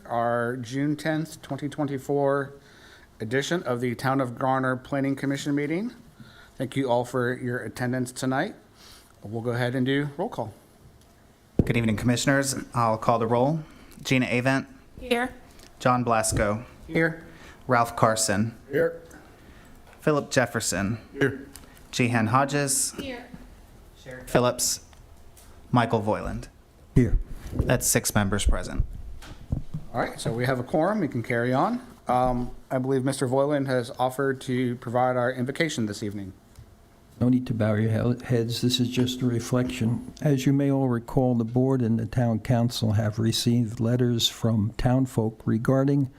our June 10th, 2024 edition of the Town of Garner Planning Commission meeting. Thank you all for your attendance tonight. We'll go ahead and do roll call. Good evening, Commissioners. I'll call the roll. Gina Avent. Here. John Blasco. Here. Ralph Carson. Here. Philip Jefferson. Here. Jehan Hodges. Here. Sharon Phillips. Michael Voiland. Here. That's 6 members present. All right, so we have a quorum. We can carry on. I believe Mr. Voiland has offered to provide our invocation this evening. No need to bow your heads. This is just a reflection. As you may all recall, the board and the town council have received letters from townfolk regarding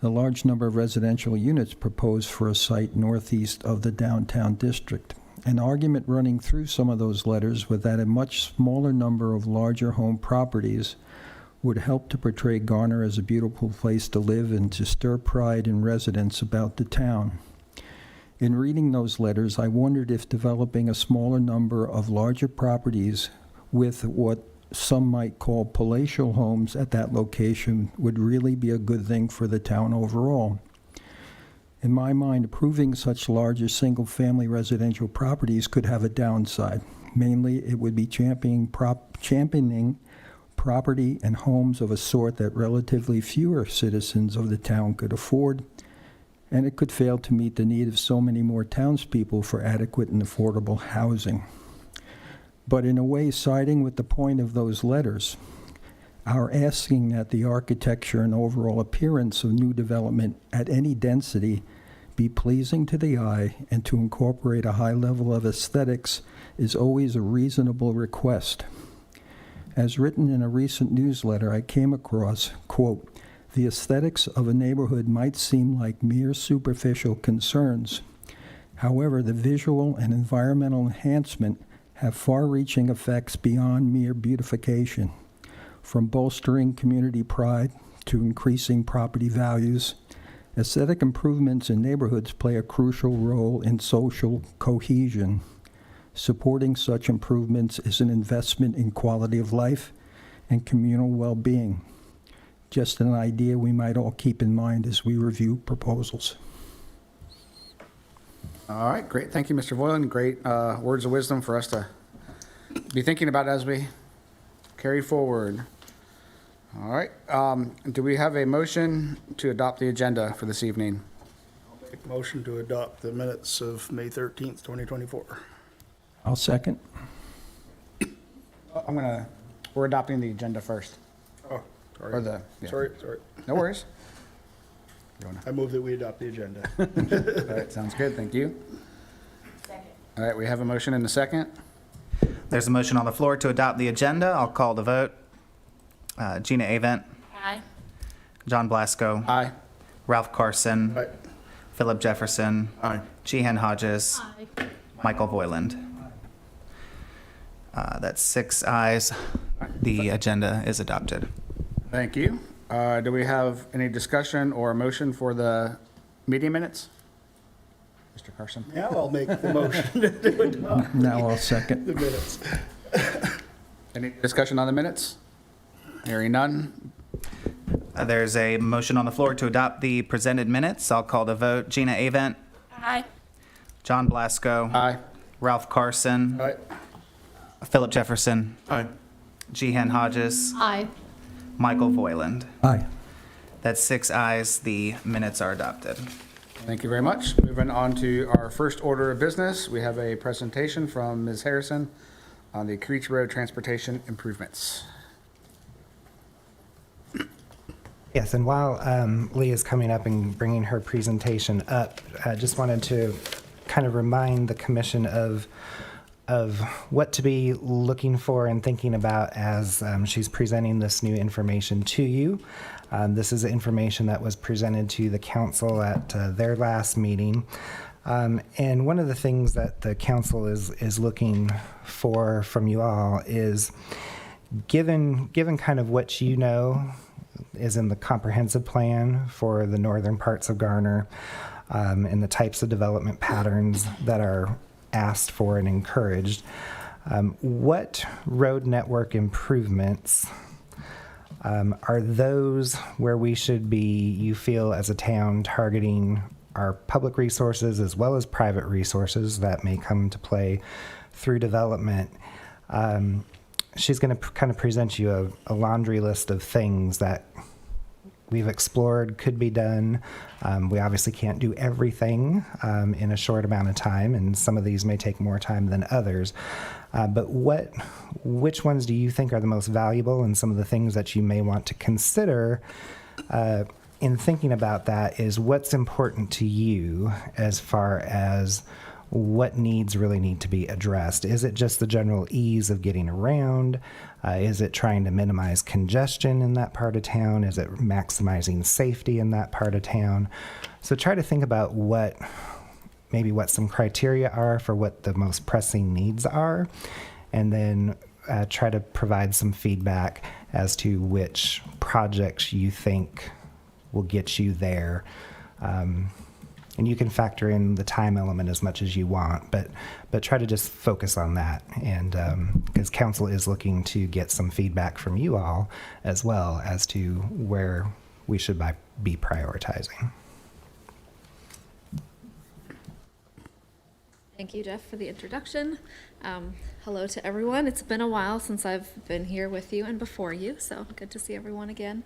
the large number of residential units proposed for a site northeast of the downtown district. An argument running through some of those letters was that a much smaller number of larger home properties would help to portray Garner as a beautiful place to live and to stir pride in residents about the town. In reading those letters, I wondered if developing a smaller number of larger properties with what some might call palatial homes at that location would really be a good thing for the town overall. In my mind, approving such larger single-family residential properties could have a downside. Mainly, it would be championing property and homes of a sort that relatively fewer citizens of the town could afford, and it could fail to meet the need of so many more townspeople for adequate and affordable housing. But in a way, siding with the point of those letters, our asking that the architecture and overall appearance of new development at any density be pleasing to the eye and to incorporate a high level of aesthetics is always a reasonable request. As written in a recent newsletter, I came across, quote, "The aesthetics of a neighborhood might seem like mere superficial concerns. However, the visual and environmental enhancement have far-reaching effects beyond mere beautification. From bolstering community pride to increasing property values, aesthetic improvements in neighborhoods play a crucial role in social cohesion. Supporting such improvements is an investment in quality of life and communal well-being." Just an idea we might all keep in mind as we review proposals. All right, great. Thank you, Mr. Voiland. Great words of wisdom for us to be thinking about as we carry forward. All right. Do we have a motion to adopt the agenda for this evening? Make a motion to adopt the minutes of May 13th, 2024. I'll second. We're adopting the agenda first. Oh, sorry. Or Sorry. No worries. I move that we adopt the agenda. All right, sounds good. Thank you. Second. All right, we have a motion and a second. There's a motion on the floor to adopt the agenda. I'll call the vote. Gina Avent. Aye. John Blasco. Aye. Ralph Carson. Aye. Philip Jefferson. Aye. Jehan Hodges. Aye. Michael Voiland. That's 6 ayes. The agenda is adopted. Thank you. Do we have any discussion or motion for the meeting minutes? Mr. Carson? Now I'll make the motion to adopt Now I'll second. the minutes. Any discussion on the minutes? Hearing none. There's a motion on the floor to adopt the presented minutes. I'll call the vote. Gina Avent. Aye. John Blasco. Aye. Ralph Carson. Aye. Philip Jefferson. Aye. Jehan Hodges. Aye. Michael Voiland. Aye. That's 6 ayes. The minutes are adopted. Thank you very much. Moving on to our first order of business, we have a presentation from Ms. Harrison on the Creech Road transportation improvements. Yes, and while Lee is coming up and bringing her presentation up, I just wanted to kind of remind the commission of what to be looking for and thinking about as she's presenting this new information to you. This is information that was presented to the council at their last meeting. And one of the things that the council is looking for from you all is, given kind of what you know is in the comprehensive plan for the northern parts of Garner, and the types of development patterns that are asked for and encouraged, what road network improvements Are those where we should be, you feel, as a town, targeting our public resources as well as private resources that may come to play through development? She's going to kind of present you a laundry list of things that we've explored could be done. We obviously can't do everything in a short amount of time, and some of these may take more time than others. But which ones do you think are the most valuable, and some of the things that you may want to consider in thinking about that is what's important to you as far as what needs really need to be addressed. Is it just the general ease of getting around? Is it trying to minimize congestion in that part of town? Is it maximizing safety in that part of town? So try to think about what some criteria are for what the most pressing needs are, and then try to provide some feedback as to which projects you think will get you there. And you can factor in the time element as much as you want, but try to just focus on that. And because council is looking to get some feedback from you all as well as to where we should be prioritizing. Thank you, Jeff, for the introduction. Hello to everyone. It's been a while since I've been here with you and before you, so good to see everyone again.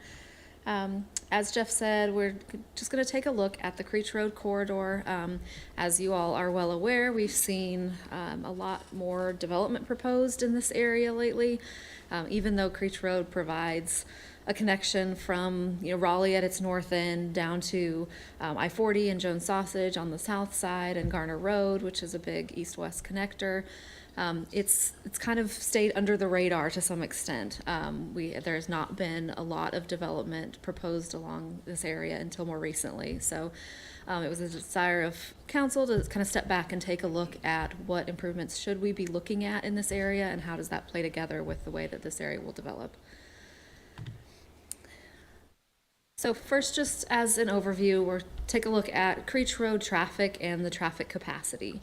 As Jeff said, we're just going to take a look at the Creech Road corridor. As you all are well aware, we've seen a lot more development proposed in this area lately. Even though Creech Road provides a connection from Raleigh at its north end down to I-40 and Jones Sausage on the south side, and Garner Road, which is a big east-west connector. It's kind of stayed under the radar to some extent. There's not been a lot of development proposed along this area until more recently. So it was a desire of council to kind of step back and take a look at what improvements should we be looking at in this area, and how does that play together with the way that this area will develop. So first, just as an overview, we'll take a look at Creech Road traffic and the traffic capacity.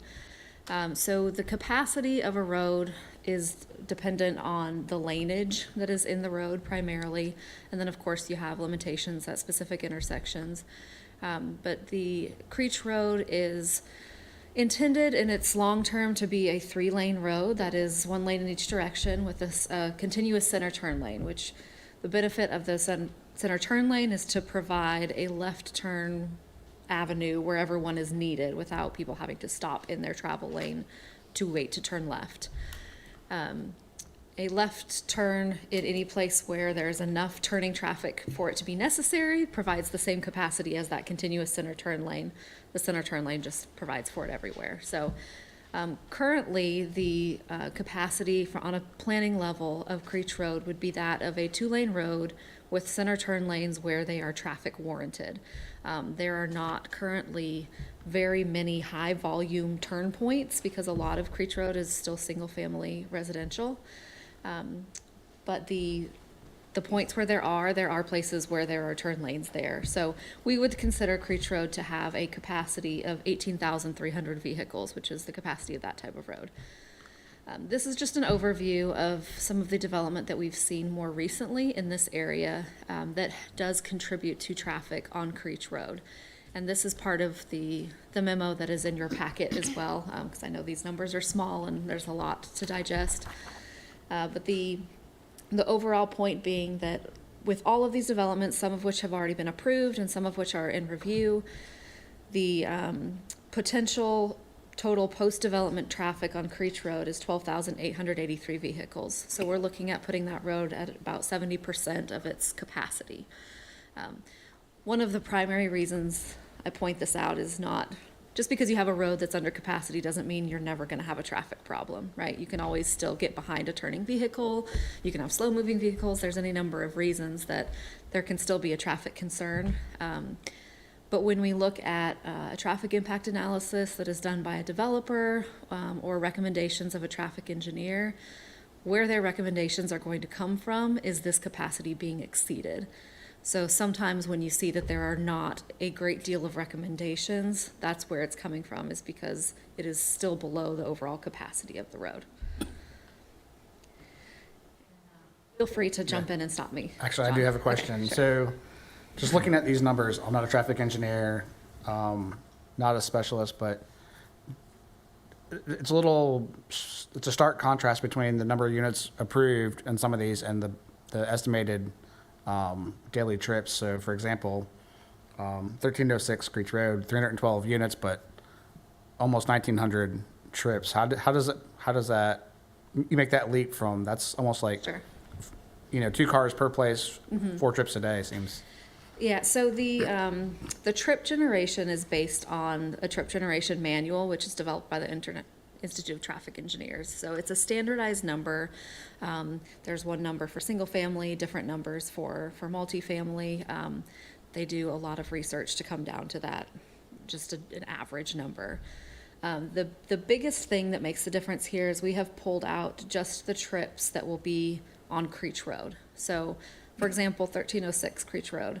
So the capacity of a road is dependent on the laneage that is in the road primarily, and then of course you have limitations at specific intersections. But the Creech Road is intended in its long term to be a 3-lane road, that is 1 lane in each direction with a continuous center turn lane, which the benefit of the center turn lane is to provide a left turn avenue wherever one is needed without people having to stop in their travel lane to wait to turn left. A left turn in any place where there's enough turning traffic for it to be necessary provides the same capacity as that continuous center turn lane. The center turn lane just provides for it everywhere. So currently the capacity on a planning level of Creech Road would be that of a 2-lane road with center turn lanes where they are traffic warranted. There are not currently very many high volume turn points because a lot of Creech Road is still single family residential. But the points where there are places where there are turn lanes there. So we would consider Creech Road to have a capacity of 18,300 vehicles, which is the capacity of that type of road. This is just an overview of some of the development that we've seen more recently in this area that does contribute to traffic on Creech Road. And this is part of the memo that is in your packet as well, because I know these numbers are small and there's a lot to digest. But the overall point being that with all of these developments, some of which have already been approved and some of which are in review, the potential total post-development traffic on Creech Road is 12,883 vehicles. So we're looking at putting that road at about 70% of its capacity. One of the primary reasons I point this out is not just because you have a road that's under capacity doesn't mean you're never going to have a traffic problem, right? You can always still get behind a turning vehicle. You can have slow-moving vehicles. There's any number of reasons that there can still be a traffic concern. But when we look at a traffic impact analysis that is done by a developer or recommendations of a traffic engineer, where their recommendations are going to come from is this capacity being exceeded. So sometimes when you see that there are not a great deal of recommendations, that's where it's coming from, is because it is still below the overall capacity of the road. Feel free to jump in and stop me. Actually, I John. do have a question. So, just looking at these numbers, I'm not a traffic engineer, not a specialist, but it's it's a stark contrast between the number of units approved in some of these and the estimated daily trips. So, for example, 1306 Creech Road, 312 units, but almost 1,900 trips. How does that, you make that leap from, that's almost like, Sure. 2 cars per place, 4 trips a day seems. Yeah, so the trip generation is based on a trip generation manual, which is developed by the Internet Institute of Traffic Engineers. So it's a standardized number. There's one number for single family, different numbers for multifamily. They do a lot of research to come down to that, just an average number. The biggest thing that makes the difference here is we have pulled out just the trips that will be on Creech Road. So, for example, 1306 Creech Road,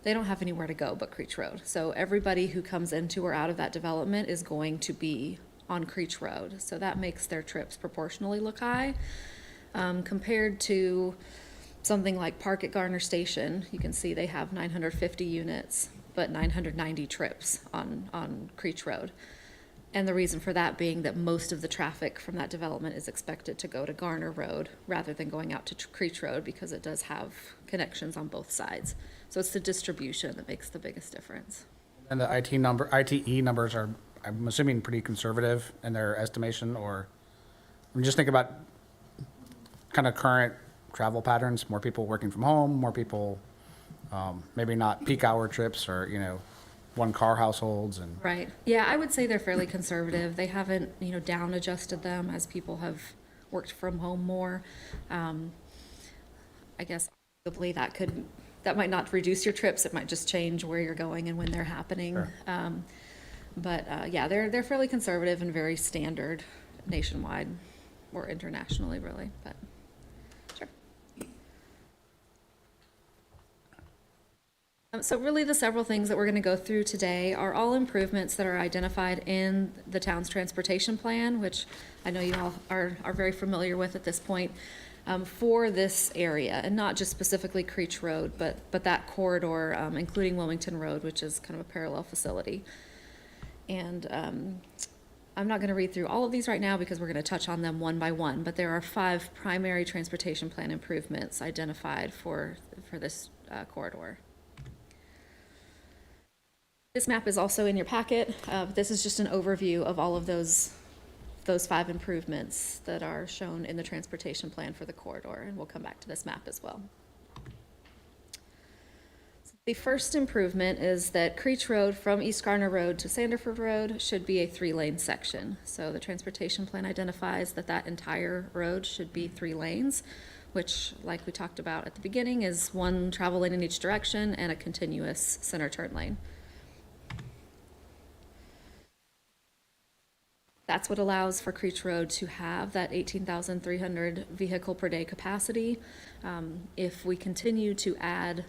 they don't have anywhere to go but Creech Road. So everybody who comes into or out of that development is going to be on Creech Road. So that makes their trips proportionally look high. Compared to something like Park at Garner Station, you can see they have 950 units, but 990 trips on Creech Road. And the reason for that being that most of the traffic from that development is expected to go to Garner Road rather than going out to Creech Road, because it does have connections on both sides. So it's the distribution that makes the biggest difference. And the ITE numbers are, I'm assuming, pretty conservative in their estimation, or, I mean, just think about kind of current travel patterns, more people working from home, more people, maybe not peak hour trips or, 1-car households and. Right. Yeah, I would say they're fairly conservative. They haven't, down adjusted them as people have worked from home more. I guess arguably that might not reduce your trips. It might just change where you're going and when they're happening. Sure. Yeah, they're fairly conservative and very standard nationwide or internationally, really. But sure. So really the several things that we're going to go through today are all improvements that are identified in the town's transportation plan, which I know you all are very familiar with at this point, for this area, and not just specifically Creech Road, but that corridor, including Wilmington Road, which is kind of a parallel facility. And I'm not going to read through all of these right now because we're going to touch on them one by one, but there are 5 primary transportation plan improvements identified for this corridor. This map is also in your packet. This is just an overview of all of those 5 improvements that are shown in the transportation plan for the corridor, and we'll come back to this map as well. The first improvement is that Creech Road from East Garner Road to Sanderford Road should be a 3-lane section. So the transportation plan identifies that entire road should be 3 lanes, which, like we talked about at the beginning, is 1 travel lane in each direction and a continuous center turn lane. That's what allows for Creech Road to have that 18,300 vehicle per day capacity. If we continue to add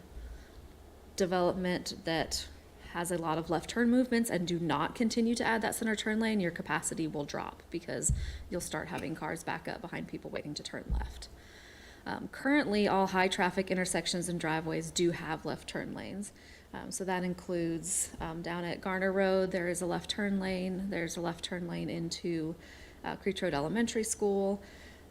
development that has a lot of left turn movements and do not continue to add that center turn lane, your capacity will drop because you'll start having cars back up behind people waiting to turn left. Currently, all high traffic intersections and driveways do have left turn lanes. So that includes down at Garner Road, there is a left turn lane. There's a left turn lane into Creech Road Elementary School.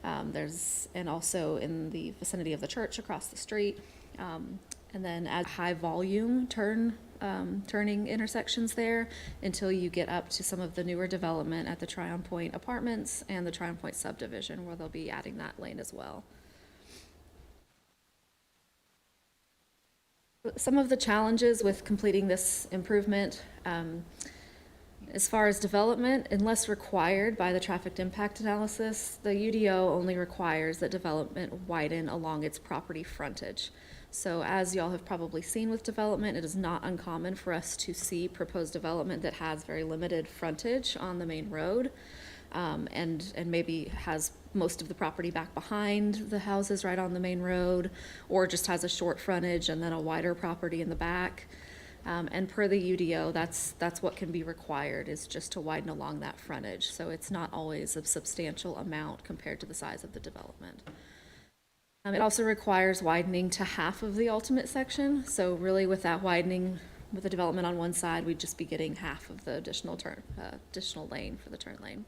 And also in the vicinity of the church across the street. And then at high volume turning intersections there until you get up to some of the newer development at the Tryon Point Apartments and the Tryon Point subdivision, where they'll be adding that lane as well. Some of the challenges with completing this improvement, as far as development, unless required by the traffic impact analysis, the UDO only requires that development widen along its property frontage. So as y'all have probably seen with development, it is not uncommon for us to see proposed development that has very limited frontage on the main road, and maybe has most of the property back behind the houses right on the main road, or just has a short frontage and then a wider property in the back. And per the UDO, that's what can be required, is just to widen along that frontage. So it's not always a substantial amount compared to the size of the development. It also requires widening to half of the ultimate section. So really with that widening, with the development on one side, we'd just be getting half of the additional lane for the turn lane.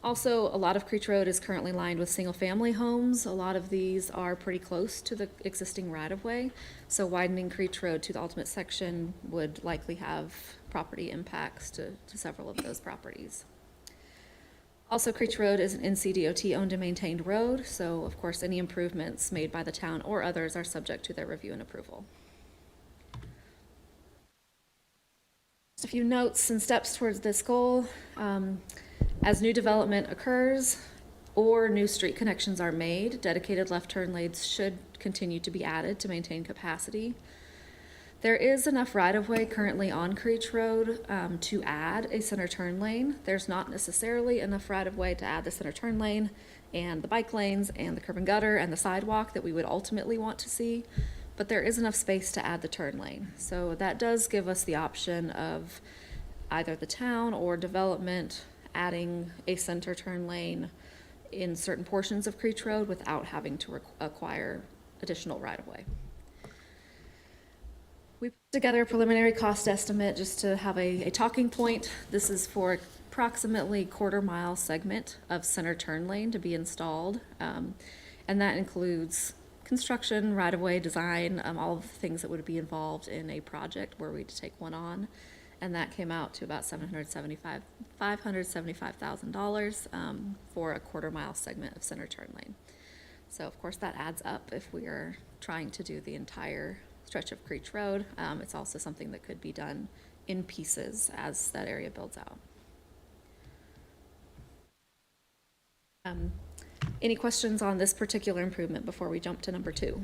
Also, a lot of Creech Road is currently lined with single-family homes. A lot of these are pretty close to the existing right-of-way. So widening Creech Road to the ultimate section would likely have property impacts to several of those properties. Also, Creech Road is an NCDOT owned and maintained road, so of course any improvements made by the town or others are subject to their review and approval. Just a few notes and steps towards this goal. As new development occurs or new street connections are made, dedicated left turn lanes should continue to be added to maintain capacity. There is enough right-of-way currently on Creech Road to add a center turn lane. There's not necessarily enough right-of-way to add the center turn lane and the bike lanes and the curb and gutter and the sidewalk that we would ultimately want to see, but there is enough space to add the turn lane. So that does give us the option of either the town or development adding a center turn lane in certain portions of Creech Road without having to acquire additional right-of-way. We put together a preliminary cost estimate just to have a talking point. This is for approximately quarter-mile segment of center turn lane to be installed. And that includes construction, right-of-way, design, all of the things that would be involved in a project were we to take one on. And that came out to about $575,000 for a quarter-mile segment of center turn lane. So of course that adds up if we are trying to do the entire stretch of Creech Road. It's also something that could be done in pieces as that area builds out. Any questions on this particular improvement before we jump to number 2?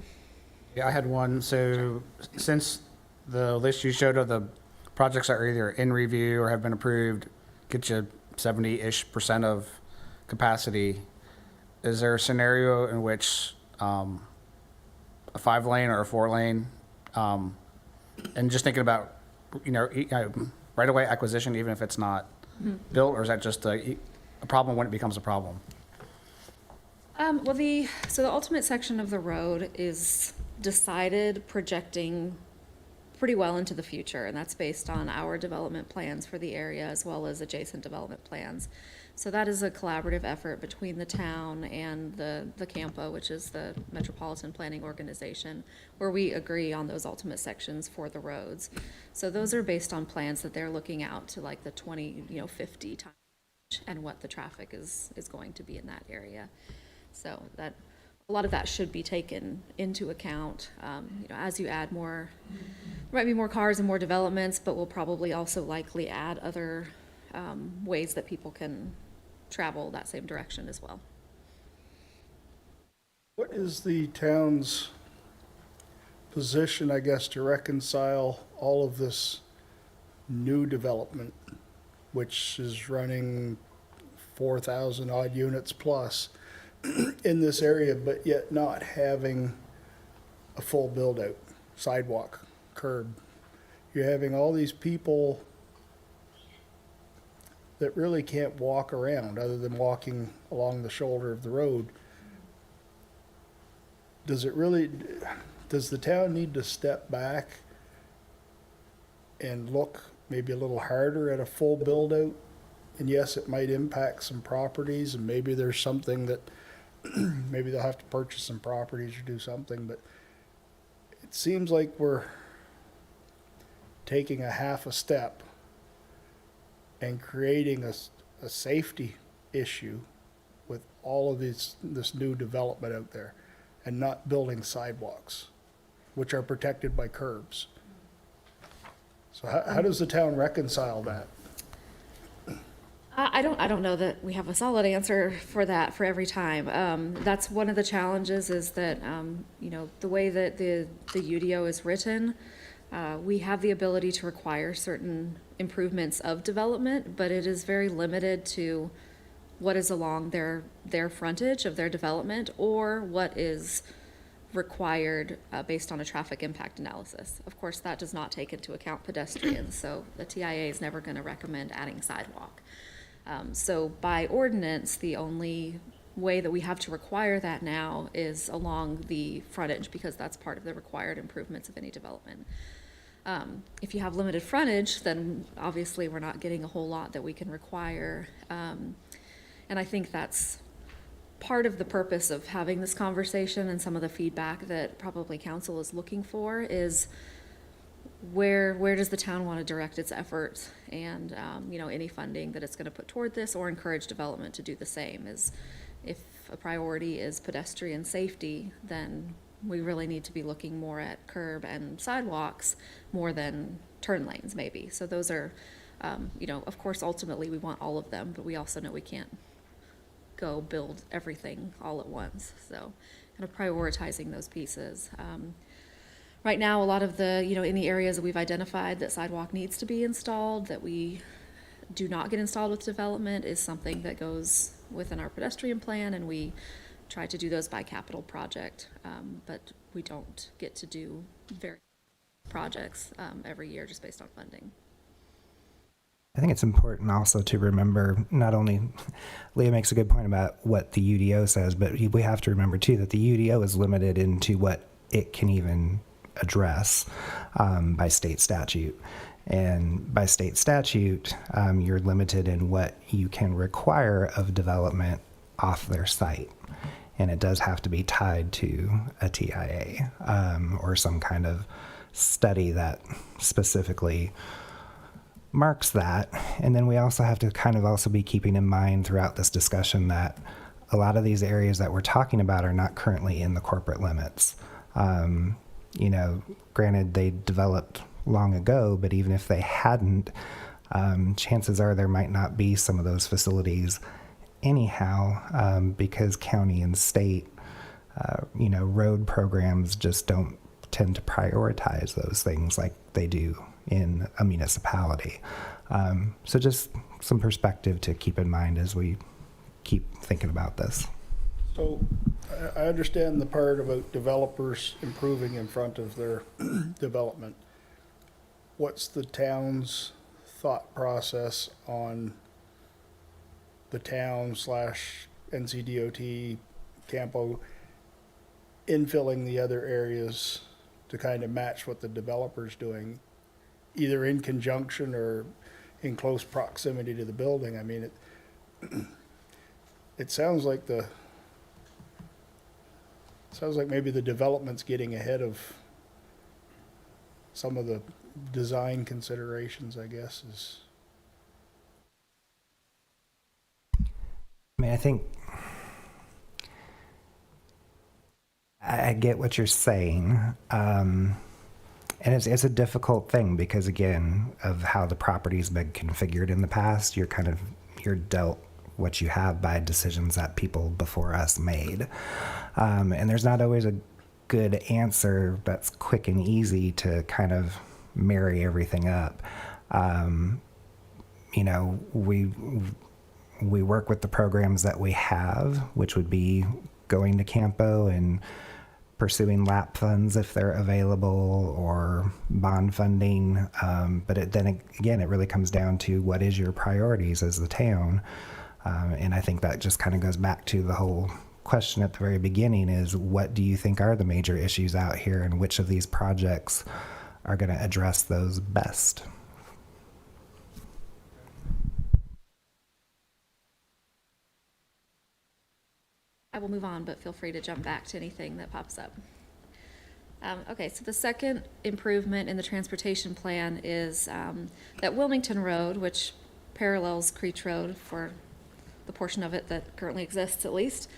Yeah, I had one. So since the list you showed of the projects that are either in review or have been approved get you 70-ish% of capacity, is there a scenario in which a 5-lane or a 4-lane, and just thinking about, right-of-way acquisition, even if it's not built, or is that just a problem when it becomes a problem? Well, the ultimate section of the road is decided projecting pretty well into the future, and that's based on our development plans for the area as well as adjacent development plans. So that is a collaborative effort between the town and the CAMPA, which is the Metropolitan Planning Organization, where we agree on those ultimate sections for the roads. So those are based on plans that they're looking out to like the 2050 time and what the traffic is going to be in that area. So that a lot of that should be taken into account. As you add more, there might be more cars and more developments, but we'll probably also likely add other ways that people can travel that same direction as well. What is the town's position, I guess, to reconcile all of this new development, which is running 4,000 odd units plus in this area, but yet not having a full build out, sidewalk, curb? You're having all these people that really can't walk around other than walking along the shoulder of the road. Does the town need to step back and look maybe a little harder at a full build out? And yes, it might impact some properties, and maybe there's something that maybe they'll have to purchase some properties or do something, but it seems like we're taking a half a step and creating a safety issue with all of this new development out there and not building sidewalks, which are protected by curbs. So how does the town reconcile that? I don't know that we have a solid answer for that for every time. That's one of the challenges is that, the way that the UDO is written, we have the ability to require certain improvements of development, but it is very limited to what is along their frontage of their development or what is required based on a traffic impact analysis. Of course, that does not take into account pedestrians, so the TIA is never going to recommend adding sidewalk. So by ordinance, the only way that we have to require that now is along the frontage, because that's part of the required improvements of any development. If you have limited frontage, then obviously we're not getting a whole lot that we can require. And I think that's part of the purpose of having this conversation, and some of the feedback that probably council is looking for is where does the town want to direct its efforts, and any funding that it's going to put toward this, or encourage development to do the same. Is if a priority is pedestrian safety, then we really need to be looking more at curb and sidewalks more than turn lanes, maybe. So those are, of course, ultimately we want all of them, but we also know we can't go build everything all at once. So kind of prioritizing those pieces. Right now, a lot of the, in the areas that we've identified that sidewalk needs to be installed, that we do not get installed with development, is something that goes within our pedestrian plan, and we try to do those by capital project. But we don't get to do very projects every year just based on funding. I think it's important also to remember, not only, Leah makes a good point about what the UDO says, but we have to remember too that the UDO is limited into what it can even address by state statute. And by state statute, you're limited in what you can require of development off their site. And it does have to be tied to a TIA or some kind of study that specifically marks that. And then we also have to kind of also be keeping in mind throughout this discussion that a lot of these areas that we're talking about are not currently in the corporate limits. Granted, they developed long ago, but even if they hadn't, chances are there might not be some of those facilities anyhow, because county and state, road programs just don't tend to prioritize those things like they do in a municipality. So just some perspective to keep in mind as we keep thinking about this. So I understand the part about developers improving in front of their development. What's the town's thought process on the town / NCDOT, Campo, infilling the other areas to kind of match what the developer's doing, either in conjunction or in close proximity to the building? I mean, it sounds like maybe the development's getting ahead of some of the design considerations, I guess, is. I mean, I think I get what you're saying. And it's a difficult thing because, again, of how the property's been configured in the past, you're dealt what you have by decisions that people before us made. And there's not always a good answer that's quick and easy to kind of marry everything up. We work with the programs that we have, which would be going to Campo and pursuing LAP funds if they're available, or bond funding. But then again, it really comes down to what is your priorities as the town. And I think that just kind of goes back to the whole question at the very beginning is, what do you think are the major issues out here, and which of these projects are going to address those best? I will move on, but feel free to jump back to anything that pops up. Okay, so the second improvement in the transportation plan is that Wilmington Road, which parallels Creech Road for the portion of it that currently exists at least,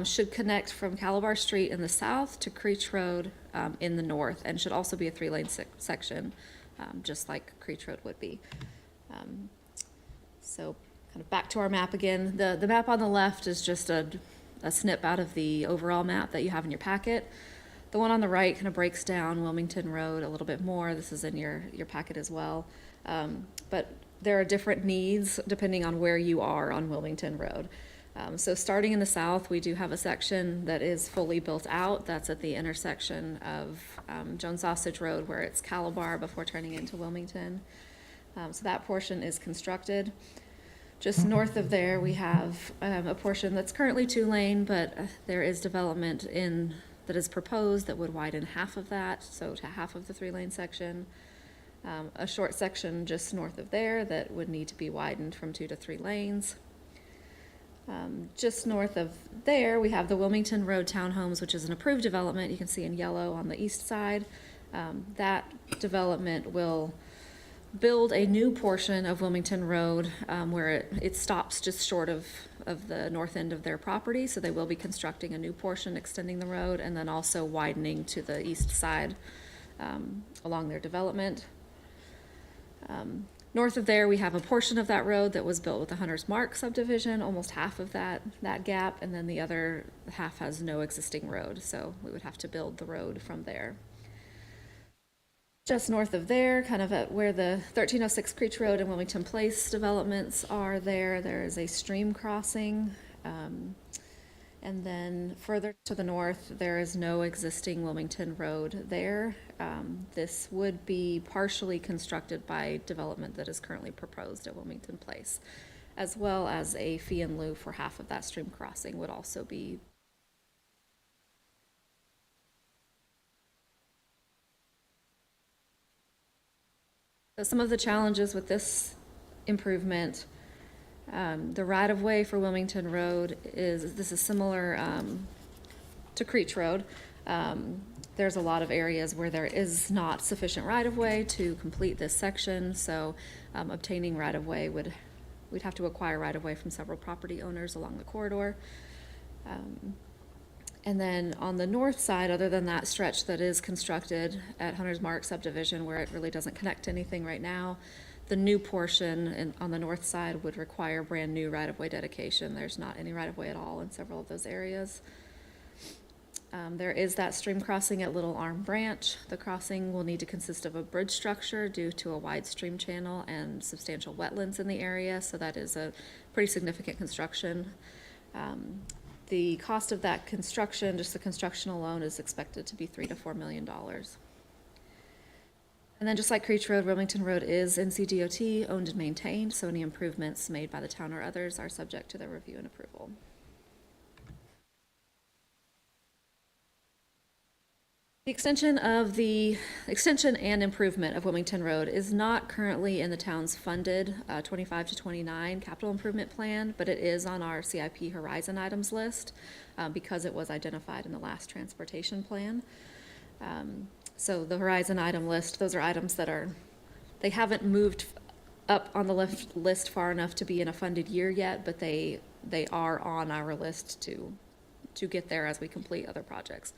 should connect from Calabar Street in the south to Creech Road in the north, and should also be a 3-lane section, just like Creech Road would be. So kind of back to our map again. The map on the left is just a snip out of the overall map that you have in your packet. The one on the right kind of breaks down Wilmington Road a little bit more. This is in your packet as well. But there are different needs depending on where you are on Wilmington Road. So starting in the south, we do have a section that is fully built out. That's at the intersection of Jones Sausage Road, where it's Calabar before turning into Wilmington. So that portion is constructed. Just north of there, we have a portion that's currently 2-lane, but there is development that is proposed that would widen half of that, so to half of the 3-lane section. A short section just north of there that would need to be widened from 2 to 3 lanes. Just north of there, we have the Wilmington Road Townhomes, which is an approved development. You can see in yellow on the east side. That development will build a new portion of Wilmington Road where it stops just short of the north end of their property. So they will be constructing a new portion, extending the road, and then also widening to the east side along their development. North of there, we have a portion of that road that was built with the Hunter's Mark subdivision, almost half of that gap, and then the other half has no existing road. So we would have to build the road from there. Just north of there, kind of at where the 1306 Creech Road and Wilmington Place developments are there is a stream crossing. And then further to the north, there is no existing Wilmington Road there. This would be partially constructed by development that is currently proposed at Wilmington Place, as well as a fee in lieu for half of that stream crossing would also be. So some of the challenges with this improvement, the right-of-way for Wilmington Road this is similar to Creech Road. There's a lot of areas where there is not sufficient right-of-way to complete this section, so obtaining right-of-way we'd have to acquire right-of-way from several property owners along the corridor. And then on the north side, other than that stretch that is constructed at Hunter's Mark subdivision, where it really doesn't connect to anything right now, the new portion on the north side would require brand new right-of-way dedication. There's not any right-of-way at all in several of those areas. There is that stream crossing at Little Arm Branch. The crossing will need to consist of a bridge structure due to a wide stream channel and substantial wetlands in the area, so that is a pretty significant construction. The cost of that construction, just the construction alone, is expected to be $3 to $4 million. And then just like Creech Road, Wilmington Road is NCDOT owned and maintained, so any improvements made by the town or others are subject to their review and approval. The extension and improvement of Wilmington Road is not currently in the town's funded 25 to 29 capital improvement plan, but it is on our CIP Horizon items list because it was identified in the last transportation plan. So the Horizon item list, those are items that they haven't moved up on the list far enough to be in a funded year yet, but they are on our list to get there as we complete other projects.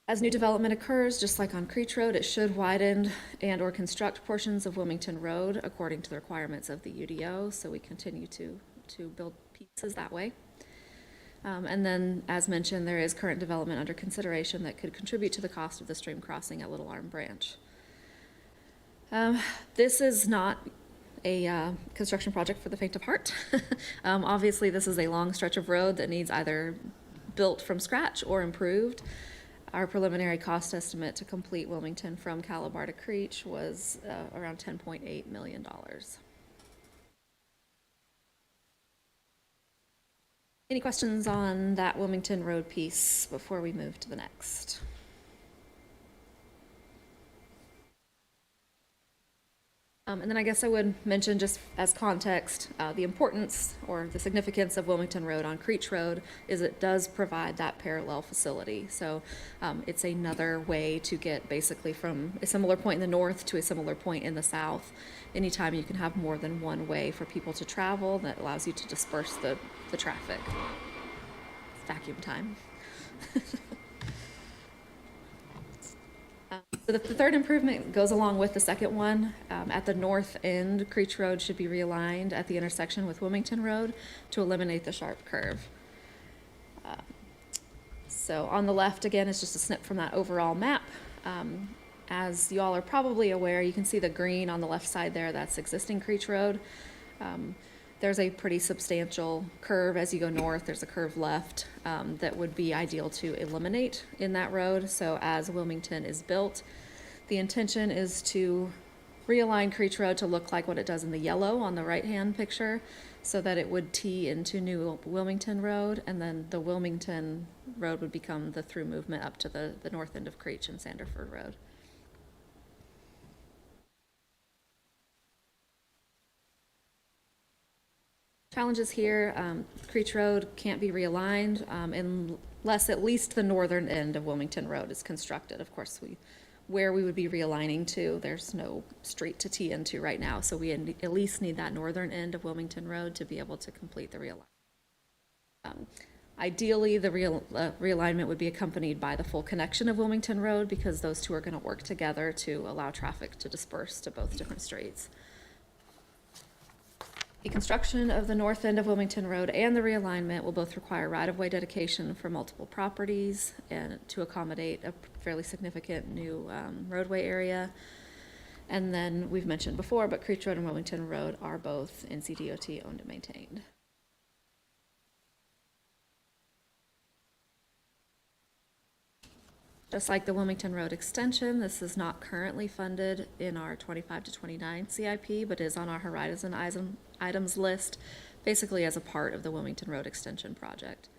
As new development occurs, just like on Creech Road, it should widen and or construct portions of Wilmington Road according to the requirements of the UDO, so we continue to build pieces that way. And then, as mentioned, there is current development under consideration that could contribute to the cost of the stream crossing at Little Arm Branch. This is not a construction project for the faint of heart. Obviously, this is a long stretch of road that needs either built from scratch or improved. Our preliminary cost estimate to complete Wilmington from Calabar to Creech was around $10.8 million. Any questions on that Wilmington Road piece before we move to the next? And then I guess I would mention, just as context, the importance or the significance of Wilmington Road on Creech Road is it does provide that parallel facility. So it's another way to get basically from a similar point in the north to a similar point in the south. Anytime you can have more than one way for people to travel, that allows you to disperse the traffic. It's vacuum time. So the third improvement goes along with the second one. At the north end, Creech Road should be realigned at the intersection with Wilmington Road to eliminate the sharp curve. So on the left, again, is just a snip from that overall map. As you all are probably aware, you can see the green on the left side there, that's existing Creech Road. There's a pretty substantial curve as you go north. There's a curve left that would be ideal to eliminate in that road. So as Wilmington is built, the intention is to realign Creech Road to look like what it does in the yellow on the right-hand picture, so that it would tee into New Wilmington Road, and then the Wilmington Road would become the through movement up to the north end of Creech and Sanderford Road. Challenges here, Creech Road can't be realigned unless at least the northern end of Wilmington Road is constructed. Of course, where we would be realigning to, there's no street to tee into right now, so we at least need that northern end of Wilmington Road to be able to complete the realignment. Ideally, the realignment would be accompanied by the full connection of Wilmington Road, because those two are going to work together to allow traffic to disperse to both different streets. The construction of the north end of Wilmington Road and the realignment will both require right-of-way dedication for multiple properties and to accommodate a fairly significant new roadway area. And then we've mentioned before, but Creech Road and Wilmington Road are both NCDOT owned and maintained. Just like the Wilmington Road extension, this is not currently funded in our 25 to 29 CIP, but is on our Horizon items list, basically as a part of the Wilmington Road extension project.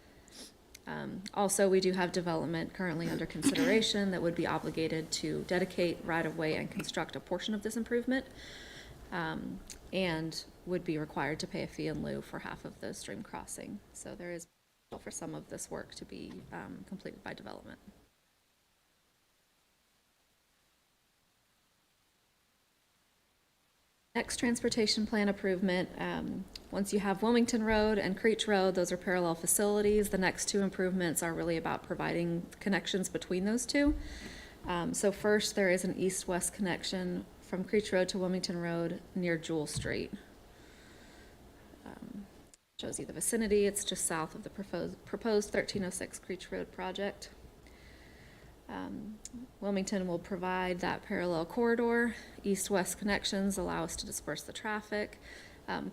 Also, we do have development currently under consideration that would be obligated to dedicate right-of-way and construct a portion of this improvement, and would be required to pay a fee in lieu for half of the stream crossing. So there is potential for some of this work to be completed by development. Next transportation plan improvement, once you have Wilmington Road and Creech Road, those are parallel facilities. The next two improvements are really about providing connections between those two. So first, there is an east-west connection from Creech Road to Wilmington Road near Jewel Street. Shows you the vicinity. It's just south of the proposed 1306 Creech Road project. Wilmington will provide that parallel corridor. East-west connections allow us to disperse the traffic.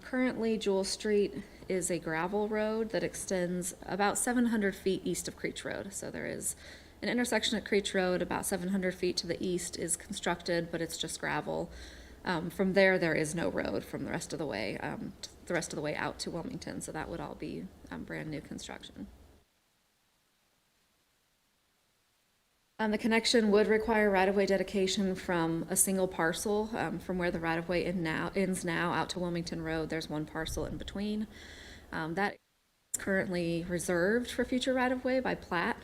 Currently, Jewel Street is a gravel road that extends about 700 feet east of Creech Road. So there is an intersection at Creech Road about 700 feet to the east is constructed, but it's just gravel. From there is no road from the rest of the way out to Wilmington. So that would all be brand new construction. The connection would require right-of-way dedication from a single parcel, from where the right-of-way ends now out to Wilmington Road. There's one parcel in between. That is currently reserved for future right-of-way by plat,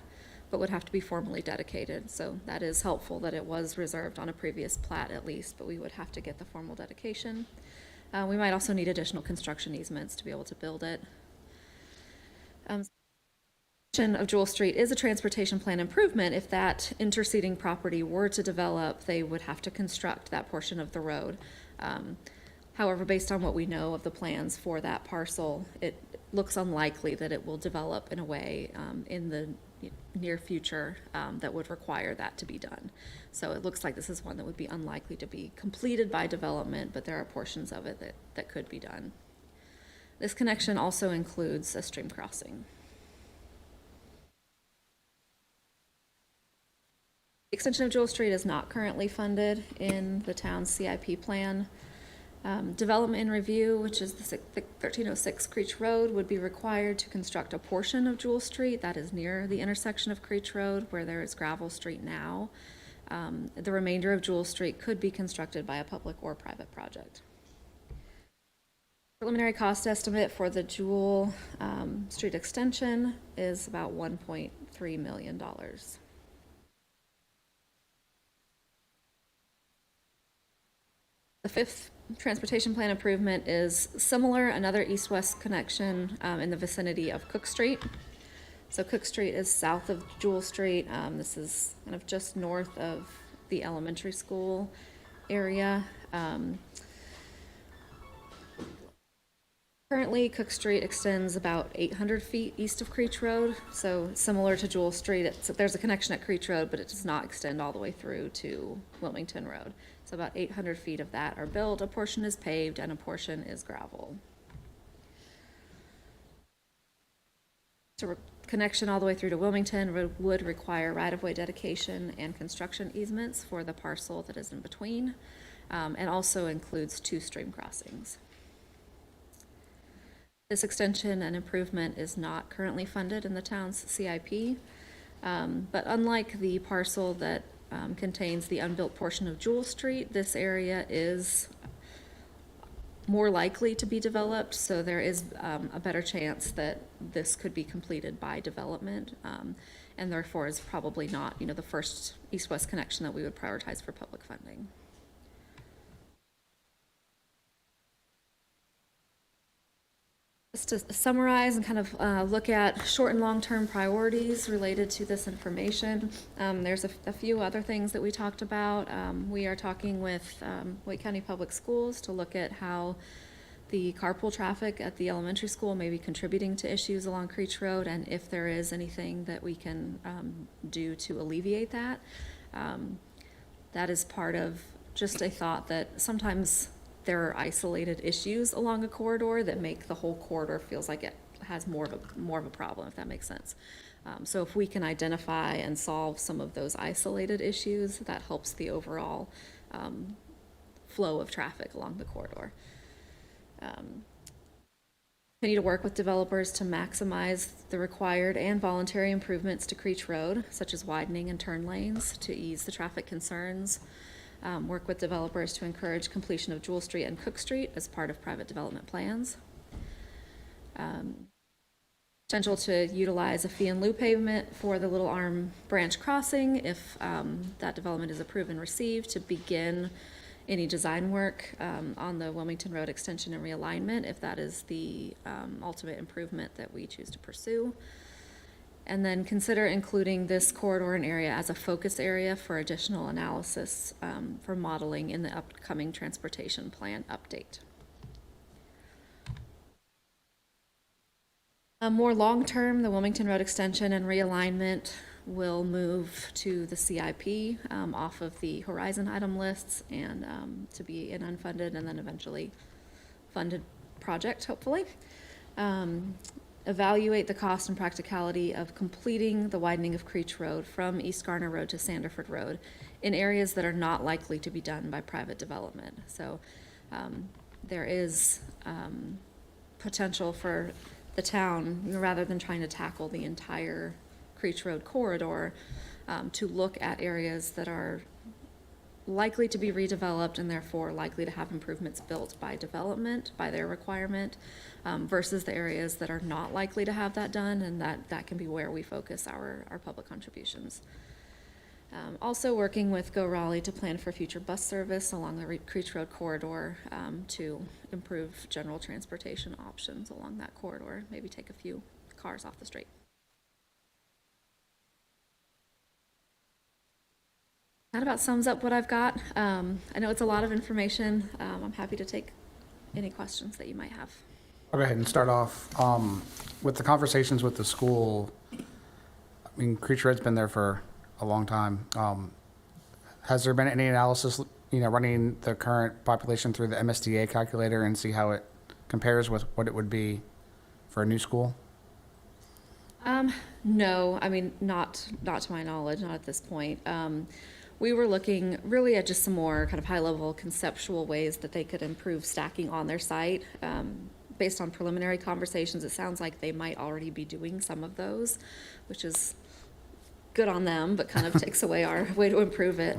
but would have to be formally dedicated. So that is helpful that it was reserved on a previous plat at least, but we would have to get the formal dedication. We might also need additional construction easements to be able to build it. Of Jewel Street is a transportation plan improvement. If that interceding property were to develop, they would have to construct that portion of the road. However, based on what we know of the plans for that parcel, it looks unlikely that it will develop in a way in the near future that would require that to be done. So it looks like this is one that would be unlikely to be completed by development, but there are portions of it that could be done. This connection also includes a stream crossing. The extension of Jewel Street is not currently funded in the town's CIP plan. Development in review, which is the 1306 Creech Road, would be required to construct a portion of Jewel Street that is near the intersection of Creech Road where there is gravel street now. The remainder of Jewel Street could be constructed by a public or private project. Preliminary cost estimate for the Jewel Street extension is about $1.3 million. The fifth transportation plan improvement is similar, another east-west connection in the vicinity of Cook Street. So Cook Street is south of Jewel Street. This is kind of just north of the elementary school area. Currently, Cook Street extends about 800 feet east of Creech Road. So similar to Jewel Street, there's a connection at Creech Road, but it does not extend all the way through to Wilmington Road. So about 800 feet of that are built, a portion is paved, and a portion is gravel. So connection all the way through to Wilmington would require right-of-way dedication and construction easements for the parcel that is in between. and also includes 2 stream crossings. This extension and improvement is not currently funded in the town's CIP, but unlike the parcel that contains the unbuilt portion of Jewel Street, this area is more likely to be developed, so there is a better chance that this could be completed by development, and therefore is probably not, you know, the first east-west connection that we would prioritize for public funding. Just to summarize and kind of look at short and long-term priorities related to this information, there's a few other things that we talked about. We are talking with Wake County Public Schools to look at how the carpool traffic at the elementary school may be contributing to issues along Creech Road, and if there is anything that we can do to alleviate that. That is part of just a thought that sometimes there are isolated issues along a corridor that make the whole corridor feels like it has more of a problem, if that makes sense. So if we can identify and solve some of those isolated issues, that helps the overall flow of traffic along the corridor. Continue to work with developers to maximize the required and voluntary improvements to Creech Road, such as widening and turn lanes to ease the traffic concerns. Work with developers to encourage completion of Jewel Street and Cook Street as part of private development plans. Potential to utilize a fee and lieu pavement for the Little Arm Branch Crossing if that development is approved and received, to begin any design work on the Wilmington Road extension and realignment if that is the ultimate improvement that we choose to pursue. And then consider including this corridor and area as a focus area for additional analysis for modeling in the upcoming transportation plan update. More long-term, the Wilmington Road extension and realignment will move to the CIP off of the Horizon item lists and to be an unfunded and then eventually funded project, hopefully. Evaluate the cost and practicality of completing the widening of Creech Road from East Garner Road to Sanderford Road in areas that are not likely to be done by private development. So there is potential for the town, rather than trying to tackle the entire Creech Road corridor, to look at areas that are likely to be redeveloped and therefore likely to have improvements built by development, by their requirement, versus the areas that are not likely to have that done, and that can be where we focus our public contributions. Also working with Go Raleigh to plan for future bus service along the Creech Road corridor to improve general transportation options along that corridor, maybe take a few cars off the street. That about sums up what I've got. I know it's a lot of information. I'm happy to take any questions that you might have. I'll go ahead and start off with the conversations with the school. I mean, Creech Road's been there for a long time. Has there been any analysis, running the current population through the MSDA calculator and see how it compares with what it would be for a new school? No, I mean, not to my knowledge, not at this point. We were looking really at just some more kind of high-level conceptual ways that they could improve stacking on their site. Based on preliminary conversations, it sounds like they might already be doing some of those, which is good on them, but kind of takes away our way to improve it.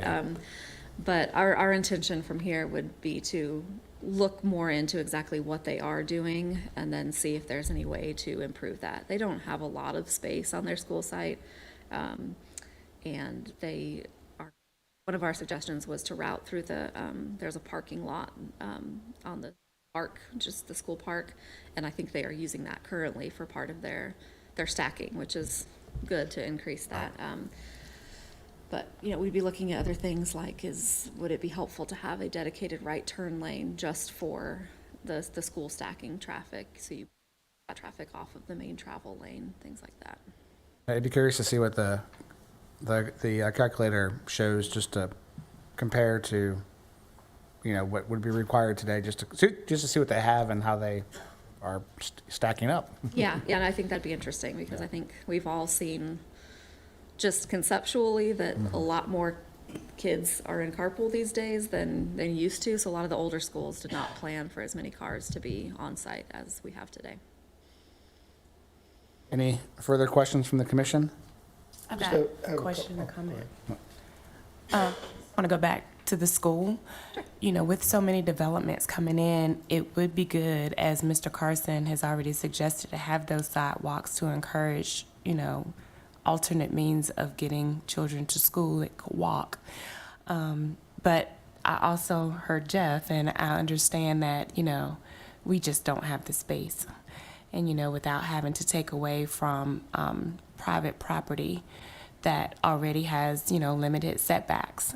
But our intention from here would be to look more into exactly what they are doing and then see if there's any way to improve that. They don't have a lot of space on their school site, and they are, one of our suggestions was to route through the, there's a parking lot on the park, just the school park, and I think they are using that currently for part of their stacking, which is good to increase that. But, we'd be looking at other things like would it be helpful to have a dedicated right turn lane just for the school stacking traffic, so you got traffic off of the main travel lane, things like that. I'd be curious to see what the calculator shows, just to compare to, what would be required today, just to see what they have and how they are stacking up. Yeah, and I think that'd be interesting because I think we've all seen just conceptually that a lot more kids are in carpool these days than used to, so a lot of the older schools did not plan for as many cars to be on site as we have today. Any further questions from the commission? I've Just got have a a question or couple- comment. I want to go back to the school. You know, with so many developments coming in, it would be good, as Mr. Carson has already suggested, to have those sidewalks to encourage, you know, alternate means of getting children to school that could walk. But I also heard Jeff, and I understand that, you know, we just don't have the space. And, you know, without having to take away from private property that already has, you know, limited setbacks,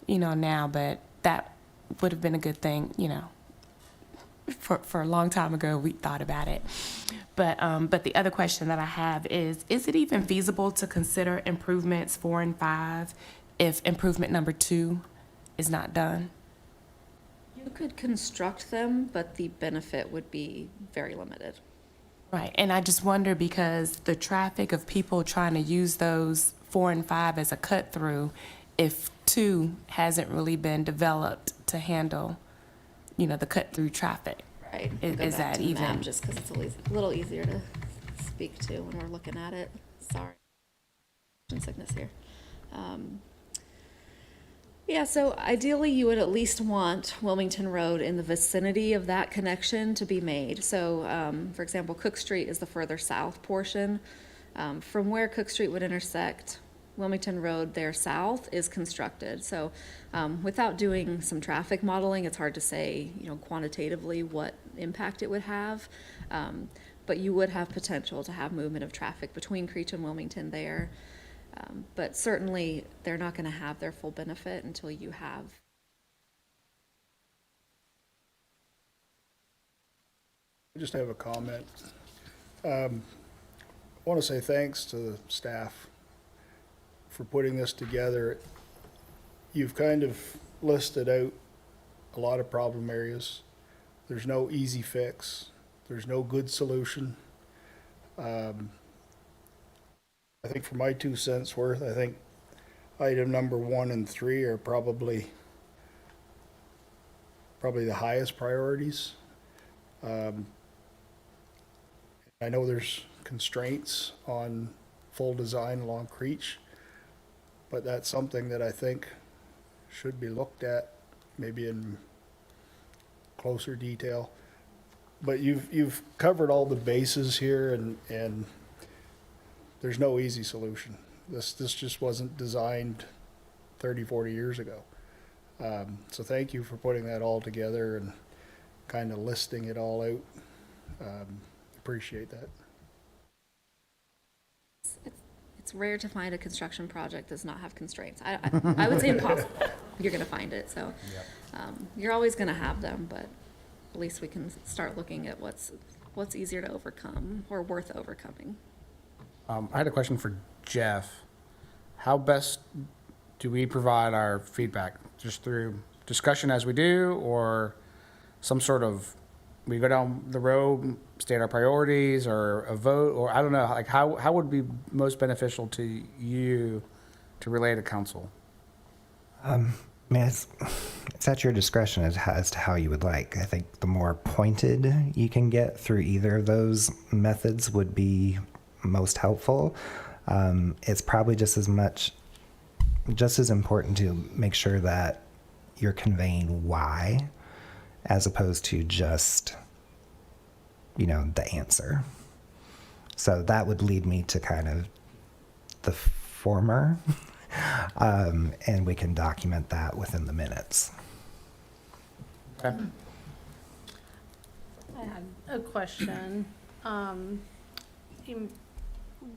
you know, now, but that would have been a good thing, you know, for a long time ago, we thought about it. But the other question that I have is it even feasible to consider improvements 4 and 5 if improvement number 2 is not done? You could construct them, but the benefit would be very limited. Right, and I just wonder, because the traffic of people trying to use those 4 and 5 as a cut through, if 2 hasn't really been developed to handle, you know, the cut through traffic. Right. Is Go back that to the map even- just because it's a little easier to speak to when we're looking at it. Sorry. Motion sickness here. Yeah, so ideally you would at least want Wilmington Road in the vicinity of that connection to be made. So, for example, Cook Street is the further south portion. From where Cook Street would intersect, Wilmington Road there south is constructed. So, without doing some traffic modeling, it's hard to say, you know, quantitatively what impact it would have. But you would have potential to have movement of traffic between Creech and Wilmington there. But certainly, they're not going to have their full benefit until you have. I just have a comment. I want to say thanks to the staff for putting this together. You've kind of listed out a lot of problem areas. There's no easy fix. There's no good solution. I think for my 2 cents worth, I think item number 1 and 3 are probably the highest priorities. I know there's constraints on full design along Creech, but that's something that I think should be looked at, maybe in closer detail. But you've covered all the bases here, and there's no easy solution. This just wasn't designed 30, 40 years ago. So thank you for putting that all together and kind of listing it all out. Appreciate that. It's rare to find a construction project that does not have constraints. I would say impossible. You're going to find it. So you're always going to have them, but at least we can start looking at what's easier to overcome or worth overcoming. I had a question for Jeff. How best do we provide our feedback? Just through discussion as we do, or some sort of, we go down the road, state our priorities, or a vote, or I don't know, like how would be most beneficial to you to relay to council? I mean, it's at your discretion as to how you would like. I think the more pointed you can get through either of those methods would be most helpful. It's probably just as important to make sure that you're conveying why, as opposed to just, you know, the answer. So that would lead me to kind of the former, and we can document that within the minutes. Okay. I had a question.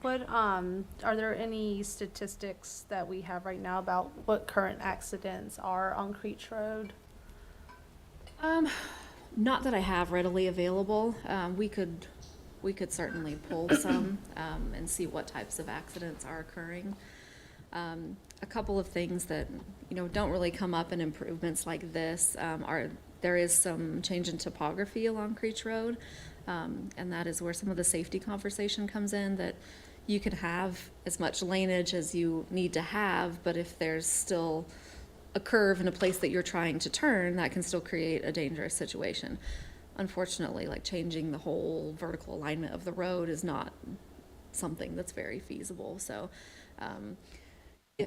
Are there any statistics that we have right now about what current accidents are on Creech Road? Not that I have readily available. We could certainly pull some and see what types of accidents are occurring. A couple of things that, you know, don't really come up in improvements like this there is some change in topography along Creech Road, and that is where some of the safety conversation comes in, that, you can have as much laneage as you need to have, but if there's still a curve in a place that you're trying to turn, that can still create a dangerous situation. Unfortunately, like changing the whole vertical alignment of the road is not something that's very feasible. So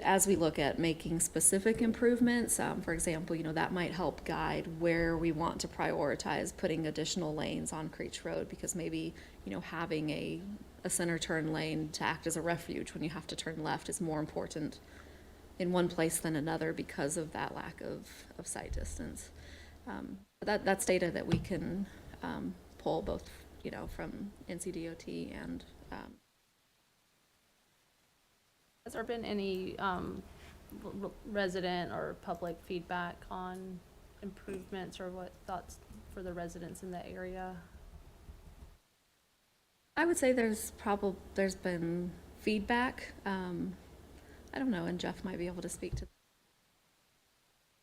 as we look at making specific improvements, for example, that might help guide where we want to prioritize putting additional lanes on Creech Road, because maybe, having a center turn lane to act as a refuge when you have to turn left is more important in one place than another because of that lack of sight distance. That's data that we can pull both, from NCDOT and Has there been any resident or public feedback on improvements or what thoughts for the residents in the area? I would say there's been feedback. I don't know, and Jeff might be able to speak to.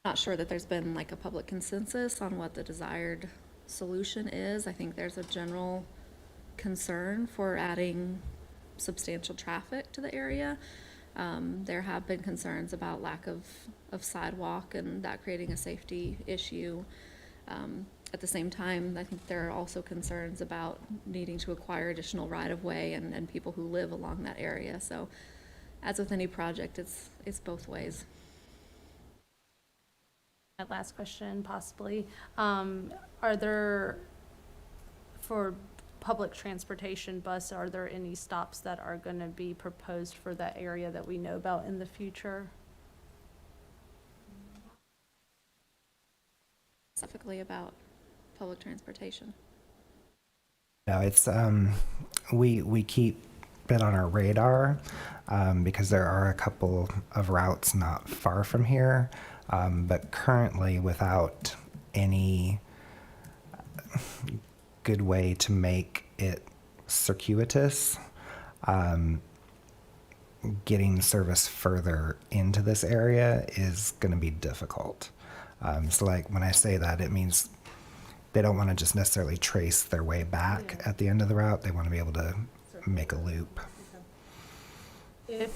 Not sure that there's been like a public consensus on what the desired solution is. I think there's a general concern for adding substantial traffic to the area. There have been concerns about lack of sidewalk and that creating a safety issue. At the same time, I think there are also concerns about needing to acquire additional right-of-way and people who live along that area. So as with any project, it's both ways. My last question, possibly. Are there, for public transportation bus, are there any stops that are going to be proposed for that area that we know about in the future? Specifically about public transportation. No, it's we keep it on our radar because there are a couple of routes not far from here, but currently without any good way to make it circuitous, getting service further into this area is going to be difficult. So like when I say that, it means they don't want to just necessarily trace their way back at the end of the route. They want to be able to make a loop. If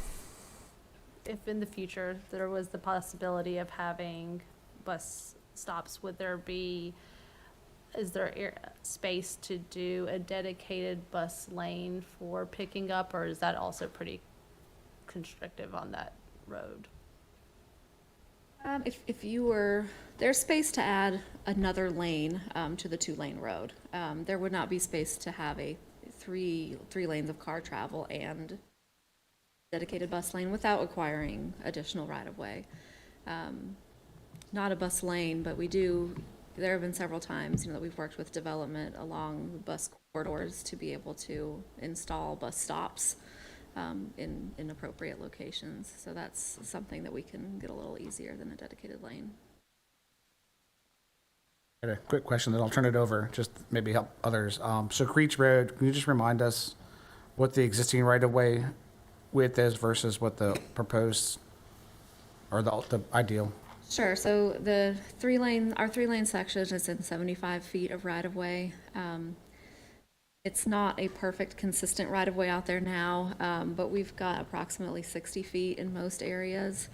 in the future there was the possibility of having bus stops, is there space to do a dedicated bus lane for picking up, or is that also pretty constrictive on that road? If you were, there's space to add another lane to the 2-lane road. There would not be space to have a three lanes of car travel and dedicated bus lane without acquiring additional right-of-way. Not a bus lane, but there have been several times, that we've worked with development along the bus corridors to be able to install bus stops in appropriate locations. So that's something that we can get a little easier than a dedicated lane. I had a quick question, then I'll turn it over, just maybe help others. So Creech Road, can you just remind us what the existing right-of-way width is versus what the proposed or the ideal? Sure. So our 3-lane section is in 75 feet of right-of-way. It's not a perfect, consistent right-of-way out there now, but we've got approximately 60 feet in most areas.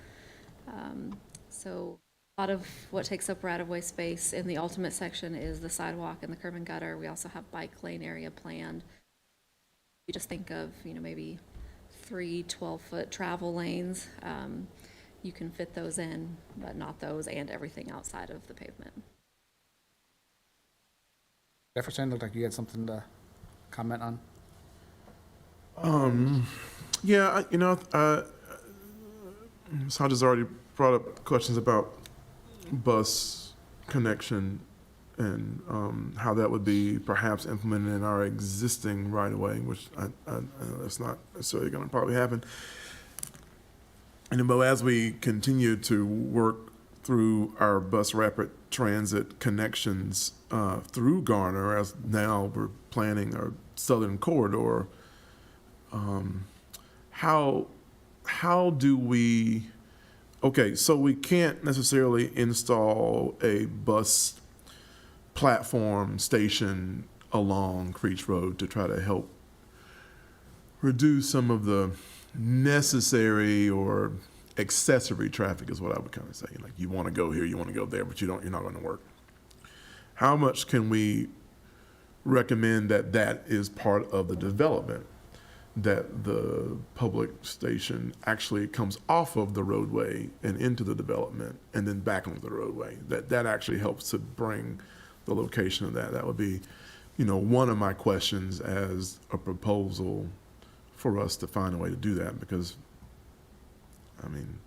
So a lot of what takes up right-of-way space in the ultimate section is the sidewalk and the curb and gutter. We also have bike lane area planned. You just think of, maybe 3 12-foot travel lanes. You can fit those in, but not those and everything outside of the pavement. Jefferson, looked like you had something to comment on. Yeah, Sandra's already brought up questions about bus connection and how that would be perhaps implemented in our existing right-of-way, which I know that's not necessarily going to probably happen. But as we continue to work through our bus rapid transit connections through Garner, as now we're planning our southern corridor, how do we, okay, so we can't necessarily install a bus platform station along Creech Road to try to help reduce some of the necessary or accessory traffic is what I would kind of say. Like, you want to go here, you want to go there, but you're not going to work. How much can we recommend that is part of the development, that the public station actually comes off of the roadway and into the development and then back onto the roadway? That actually helps to bring the location of that. That would be, one of my questions as a proposal for us to find a way to do that, because, I mean,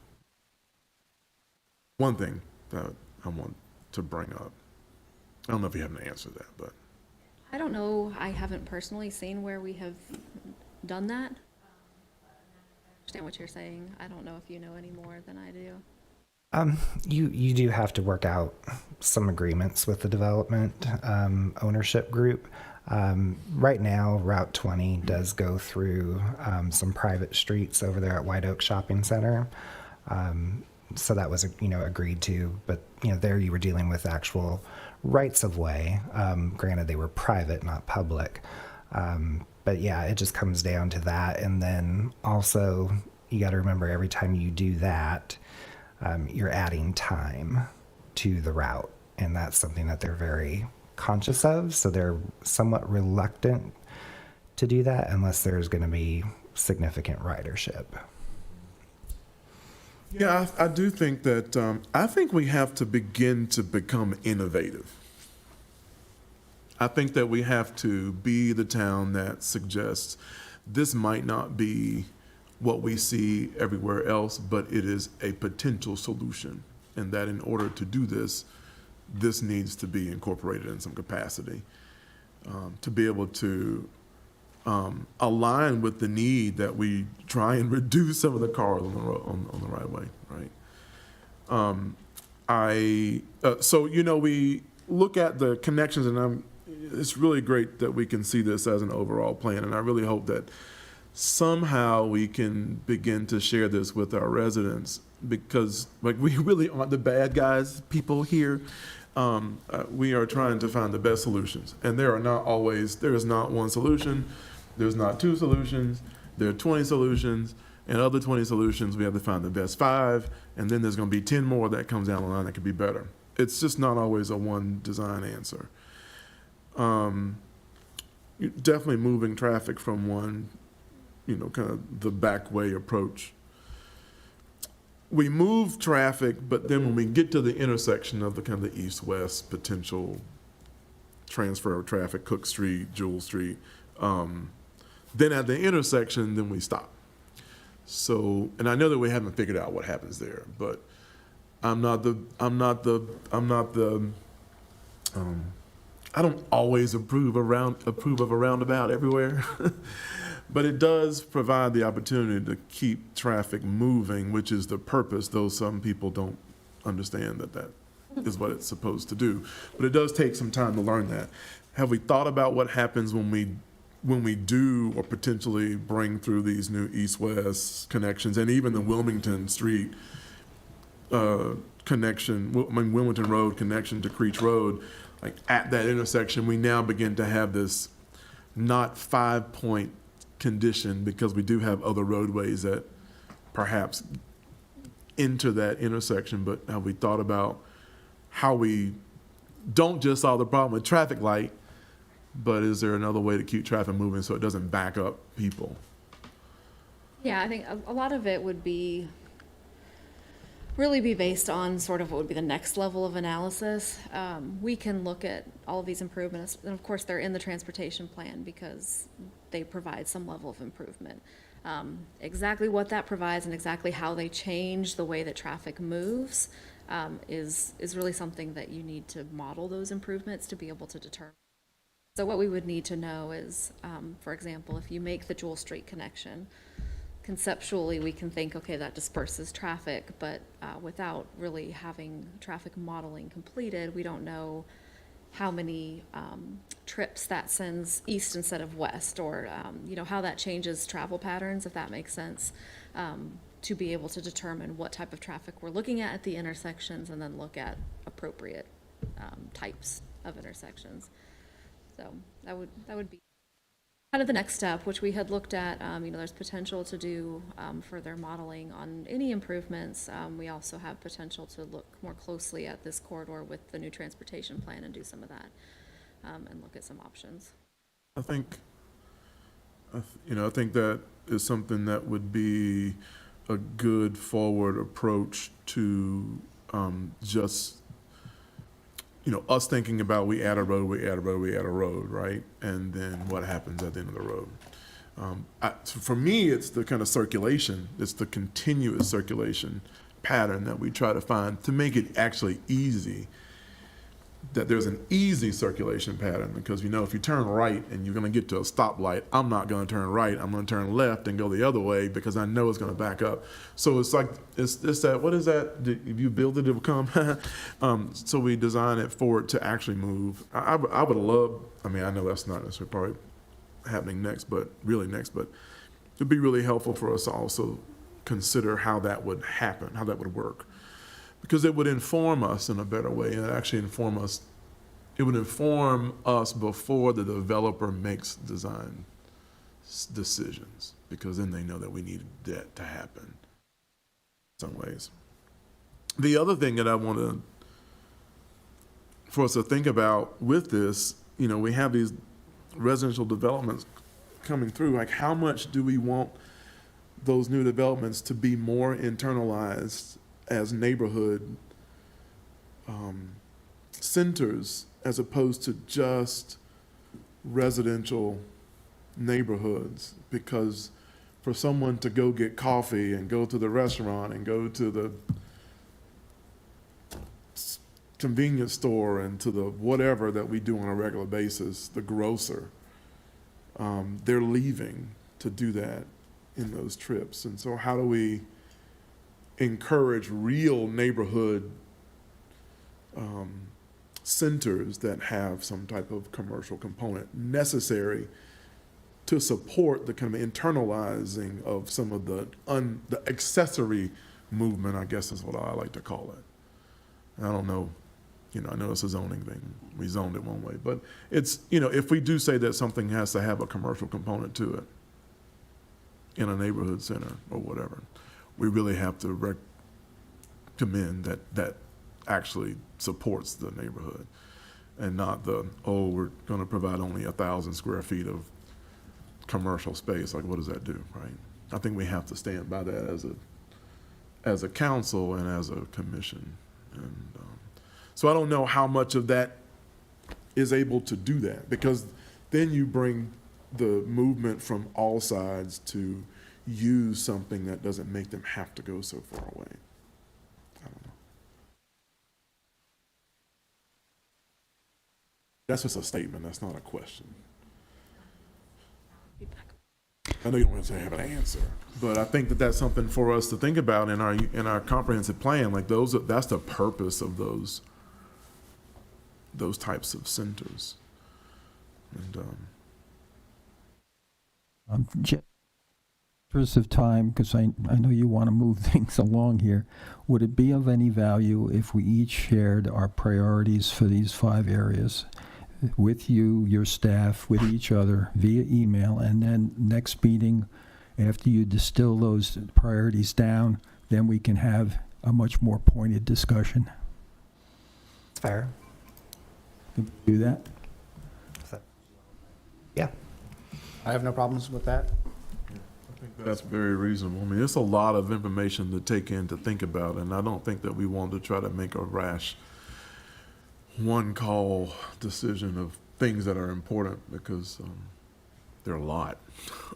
one thing that I want to bring up, I don't know if you have an answer to that, but. I don't know, I haven't personally seen where we have done that. I understand what you're saying. I don't know if you know any more than I do. You do have to work out some agreements with the development ownership group. Right now, Route 20 does go through some private streets over there at White Oak Shopping Center. So that was, agreed to, but, there you were dealing with actual rights of way. Granted, they were private, not public. But yeah, it just comes down to that. And then also, you got to remember, every time you do that, you're adding time to the route. And that's something that they're very conscious of. So they're somewhat reluctant to do that unless there's going to be significant ridership. Yeah, I do think that, I think we have to begin to become innovative. I think that we have to be the town that suggests this might not be what we see everywhere else, but it is a potential solution. And that in order to do this, this needs to be incorporated in some capacity, to be able to align with the need that we try and reduce some of the cars on the road, on the right way, right? So we look at the connections, and it's really great that we can see this as an overall plan, and I really hope that somehow we can begin to share this with our residents, because we really aren't the bad guys, people here. We are trying to find the best solutions, and there is not one solution. There's not two solutions. There are 20 solutions, and of the 20 solutions, we have to find the best 5, and then there's going to be 10 more that comes down the line that could be better. It's just not always a one design answer. You're definitely moving traffic from one, kind of the back way approach. We move traffic, but then when we get to the intersection of the kind of the east-west potential transfer of traffic, Cook Street, Jewel Street, then at the intersection, then we stop. So, and I know that we haven't figured out what happens there, but I don't always approve of a roundabout everywhere, but it does provide the opportunity to keep traffic moving, which is the purpose, though some people don't understand that is what it's supposed to do. But it does take some time to learn that. Have we thought about what happens when we do or potentially bring through these new east-west connections, and even the Wilmington Street connection, Wilmington Road connection to Creech Road? Like, at that intersection, we now begin to have this not 5-point condition, because we do have other roadways that perhaps enter that intersection. But have we thought about how we don't just solve the problem with traffic light, but is there another way to keep traffic moving so it doesn't back up people? Yeah, I think a lot of it would really be based on sort of what would be the next level of analysis. We can look at all of these improvements, and of course they're in the transportation plan because they provide some level of improvement. Exactly what that provides and exactly how they change the way that traffic moves is really something that you need to model those improvements to be able to determine. So what we would need to know is, for example, if you make the Jewel Street connection, conceptually we can think, okay, that disperses traffic, but without really having traffic modeling completed, we don't know how many trips that sends east instead of west, or how that changes travel patterns, if that makes sense, to be able to determine what type of traffic we're looking at the intersections, and then look at appropriate types of intersections. So that would be kind of the next step, which we had looked at, there's potential to do further modeling on any improvements. We also have potential to look more closely at this corridor with the new transportation plan and do some of that, and look at some options. I think, I think that is something that would be a good forward approach to just, us thinking about we add a road, we add a road, we add a road, right? And then what happens at the end of the road? So for me, it's the kind of circulation, it's the continuous circulation pattern that we try to find to make it actually easy, that there's an easy circulation pattern, because if you turn right and you're going to get to a stoplight, I'm not going to turn right, I'm going to turn left and go the other way because I know it's going to back up. So it's like, it's that, what is that? If you build it, it will come. So we design it for it to actually move. I would love, I know that's not necessarily probably happening next, but it'd be really helpful for us to also consider how that would happen, how that would work. Because it would inform us in a better way, and actually it would inform us before the developer makes design decisions, because then they know that we need that to happen in some ways. The other thing that I want for us to think about with this, we have these residential developments coming through, like how much do we want those new developments to be more internalized as neighborhood centers, as opposed to just residential neighborhoods? Because for someone to go get coffee and go to the restaurant and go to the convenience store and to the whatever that we do on a regular basis, the grocer, they're leaving to do that in those trips. And so how do we encourage real neighborhood centers that have some type of commercial component necessary to support the kind of internalizing of some of the accessory movement, I guess is what I like to call it. I don't know, I know it's a zoning thing. We zoned it one way, but it's, if we do say that something has to have a commercial component to it in a neighborhood center or whatever, we really have to recommend that actually supports the neighborhood, and not we're going to provide only 1,000 square feet of commercial space. Like, what does that do, right? I think we have to stand by that as a council and as a commission. And so I don't know how much of that is able to do that, because then you bring the movement from all sides to use something that doesn't make them have to go so far away. I don't know. That's just a statement. That's not a question. I know you don't want to have an answer, but I think that that's something for us to think about in our comprehensive plan. Like that's the purpose of those types of centers. And Interest of time, because I know you want to move things along here, would it be of any value if we each shared our priorities for these 5 areas with you, your staff, with each other via email, and then next meeting, after you distill those priorities down, then we can have a much more pointed discussion? It's fair. Can we do that? Yeah. I have no problems with that. I think that's very reasonable. I mean, it's a lot of information to take in, to think about, and I don't think that we want to try to make a rash one-call decision of things that are important, because there are a lot.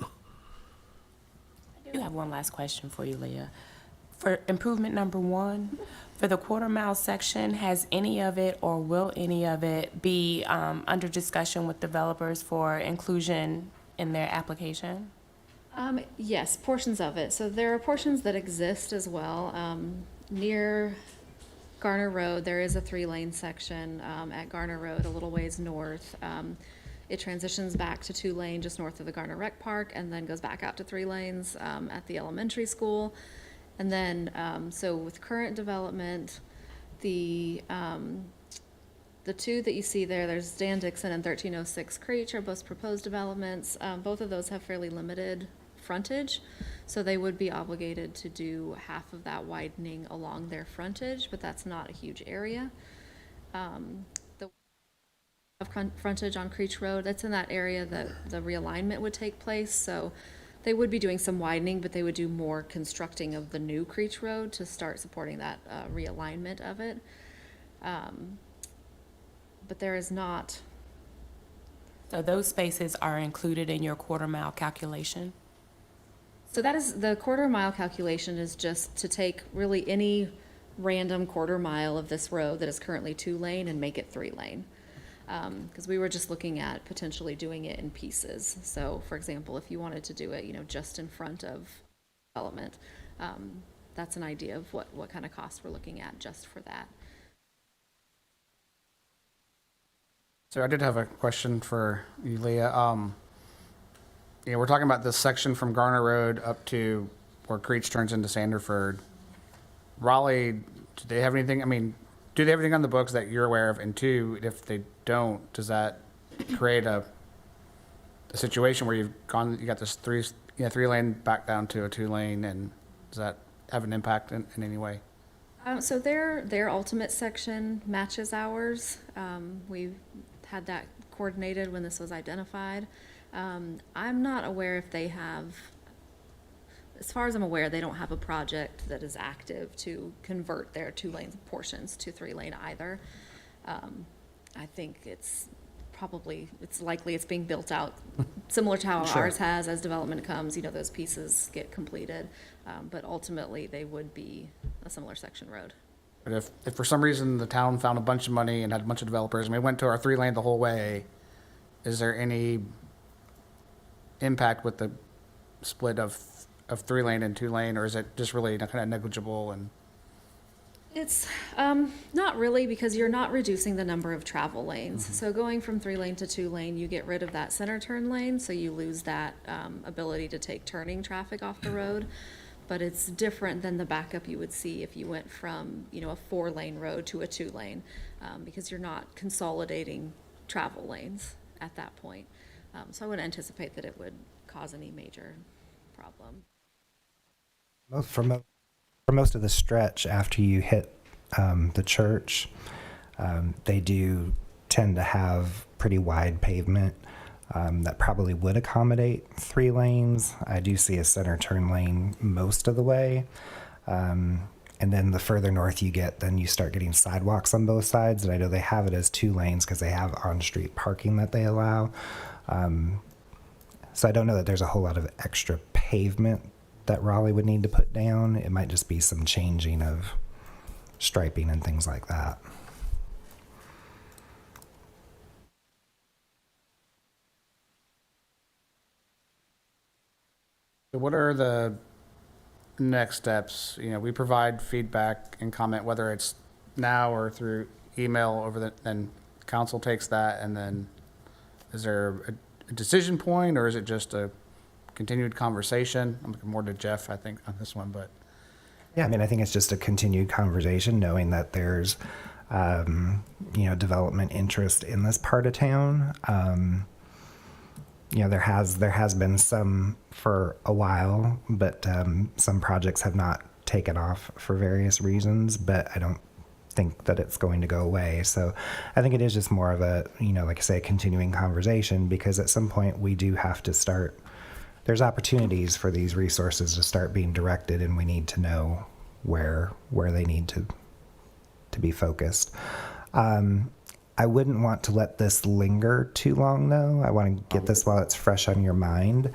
I do have one last question for you, Leah. For improvement number 1, for the quarter-mile section, has any of it or will any of it be under discussion with developers for inclusion in their application? Yes, portions of it. So there are portions that exist as well. Near Garner Road, there is a 3-lane section at Garner Road, a little ways north. It transitions back to 2-lane just north of the Garner Rec Park, and then goes back out to 3 lanes at the elementary school. And then, so with current development, the the two that you see there, there's Dan Dixon and 1306 Creech are both proposed developments. Both of those have fairly limited frontage, so they would be obligated to do half of that widening along their frontage, but that's not a huge area. The frontage on Creech Road, that's in that area that the realignment would take place, so they would be doing some widening, but they would do more constructing of the new Creech Road to start supporting that realignment of it. But there is not, So those spaces are included in your quarter mile calculation? so that is, the quarter mile calculation is just to take really any random quarter mile of this road that is currently 2-lane and make it 3-lane. Because we were just looking at potentially doing it in pieces. So for example, if you wanted to do it, just in front of development, that's an idea of what kind of cost we're looking at just for that. So I did have a question for you, Leah. We're talking about this section from Garner Road up to where Creech turns into Sanderford. Raleigh, do they have anything, do they have anything on the books that you're aware of? And two, if they don't, does that create a situation where you got this 3-lane back down to a 2-lane, and does that have an impact in any way? So their ultimate section matches ours. We've had that coordinated when this was identified. I'm not aware if they have, as far as I'm aware, they don't have a project that is active to convert their 2-lane portions to 3-lane either. I think it's likely it's being built out similar to how Sure. ours has. As development comes, those pieces get completed. But ultimately, they would be a similar section road. But if for some reason the town found a bunch of money and had a bunch of developers and we went to our 3-lane the whole way, is there any impact with the split of 3-lane and 2-lane, or is it just really kind of negligible? And It's not really, because you're not reducing the number of travel lanes. Mm-hmm. So going from 3-lane to 2-lane, you get rid of that center turn lane, so you lose that ability to take turning traffic off the road. But it's different than the backup you would see if you went from, a 4-lane road to a 2-lane, because you're not consolidating travel lanes at that point. So I wouldn't anticipate that it would cause any major problem. For most of the stretch after you hit the church, they do tend to have pretty wide pavement that probably would accommodate 3 lanes. I do see a center turn lane most of the way. And then the further north you get, then you start getting sidewalks on both sides. And I know they have it as 2 lanes because they have on-street parking that they allow. So I don't know that there's a whole lot of extra pavement that Raleigh would need to put down. It might just be some changing of striping and things like that. so what are the next steps? We provide feedback and comment, whether it's now or through email then council takes that, and then is there a decision point, or is it just a continued conversation? I'm looking more to Jeff, I think, on this one, but. Yeah, I think it's just a continued conversation, knowing that there's, development interest in this part of town. There has been some for a while, but some projects have not taken off for various reasons, but I don't think that it's going to go away. So I think it is just more of a, like I say, a continuing conversation, because at some point we do have to start, there's opportunities for these resources to start being directed, and we need to know where they need to be focused. I wouldn't want to let this linger too long, though. I want to get this while it's fresh on your mind.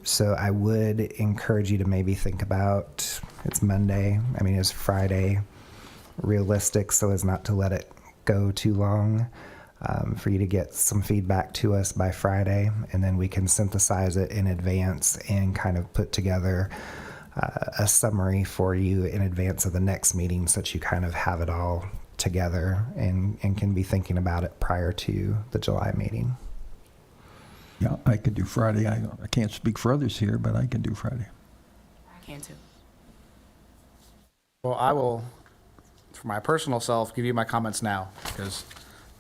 So I would encourage you to maybe think about, it's Monday, is Friday realistic so as not to let it go too long? For you to get some feedback to us by Friday, and then we can synthesize it in advance and kind of put together a summary for you in advance of the next meeting, so that you kind of have it all together and can be thinking about it prior to the July meeting. Yeah, I could do Friday. I can't speak for others here, but I can do Friday. I can too. Well, I will for my personal self, give you my comments now, because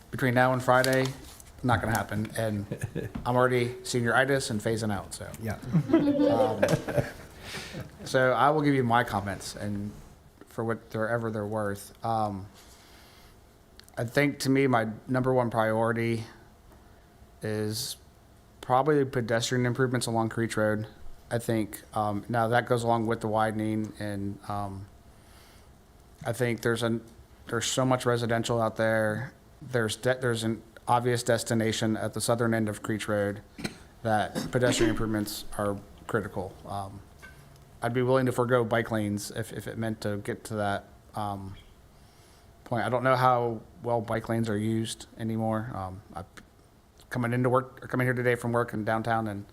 between now and Friday, not gonna happen, and I'm already senioritis and phasing out, so. Yeah. So I will give you my comments, and for whatever they're worth. I think, to me, my number one priority is probably pedestrian improvements along Creech Road. I think, now that goes along with the widening, and I think there's so much residential out there. There's an obvious destination at the southern end of Creech Road that pedestrian improvements are critical. I'd be willing to forego bike lanes if it meant to get to that point. I don't know how well bike lanes are used anymore. I coming here today from work in downtown and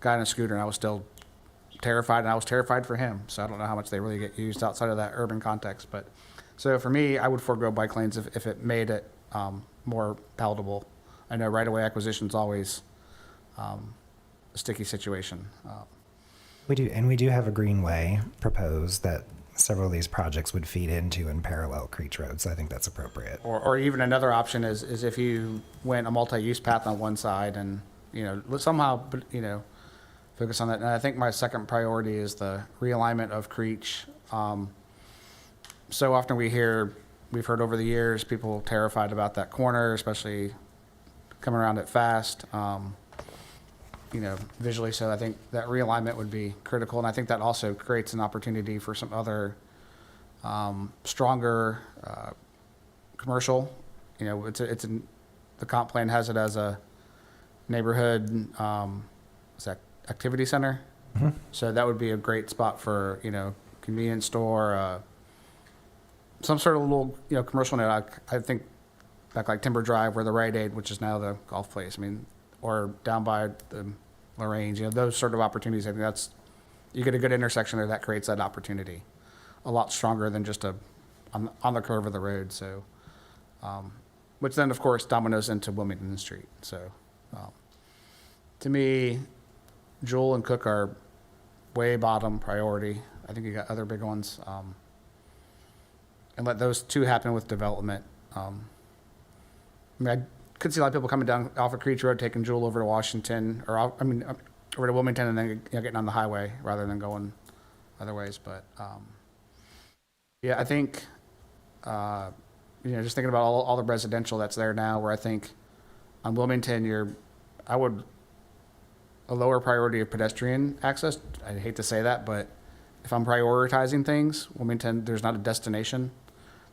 got on a scooter, and I was still terrified, and I was terrified for him. So I don't know how much they really get used outside of that urban context. But so for me, I would forego bike lanes if it made it more palatable. I know right-of-way acquisition is always a sticky situation. We do have a greenway proposed that several of these projects would feed into and parallel Creech Road, so I think that's appropriate. Or even another option is if you went a multi-use path on one side and, somehow, focus on that. And I think my second priority is the realignment of Creech. So often we've heard over the years, people terrified about that corner, especially coming around it fast, visually. So I think that realignment would be critical. And I think that also creates an opportunity for some other stronger commercial. The comp plan has it as a neighborhood activity center. Mm-hmm. So that would be a great spot for, convenience store, some sort of little, commercial note. I think back like Timber Drive where the Rite Aid, which is now the golf place, or down by the Lorraine's, those sort of opportunities. I think you get a good intersection there that creates that opportunity a lot stronger than just on the curve of the road. So, which then of course dominoes into Wilmington Street. So, to me, Jewel and Cook are way bottom priority. I think you got other big ones. And let those two happen with development. I could see a lot of people coming down off of Creech Road, taking Jewel over to Washington, over to Wilmington, and then getting on the highway rather than going other ways. But yeah, I think just thinking about all the residential that's there now, where I think on Wilmington, a lower priority of pedestrian access. I hate to say that, but if I'm prioritizing things, Wilmington, there's not a destination.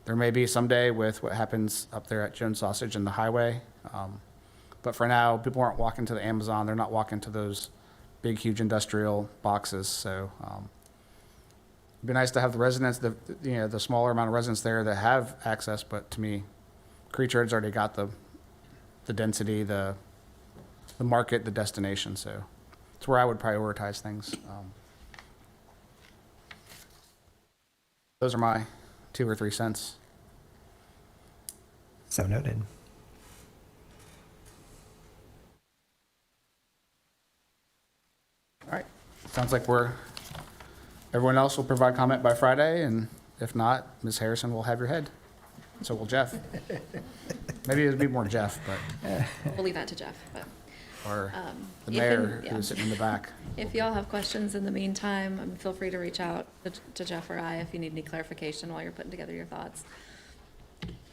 There may be someday with what happens up there at Jones Sausage and the highway. But for now, people aren't walking to the Amazon. They're not walking to those big, huge industrial boxes. So it'd be nice to have the residents, the smaller amount of residents there that have access. But to me, Creech Road's already got the density, the market, the destination. So it's where I would prioritize things. Those are my 2 or 3 cents. So noted. All right. Sounds like everyone else will provide comment by Friday, and if not, Ms. Harrison will have your head. So will Jeff. Maybe it'd be more Jeff, but. We'll leave that to Jeff, but. Or the if mayor yeah. who's sitting in the back. If y'all have questions in the meantime, feel free to reach out to Jeff or I if you need any clarification while you're putting together your thoughts.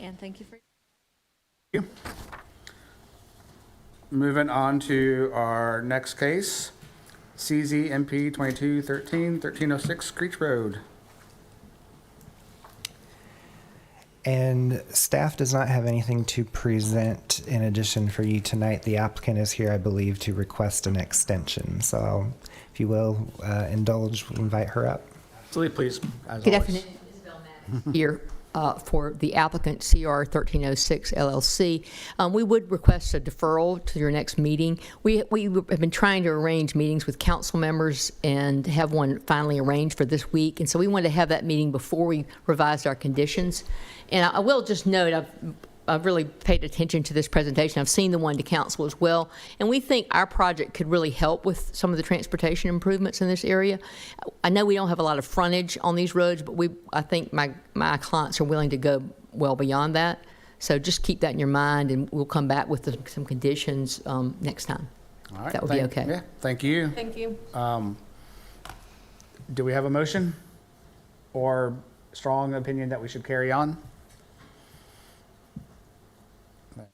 And thank you for. Thank you. Moving on to our next case, CZMP 2213-1306 Creech Road. And staff does not have anything to present in addition for you tonight. The applicant is here, I believe, to request an extension. So if you will, indulge, invite her up. Absolutely, please, as Good always. afternoon, Isabel Madden here for the applicant, CR 1306 LLC. We would request a deferral to your next meeting. We have been trying to arrange meetings with council members and have one finally arranged for this week. And so we wanted to have that meeting before we revised our conditions. And I will just note, I've really paid attention to this presentation. I've seen the one to council as well, and we think our project could really help with some of the transportation improvements in this area. I know we don't have a lot of frontage on these roads, but I think my clients are willing to go well beyond that. So just keep that in your mind, and we'll come back with some conditions next time. All right. That would be okay. Yeah, thank you. Thank you. Do we have a motion or strong opinion that we should carry on?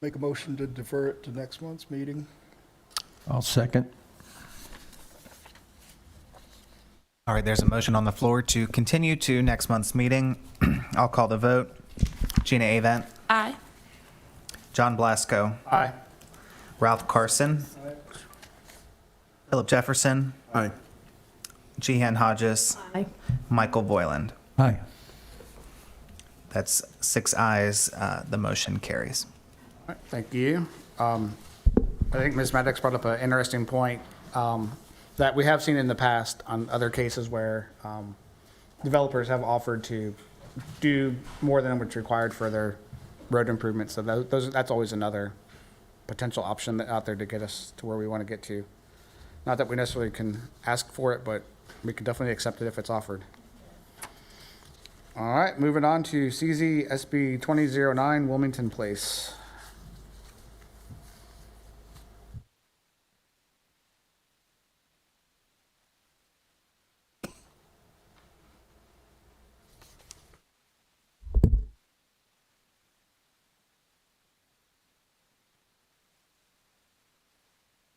Make a motion to defer it to next month's meeting. I'll second. All right, there's a motion on the floor to continue to next month's meeting. I'll call the vote. Gina Avent, Aye. John Blasco, Aye. Ralph Carson, Philip Jefferson, Aye. Jehan Hodges, Aye. Michael Boyland. Aye. That's 6 ayes. The motion carries. All right, thank you. I think Ms. Maddox brought up an interesting point that we have seen in the past on other cases where developers have offered to do more than what's required for their road improvements. So that's always another potential option out there to get us to where we want to get to. Not that we necessarily can ask for it, but we can definitely accept it if it's offered. All right, moving on to CZ SB 2009 Wilmington Place.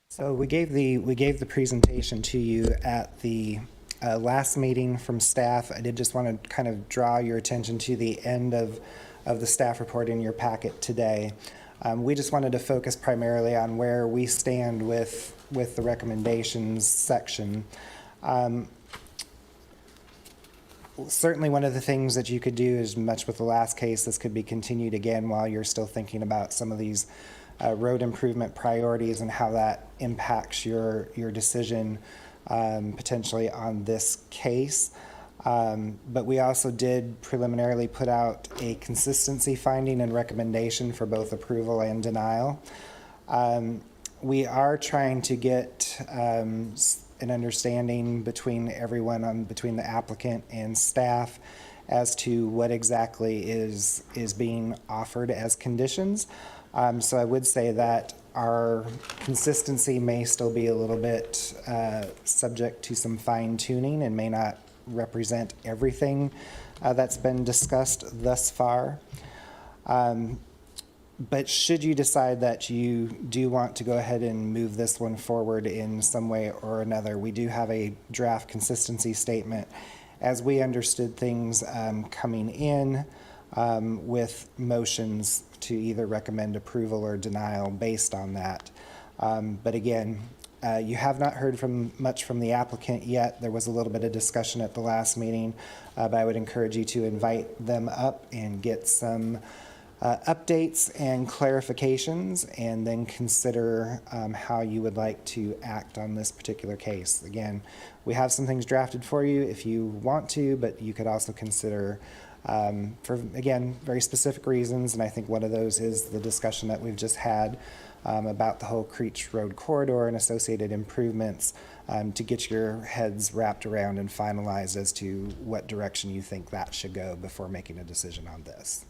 So we gave the presentation to you at the last meeting from staff. I did just want to kind of draw your attention to the end of the staff report in your packet today. We just wanted to focus primarily on where we stand with the recommendations section. Certainly one of the things that you could do is, much with the last case, this could be continued again while you're still thinking about some of these road improvement priorities and how that impacts your decision potentially on this case. But we also did preliminarily put out a consistency finding and recommendation for both approval and denial. We are trying to get an understanding between everyone, between the applicant and staff, as to what exactly is being offered as conditions. So I would say that our consistency may still be a little bit subject to some fine tuning and may not represent everything that's been discussed thus far. But should you decide that you do want to go ahead and move this one forward in some way or another, we do have a draft consistency statement as we understood things coming in, with motions to either recommend approval or denial based on that. But again, you have not heard much from the applicant yet. There was a little bit of discussion at the last meeting, but I would encourage you to invite them up and get some updates and clarifications, and then consider how you would like to act on this particular case. Again, we have some things drafted for you if you want to, but you could also consider for, again, very specific reasons, and I think one of those is the discussion that we've just had about the whole Creech Road corridor and associated improvements, to get your heads wrapped around and finalized as to what direction you think that should go before making a decision on this.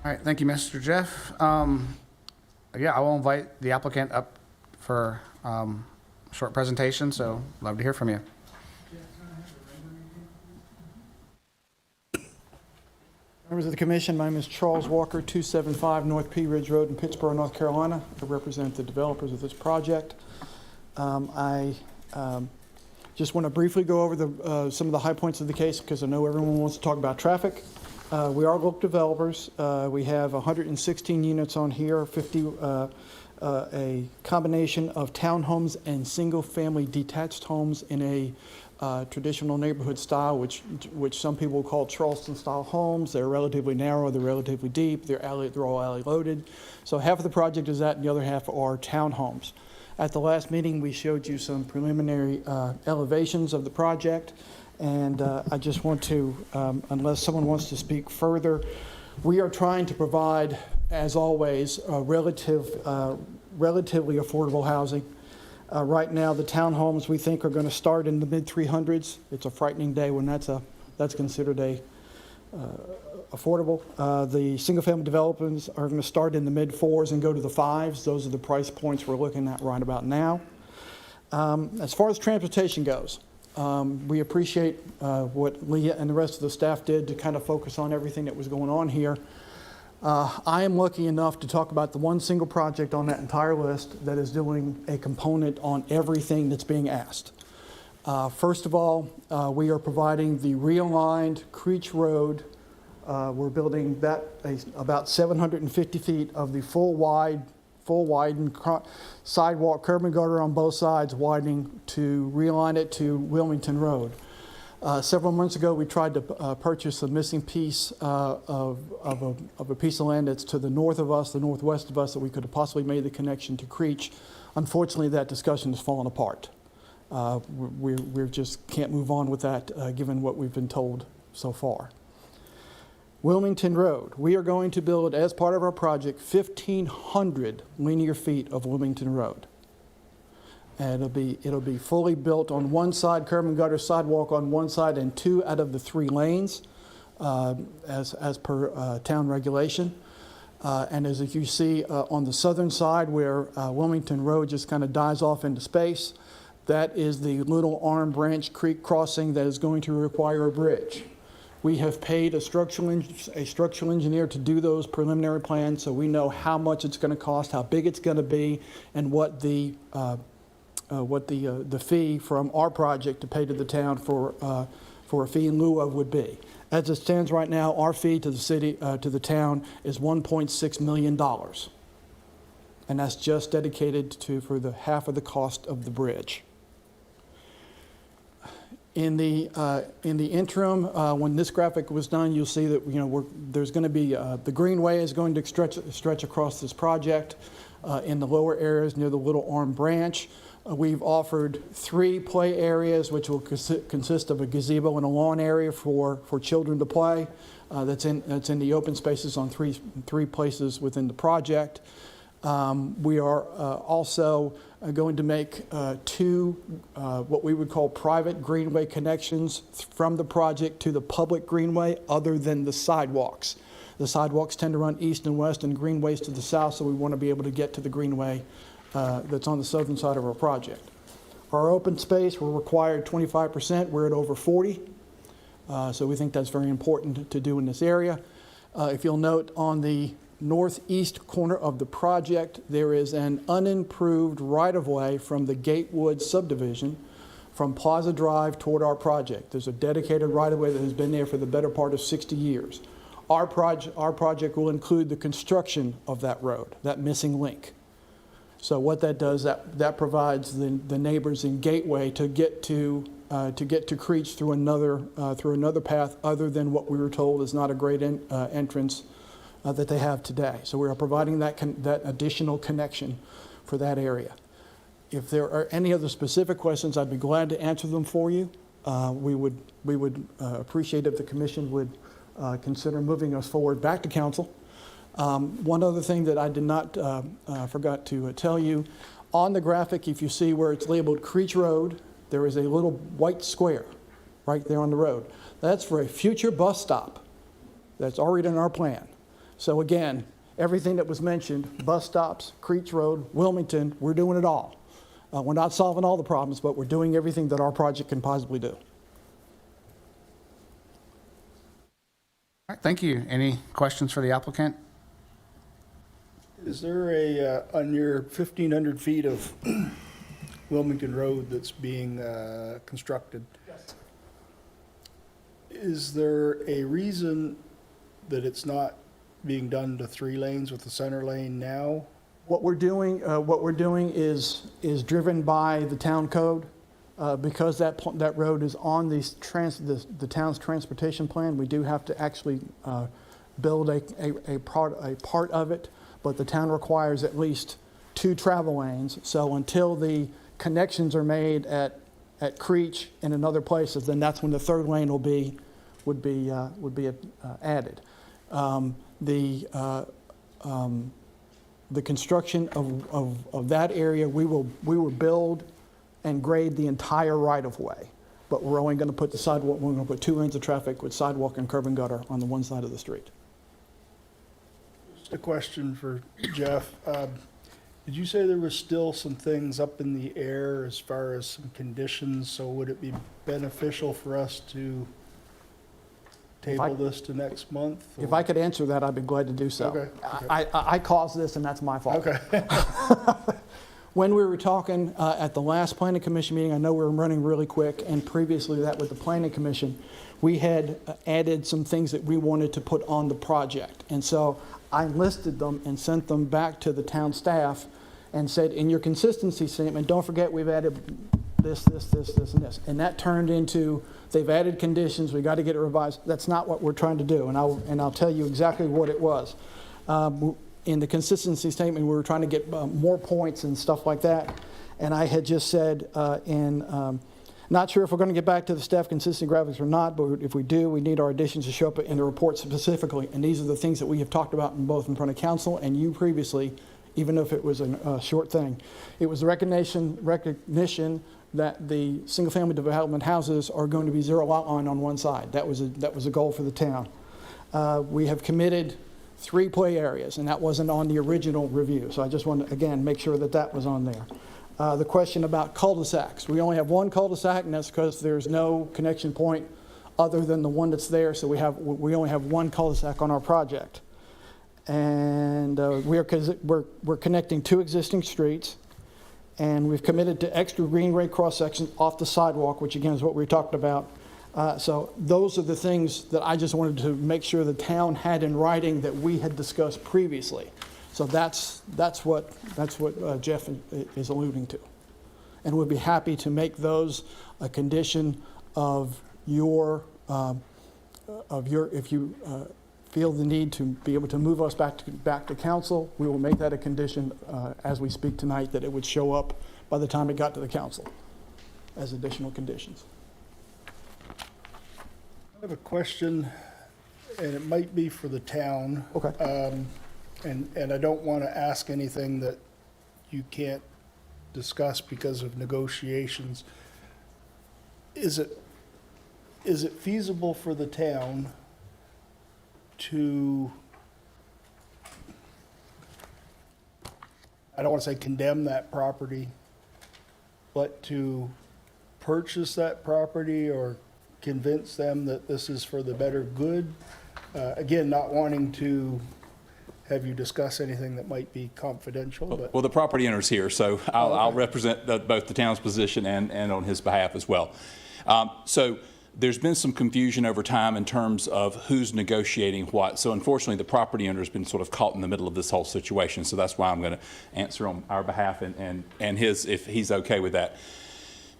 All right, thank you, Mr. Jeff. Yeah, I will invite the applicant up for a short presentation, so love to hear from you. Members of the commission, my name is Charles Walker, 275 North Pea Ridge Road in Pittsburgh, North Carolina. I represent the developers of this project. I just want to briefly go over some of the high points of the case, because I know everyone wants to talk about traffic. We are local developers. We have 116 units on here, a combination of townhomes and single-family detached homes in a traditional neighborhood style, which some people call Charleston-style homes. They're relatively narrow, they're relatively deep, they're all alley-loaded. So half of the project is that, and the other half are townhomes. At the last meeting, we showed you some preliminary elevations of the project, and I just want to, unless someone wants to speak further, we are trying to provide as always, relatively affordable housing. Right now, the townhomes we think are going to start in the mid-300s. It's a frightening day when that's considered affordable. The single-family developments are going to start in the mid-4s and go to the 5s. Those are the price points we're looking at right about now. As far as transportation goes, we appreciate what Leah and the rest of the staff did to kind of focus on everything that was going on here. I am lucky enough to talk about the one single project on that entire list that is doing a component on everything that's being asked. First of all, we are providing the realigned Creech Road. We're building that about 750 feet of the full widened sidewalk, curb and gutter on both sides, widening to realign it to Wilmington Road. Several months ago, we tried to purchase a missing piece of a piece of land that's to the north of us, the northwest of us, that we could have possibly made the connection to Creech. Unfortunately, that discussion has fallen apart. We just can't move on with that, given what we've been told so far. Wilmington Road, we are going to build, as part of our project, 1,500 linear feet of Wilmington Road. And it'll be fully built on one side, curb and gutter sidewalk on one side, and 2 out of the 3 lanes, as per town regulation. And as you see on the southern side, where Wilmington Road just kind of dies off into space, that is the Little Arm Branch Creek crossing that is going to require a bridge. We have paid a structural engineer to do those preliminary plans, so we know how much it's going to cost, how big it's going to be, and what the fee from our project to pay to the town for a fee in lieu of would be. As it stands right now, our fee to the city, to the town, is $1.6 million. And that's just dedicated for the half of the cost of the bridge. In the interim, when this graphic was done, you'll see that there's going to be the greenway is going to stretch across this project in the lower areas near the Little Arm Branch. We've offered 3 play areas, which will consist of a gazebo and a lawn area for children to play. That's in the open spaces on three places within the project. We are also going to make 2 what we would call private greenway connections from the project to the public greenway, other than the sidewalks. The sidewalks tend to run east and west, and greenways to the south, so we want to be able to get to the greenway that's on the southern side of our project. Our open space, we're required 25%. We're at over 40. So we think that's very important to do in this area. If you'll note, on the northeast corner of the project, there is an unimproved right-of-way from the Gatewood subdivision from Plaza Drive toward our project. There's a dedicated right-of-way that has been there for the better part of 60 years. Our project will include the construction of that road, that missing link. So what that does, that provides the neighbors in Gateway to get to Creech through another path other than what we were told is not a great entrance that they have today. So we are providing that additional connection for that area. If there are any other specific questions, I'd be glad to answer them for you. We would appreciate if the commission would consider moving us forward back to council. One other thing that I did not forgot to tell you, on the graphic, if you see where it's labeled Creech Road, there is a little white square right there on the road. That's for a future bus stop that's already in our plan. So again, everything that was mentioned, bus stops, Creech Road, Wilmington, we're doing it all. We're not solving all the problems, but we're doing everything that our project can possibly do. All right, thank you. Any questions for the applicant? Is there on your 1,500 feet of Wilmington Road that's being constructed? Yes. Is there a reason that it's not being done to 3 lanes with the center lane now? What we're doing is driven by the town code. Because that road is on the town's transportation plan, we do have to actually build a part of it, but the town requires at least 2 travel lanes. So until the connections are made at Creech and in other places, then that's when the 3rd lane would be added. the construction of that area, we will build and grade the entire right-of-way. But we're only going to put the sidewalk, we're going to put 2 lanes of traffic with sidewalk and curb and gutter on the one side of the street. Just a question for Jeff. Did you say there was still some things up in the air as far as some conditions? So would it be beneficial for us to table this to next month? If I could answer that, I'd be glad to do so. Okay. I caused this, and that's my fault. Okay. When we were talking at the last planning commission meeting, I know we were running really quick, and previously that with the planning commission, we had added some things that we wanted to put on the project. And so I listed them and sent them back to the town staff and said, in your consistency statement, don't forget we've added this, and this. And that turned into, they've added conditions, we got to get it revised. That's not what we're trying to do, and I'll tell you exactly what it was. In the consistency statement, we were trying to get more points and stuff like that. And I had just said, not sure if we're going to get back to the staff consistency graphics or not, but if we do, we need our additions to show up in the report specifically. And these are the things that we have talked about both in front of council and you previously, even if it was a short thing. It was the recognition that the single-family development houses are going to be zero lot line on one side. That was a goal for the town. We have committed 3 play areas, and that wasn't on the original review. So I just want to, again, make sure that that was on there. The question about cul-de-sacs. We only have 1 cul-de-sac, and that's because there's no connection point other than the one that's there. So we only have 1 cul-de-sac on our project. And we're connecting 2 existing streets, and we've committed to extra greenway cross-sections off the sidewalk, which again is what we talked about. So those are the things that I just wanted to make sure the town had in writing that we had discussed previously. So that's what Jeff is alluding to, and we'd be happy to make those a condition of your if you feel the need to be able to move us back to council, we will make that a condition as we speak tonight, that it would show up by the time it got to the council as additional conditions. I have a question, and it might be for the town. Okay. And I don't want to ask anything that you can't discuss because of negotiations. Is it feasible for the town to, I don't want to say condemn that property, but to purchase that property or convince them that this is for the better good? Again, not wanting to have you discuss anything that might be confidential, but. Well, the property owner's here, so I'll represent both the town's position and on his behalf as well. So there's been some confusion over time in terms of who's negotiating what. So unfortunately, the property owner's been sort of caught in the middle of this whole situation. So that's why I'm going to answer on our behalf and his, if he's okay with that.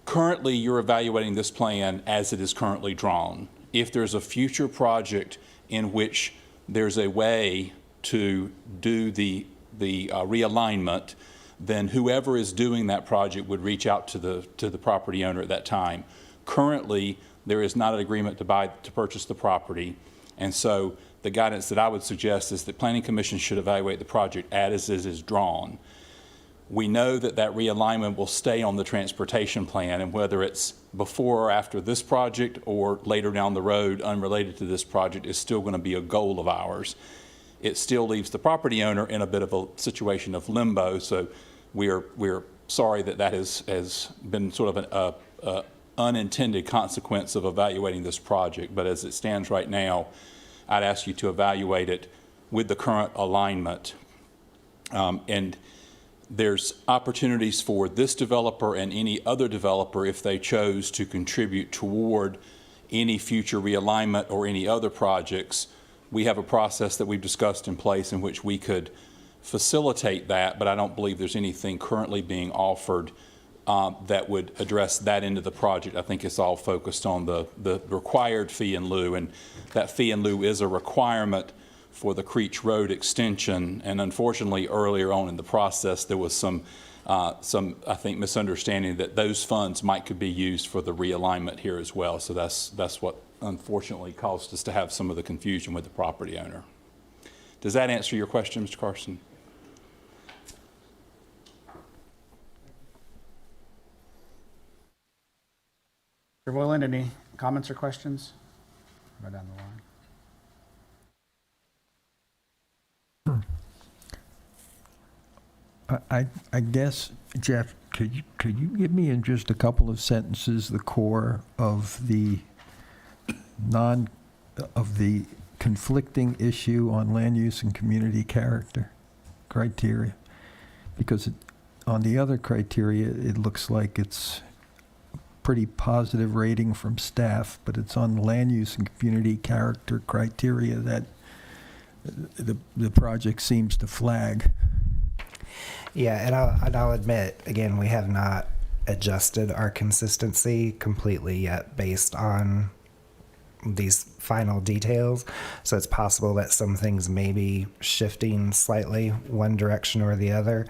Currently, you're evaluating this plan as it is currently drawn. If there's a future project in which there's a way to do the realignment, then whoever is doing that project would reach out to the property owner at that time. Currently, there is not an agreement to purchase the property, and so the guidance that I would suggest is that Planning Commission should evaluate the project as it is drawn. We know that realignment will stay on the transportation plan, and whether it's before or after this project or later down the road unrelated to this project is still going to be a goal of ours. It still leaves the property owner in a bit of a situation of limbo, so we're sorry that has been sort of an unintended consequence of evaluating this project. But as it stands right now, I'd ask you to evaluate it with the current alignment. And there's opportunities for this developer and any other developer, if they chose to contribute toward any future realignment or any other projects. We have a process that we've discussed in place in which we could facilitate that, but I don't believe there's anything currently being offered that would address that end of the project. I think it's all focused on the required fee in lieu, and that fee in lieu is a requirement for the Creech Road extension. And unfortunately, earlier on in the process, there was some I think, misunderstanding that those funds could be used for the realignment here as well. So that's what unfortunately caused us to have some of the confusion with the property owner. Does that answer your question, Mr. Carson? Mr. Voiland, any comments or questions? Go down the line. I guess, Jeff, could you give me in just a couple of sentences the core of the conflicting issue on land use and community character criteria? Because on the other criteria, it looks like it's pretty positive rating from staff, but it's on land use and community character criteria that the project seems to flag. Yeah, and I'll admit, again, we have not adjusted our consistency completely yet based on these final details. So it's possible that some things may be shifting slightly one direction or the other.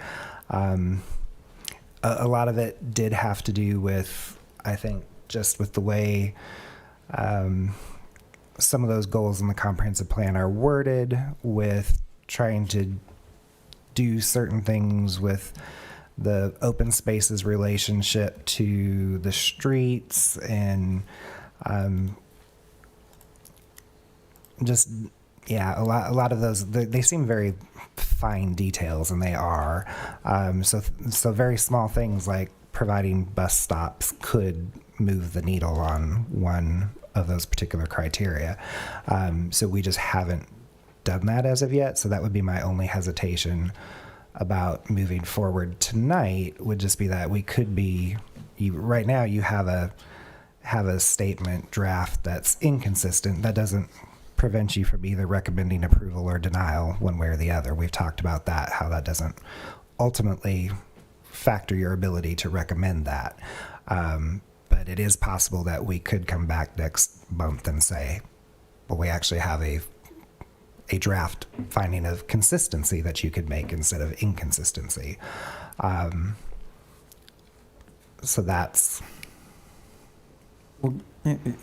A lot of it did have to do with, I think, just with the way some of those goals in the comprehensive plan are worded, with trying to do certain things with the open spaces relationship to the streets, and just, yeah, a lot of those, they seem very fine details, and they are. So very small things like providing bus stops could move the needle on one of those particular criteria. So we just haven't done that as of yet. So that would be my only hesitation about moving forward tonight, would just be that we could be, right now you have a statement draft that's inconsistent. That doesn't prevent you from either recommending approval or denial one way or the other. We've talked about that, how that doesn't ultimately factor your ability to recommend that. But it is possible that we could come back next month and say, well, we actually have a draft finding of consistency that you could make instead of inconsistency. So that's... Well,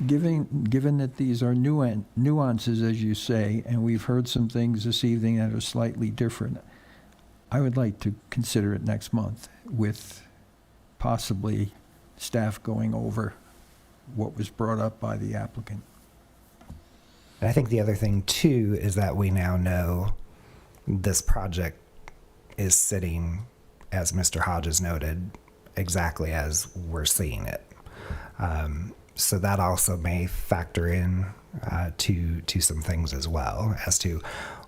given that these are nuances, as you say, and we've heard some things this evening that are slightly different, I would like to consider it next month with possibly staff going over what was brought up by the applicant. And I think the other thing too is that we now know this project is sitting, as Mr. Hodges noted, exactly as we're seeing it. So that also may factor in to some things as well as to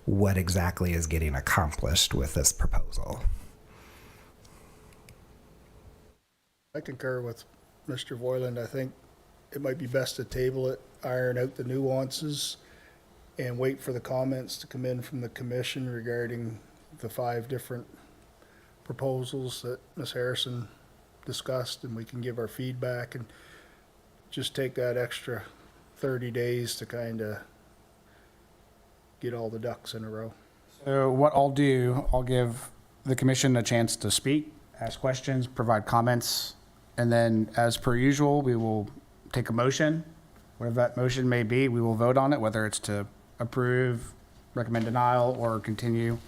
what exactly is getting accomplished with this proposal. I concur with Mr. Voiland. I think it might be best to table it, iron out the nuances, and wait for the comments to come in from the commission regarding the 5 different proposals that Ms. Harrison discussed, and we can give our feedback and just take that extra 30 days to kind of get all the ducks in a row. So what I'll do, I'll give the commission a chance to speak, ask questions, provide comments, and then as per usual, we will take a motion. Whatever that motion may be, we will vote on it, whether it's to approve, recommend denial, or continue.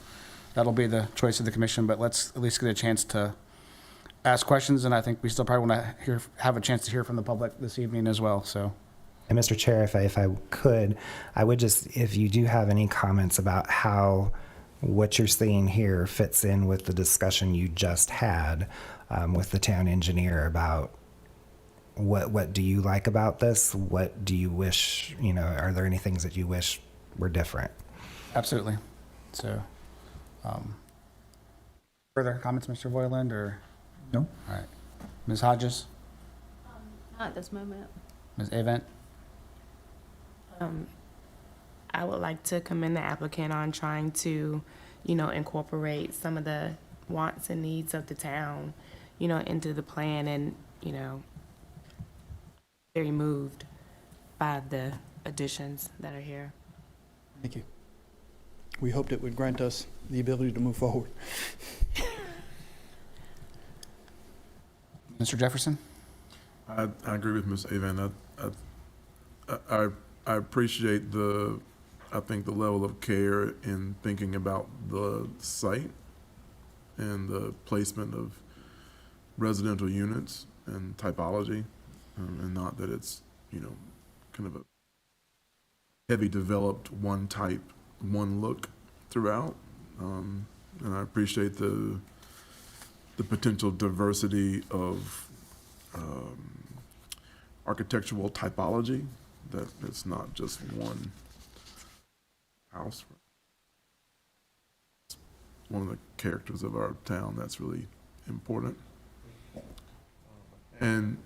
That'll be the choice of the commission, but let's at least get a chance to ask questions, and I think we still probably want to have a chance to hear from the public this evening as well, so. And Mr. Chair, if I could, I would just, if you do have any comments about how what you're seeing here fits in with the discussion you just had with the town engineer about what do you like about this? What do you wish, are there any things that you wish were different? Absolutely. So, further comments, Mr. Voiland, or? No? All right. Ms. Hodges? Not at this moment. Ms. Avent? I would like to commend the applicant on trying to, incorporate some of the wants and needs of the town, into the plan, and, very moved by the additions that are here. Thank you. We hoped it would grant us the ability to move forward. Mr. Jefferson? I agree with Ms. Avent. I appreciate the I think the level of care in thinking about the site and the placement of residential units and typology, and not that it's, kind of a heavy developed one type, one look throughout. And I appreciate the potential diversity of architectural typology, that it's not just one house. It's one of the characters of our town that's really important. And,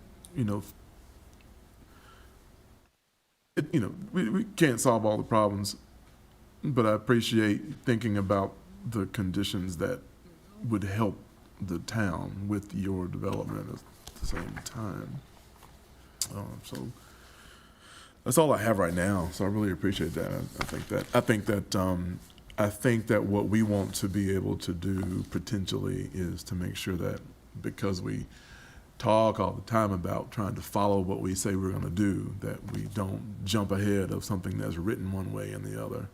we can't solve all the problems, but I appreciate thinking about the conditions that would help the town with your development at the same time. So that's all I have right now. So I really appreciate that. I think that what we want to be able to do potentially is to make sure that, because we talk all the time about trying to follow what we say we're going to do, that we don't jump ahead of something that's written one way and the other.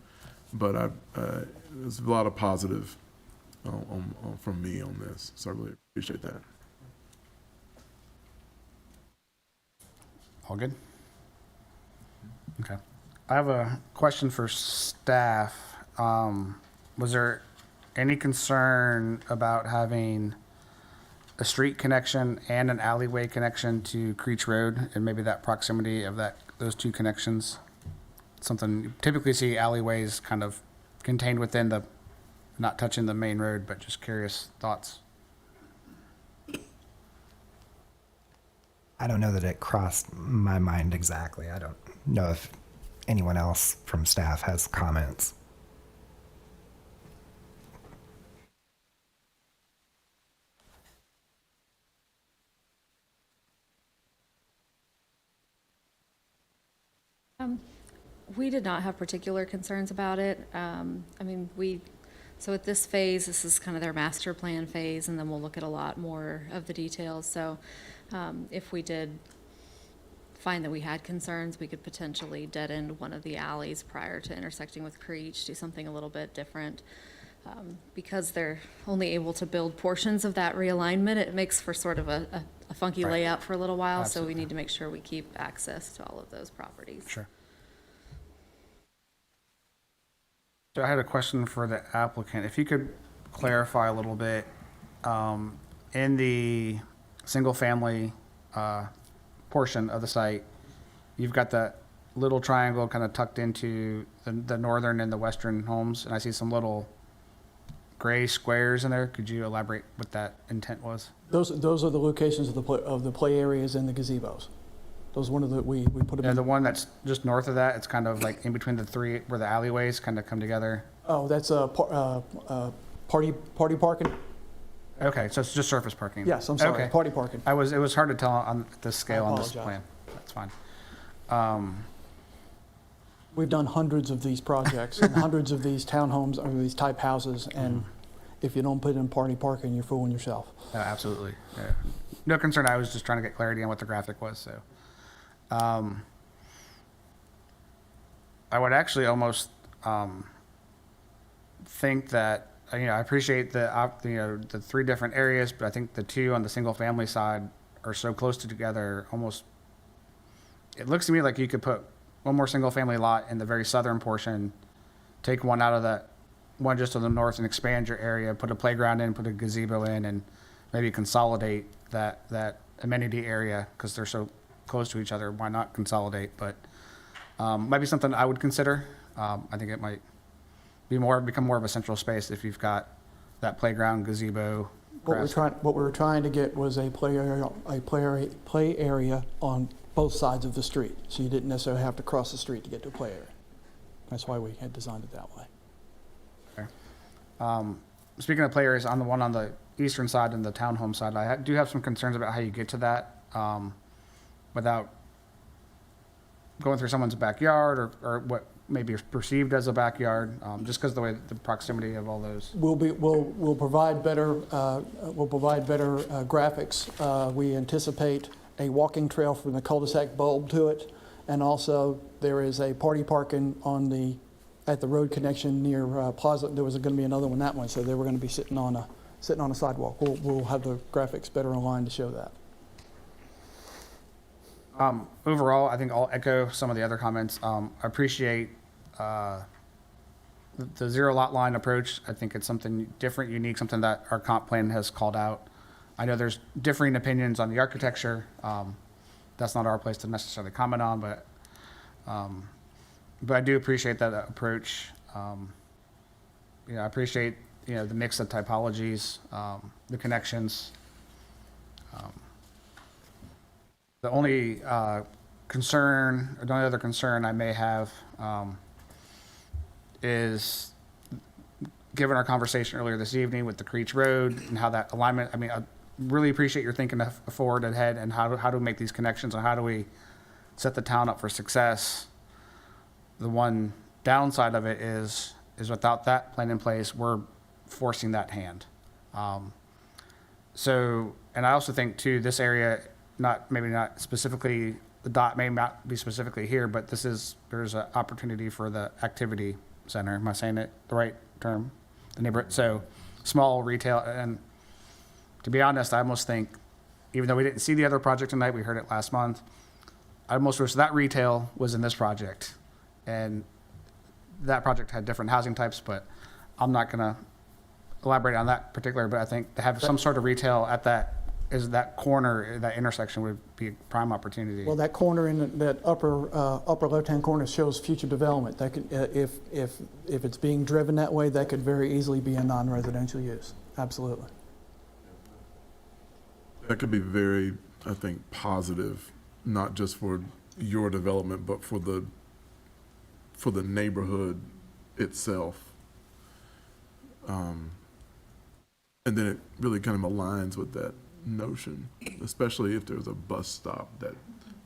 But there's a lot of positive from me on this, so I really appreciate that. All good? Okay. I have a question for staff. Was there any concern about having a street connection and an alleyway connection to Creech Road, and maybe that proximity of those two connections? Something you typically see alleyways kind of contained within not touching the main road, but just curious thoughts. I don't know that it crossed my mind exactly. I don't know if anyone else from staff has comments. We did not have particular concerns about it. So at this phase, this is kind of their master plan phase, and then we'll look at a lot more of the details. So if we did find that we had concerns, we could potentially dead end one of the alleys prior to intersecting with Creech, do something a little bit different. Because they're only able to build portions of that realignment, it makes for sort of a funky Right. layout for a little while. Absolutely. So we need to make sure we keep access to all of those properties. Sure. So I had a question for the applicant. If you could clarify a little bit, in the single-family portion of the site, you've got that little triangle kind of tucked into the northern and the western homes, and I see some little gray squares in there. Could you elaborate what that intent was? Those are the locations of the play areas and the gazebos. Those one of the, we put them Yeah, in. the one that's just north of that, it's kind of like in between the three where the alleyways kind of come together. Oh, that's party parking? Okay, so it's just surface parking. Yes, I'm sorry, Okay. party parking. It was hard to tell on the scale on this apologize. plan. That's fine. We've done hundreds of these projects and hundreds of these townhomes or these type houses, and if you don't put in party parking, you're fooling yourself. Absolutely. Yeah. No concern. I was just trying to get clarity on what the graphic was. So, I would actually almost think that I appreciate the three different areas, but I think the two on the single family side are so close together. Almost, it looks to me like you could put one more single family lot in the very southern portion, take one out of that one just to the north, and expand your area. Put a playground in, put a gazebo in, and maybe consolidate that amenity area because they're so close to each other. Why not consolidate? But might be something I would consider. I think it might become more of a central space if you've got that playground, gazebo. What we were trying to get was a play area on both sides of the street, so you didn't necessarily have to cross the street to get to a play area. That's why we had designed it that way. Okay. Speaking of play areas, on the one on the eastern side and the townhome side, I do have some concerns about how you get to that without going through someone's backyard or what maybe is perceived as a backyard, just because the proximity of all those. We'll provide better graphics. We anticipate a walking trail from the cul-de-sac bulb to it, and also there is a party parking on the at the road connection near Plaza, there was going to be another one that way, so they were going to be sitting on a sidewalk. We'll have the graphics better online to show that. Overall, I think I'll echo some of the other comments. I appreciate the zero lot line approach. I think it's something different, unique, something that our comp plan has called out. I know there's differing opinions on the architecture. That's not our place to necessarily comment on, but I do appreciate that approach. I appreciate the mix of typologies, the connections. The only concern, or the only other concern I may have is, given our conversation earlier this evening with the Creech Road and how that alignment, I mean, I really appreciate your thinking forward ahead and how do we make these connections and how do we set the town up for success. The one downside of it is without that plan in place, we're forcing that hand. And I also think too, this area, maybe not specifically, the dot may not be specifically here, but there's an opportunity for the activity center. Am I saying it the right term? The neighborhood. So small retail. And to be honest, I almost think, even though we didn't see the other project tonight, we heard it last month, I almost wish that retail was in this project. And that project had different housing types, but I'm not going to elaborate on that particular, but I think to have some sort of retail at that corner, that intersection would be a prime opportunity. Well, that corner in that upper left-hand corner shows future development. That could, if it's being driven that way, that could very easily be a non-residential use. Absolutely. That could be very, I think, positive, not just for your development, but for the neighborhood itself. And then it really kind of aligns with that notion, especially if there's a bus stop that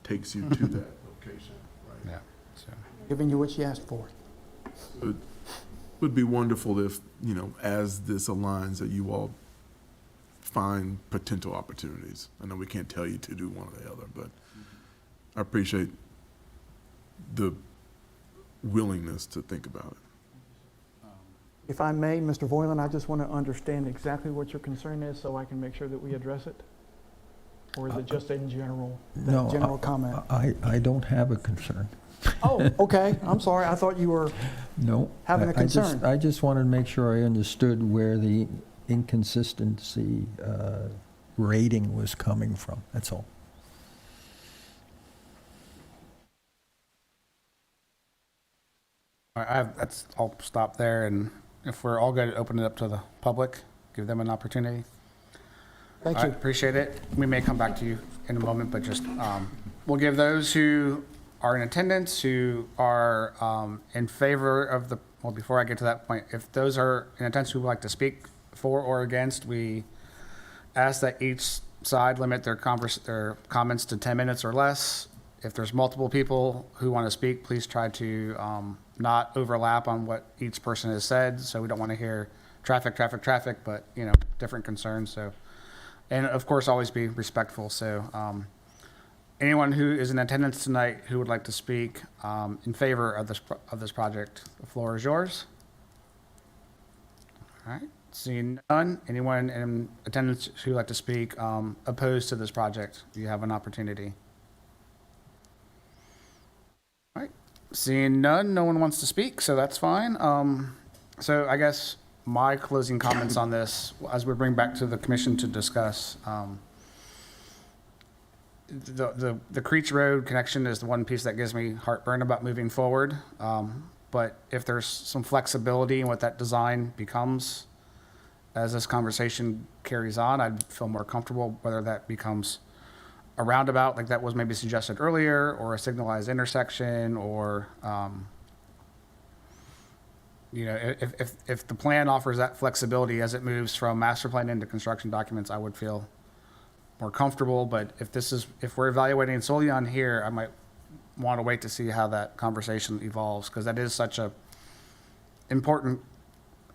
takes you to that location. Right? Yeah. So. Giving you what you asked for. It would be wonderful if, as this aligns, that you all find potential opportunities. I know we can't tell you to do one or the other, but I appreciate the willingness to think about it. If I may, Mr. Voiland, I just want to understand exactly what your concern is so I can make sure that we address it? Or is it just in general, general comment? I don't have a concern. Oh, okay. I'm sorry. I thought you were having a concern. I just wanted to make sure I understood where the inconsistency rating was coming from. That's all. All right, I'll stop there, and if we're all good, open it up to the public, give them an opportunity. Thank All you. right, appreciate it. We may come back to you in a moment, but just we'll give those who are in attendance, who are in favor of well, before I get to that point, if those are in attendance who would like to speak for or against, we ask that each side limit their comments to 10 minutes or less. If there's multiple people who want to speak, please try to not overlap on what each person has said. So we don't want to hear traffic, but different concerns. So, and of course, always be respectful. So anyone who is in attendance tonight who would like to speak in favor of this project, the floor is yours. All right. Seeing none, anyone in attendance who would like to speak opposed to this project, you have an opportunity. All right. Seeing none, no one wants to speak, so that's fine. So I guess my closing comments on this, as we bring back to the commission to discuss, the Creech Road connection is the one piece that gives me heartburn about moving forward. But if there's some flexibility in what that design becomes, as this conversation carries on, I'd feel more comfortable whether that becomes a roundabout like that was maybe suggested earlier, or a signalized intersection, or if the plan offers that flexibility as it moves from master plan into construction documents, I would feel more comfortable. But if we're evaluating solely on here, I might want to wait to see how that conversation evolves, because that is such a important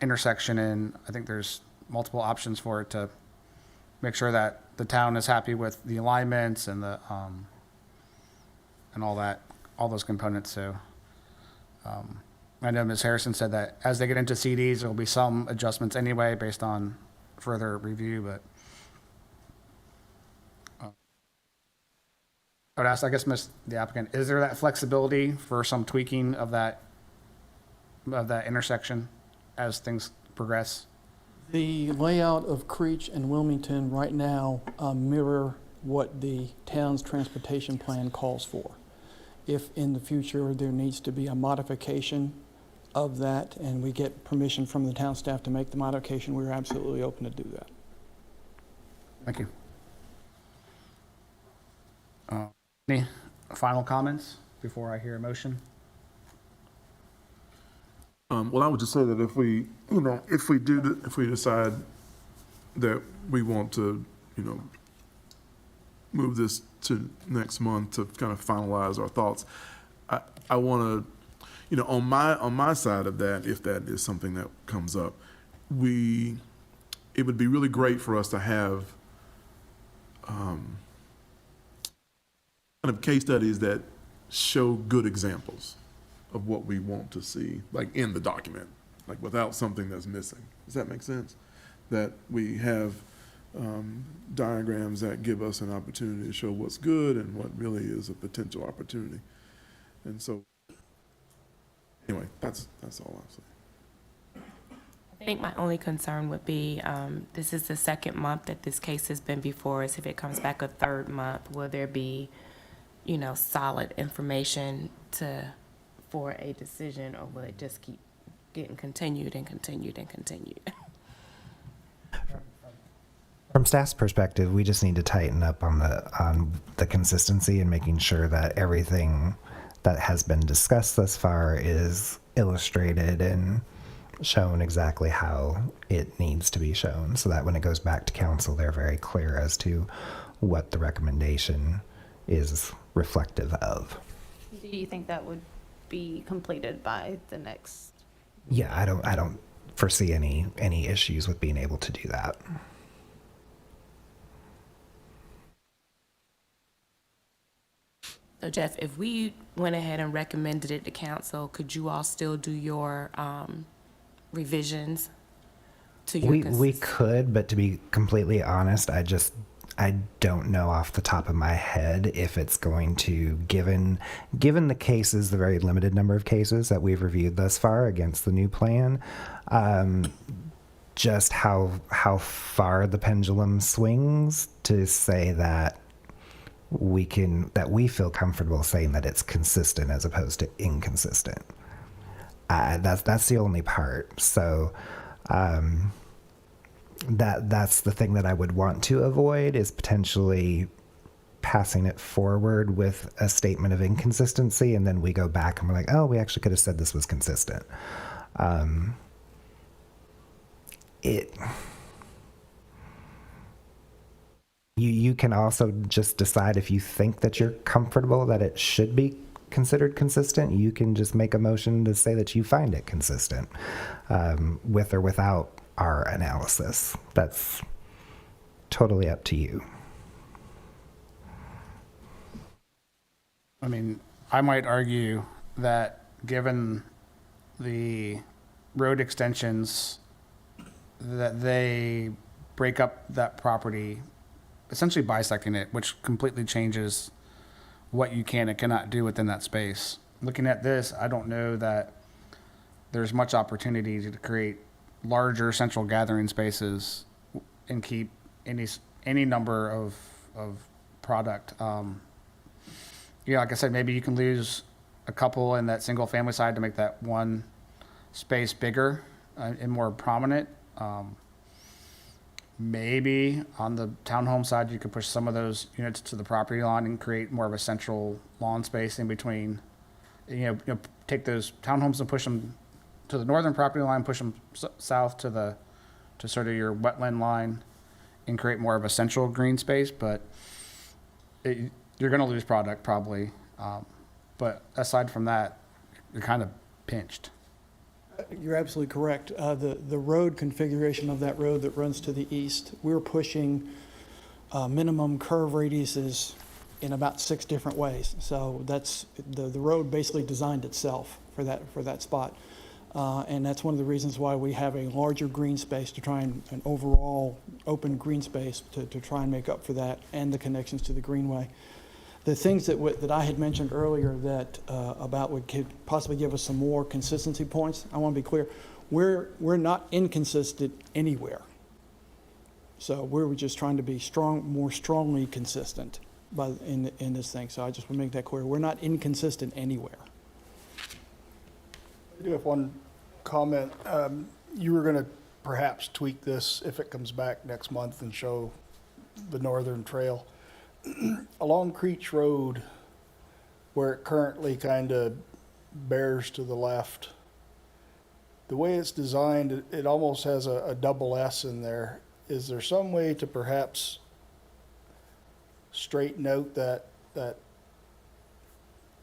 intersection, and I think there's multiple options for it to make sure that the town is happy with the alignments and the and all those components. So I know Ms. Harrison said that as they get into CDs, there'll be some adjustments anyway based on further review, but I would ask, I guess, the applicant, is there that flexibility for some tweaking of that intersection as things progress? The layout of Creech and Wilmington right now mirror what the town's transportation plan calls for. If in the future there needs to be a modification of that and we get permission from the town staff to make the modification, we're absolutely open to do that. Thank you. Any final comments before I hear a motion? Well, I would just say that if we decide that we want to, move this to next month to kind of finalize our thoughts, I want to, on my side of that, if that is something that comes up, it would be really great for us to have kind of case studies that show good examples of what we want to see, like in the document, like without something that's missing. Does that make sense? That we have diagrams that give us an opportunity to show what's good and what really is a potential opportunity. And so, anyway, that's all I'll say. I think my only concern would be, this is the second month that this case has been before us. If it comes back a third month, will there be, solid information for a decision, or will it just keep getting continued and continued and continued? From staff's perspective, we just need to tighten up on the consistency and making sure that everything that has been discussed thus far is illustrated and shown exactly how it needs to be shown, so that when it goes back to council, they're very clear as to what the recommendation is reflective of. Do you think that would be completed by the next? Yeah, I don't foresee any issues with being able to do that. So Jeff, if we went ahead and recommended it to council, could you all still do your revisions to your We could, but to be completely honest, I don't know off the top of my head if it's going to, given the cases, the very limited number of cases that we've reviewed thus far against the new plan, just how far the pendulum swings to say that we feel comfortable saying that it's consistent as opposed to inconsistent. That's the only part. So that's the thing that I would want to avoid, is potentially passing it forward with a statement of inconsistency, and then we go back and we're like, oh, we actually could have said this was consistent. You can also just decide, if you think that you're comfortable that it should be considered consistent, you can just make a motion to say that you find it consistent, with or without our analysis. That's totally up to you. I mean, I might argue that given the road extensions, that they break up that property, essentially bisecting it, which completely changes what you can and cannot do within that space. Looking at this, I don't know that there's much opportunity to create larger central gathering spaces and keep any number of product. Like I said, maybe you can lose a couple in that single family side to make that one space bigger and more prominent. Maybe on the townhome side, you could push some of those units to the property line and create more of a central lawn space in between. Take those townhomes and push them to the northern property line, push them south to sort of your wetland line, and create more of a central green space. But you're going to lose product probably. But aside from that, you're kind of pinched. You're absolutely correct. The road configuration of that road that runs to the east, we're pushing minimum curve radiuses in about 6 different ways. So that's, the road basically designed itself for that spot. And that's one of the reasons why we have a larger green space to try and an overall open green space to try and make up for that and the connections to the greenway. The things that I had mentioned earlier that about would could possibly give us some more consistency points, I want to be clear. We're not inconsistent anywhere. So we're just trying to be more strongly consistent in this thing. So I just want to make that clear. We're not inconsistent anywhere. I do have one comment. You were going to perhaps tweak this if it comes back next month and show the northern trail. Along Creech Road, where it currently kind of bears to the left, the way it's designed, it almost has a double S in there. Is there some way to perhaps straighten out that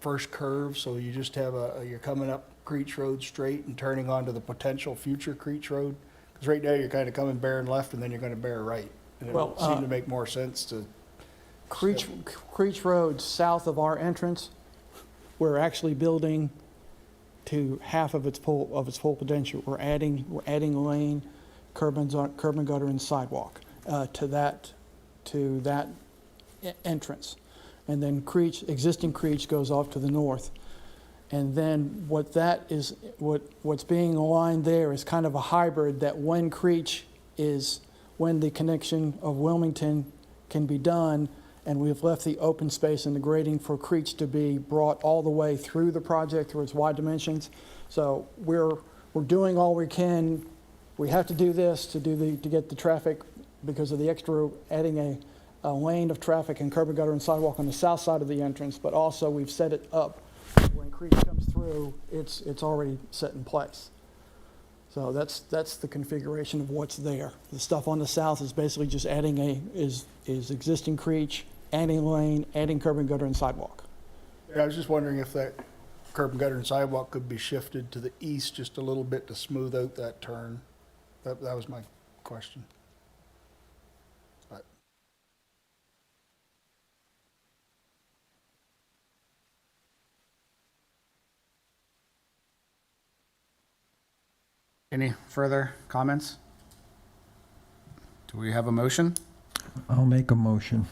first curve so you just have you're coming up Creech Road straight and turning onto the potential future Creech Road? Because right now you're kind of coming bearing left and then you're going to bear right. And it would seem to make more sense to... Creech Road, south of our entrance, we're actually building to half of its full potential. We're adding lane, curb and gutter, and sidewalk to that entrance, and then existing Creech goes off to the north, and then what's being aligned there is kind of a hybrid that when the connection of Wilmington can be done. And we've left the open space and the grading for Creech to be brought all the way through the project through its wide dimensions. So we're doing all we can. We have to do this to get the traffic because of the extra adding a lane of traffic and curb and gutter and sidewalk on the south side of the entrance. But also we've set it up when Creech comes through, it's already set in place. So that's the configuration of what's there. The stuff on the south is basically just adding is existing Creech, adding lane, adding curb and gutter and sidewalk. Yeah, I was just wondering if that curb and gutter and sidewalk could be shifted to the east just a little bit to smooth out that turn. That was my question. But Any further comments? Do we have a motion? I'll make a motion.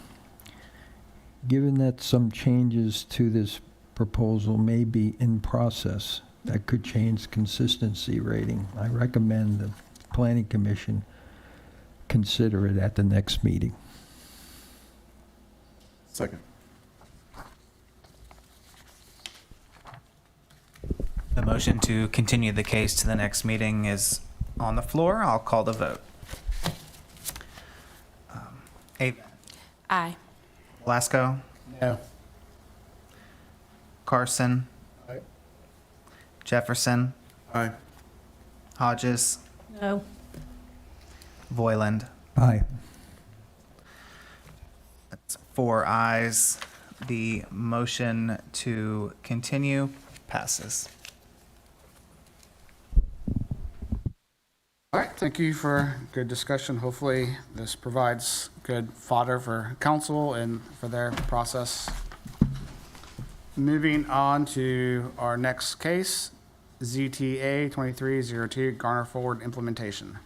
Given that some changes to this proposal may be in process that could change consistency rating, I recommend the Planning Commission consider it at the next meeting. Second. The motion to continue the case to the next meeting is on the floor. I'll call the vote. Avon. Aye. Blasco. No. Carson. Aye. Jefferson. Aye. Hodges. No. Voiland. Aye. That's 4 ayes. The motion to continue passes. All right, thank you for good discussion. Hopefully, this provides good fodder for council and for their process. Moving on to our next case, ZTA 2302, Garner Forward implementation.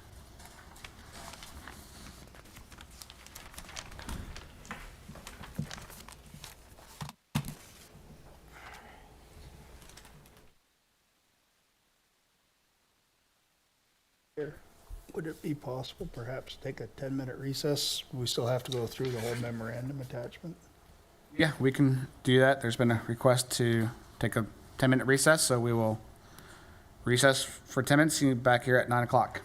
would it be possible perhaps take a 10-minute recess? We still have to go through the whole memorandum attachment. Yeah, we can do that. There's been a request to take a 10-minute recess, so we will recess for 10 minutes. See you back here at 9 o'clock.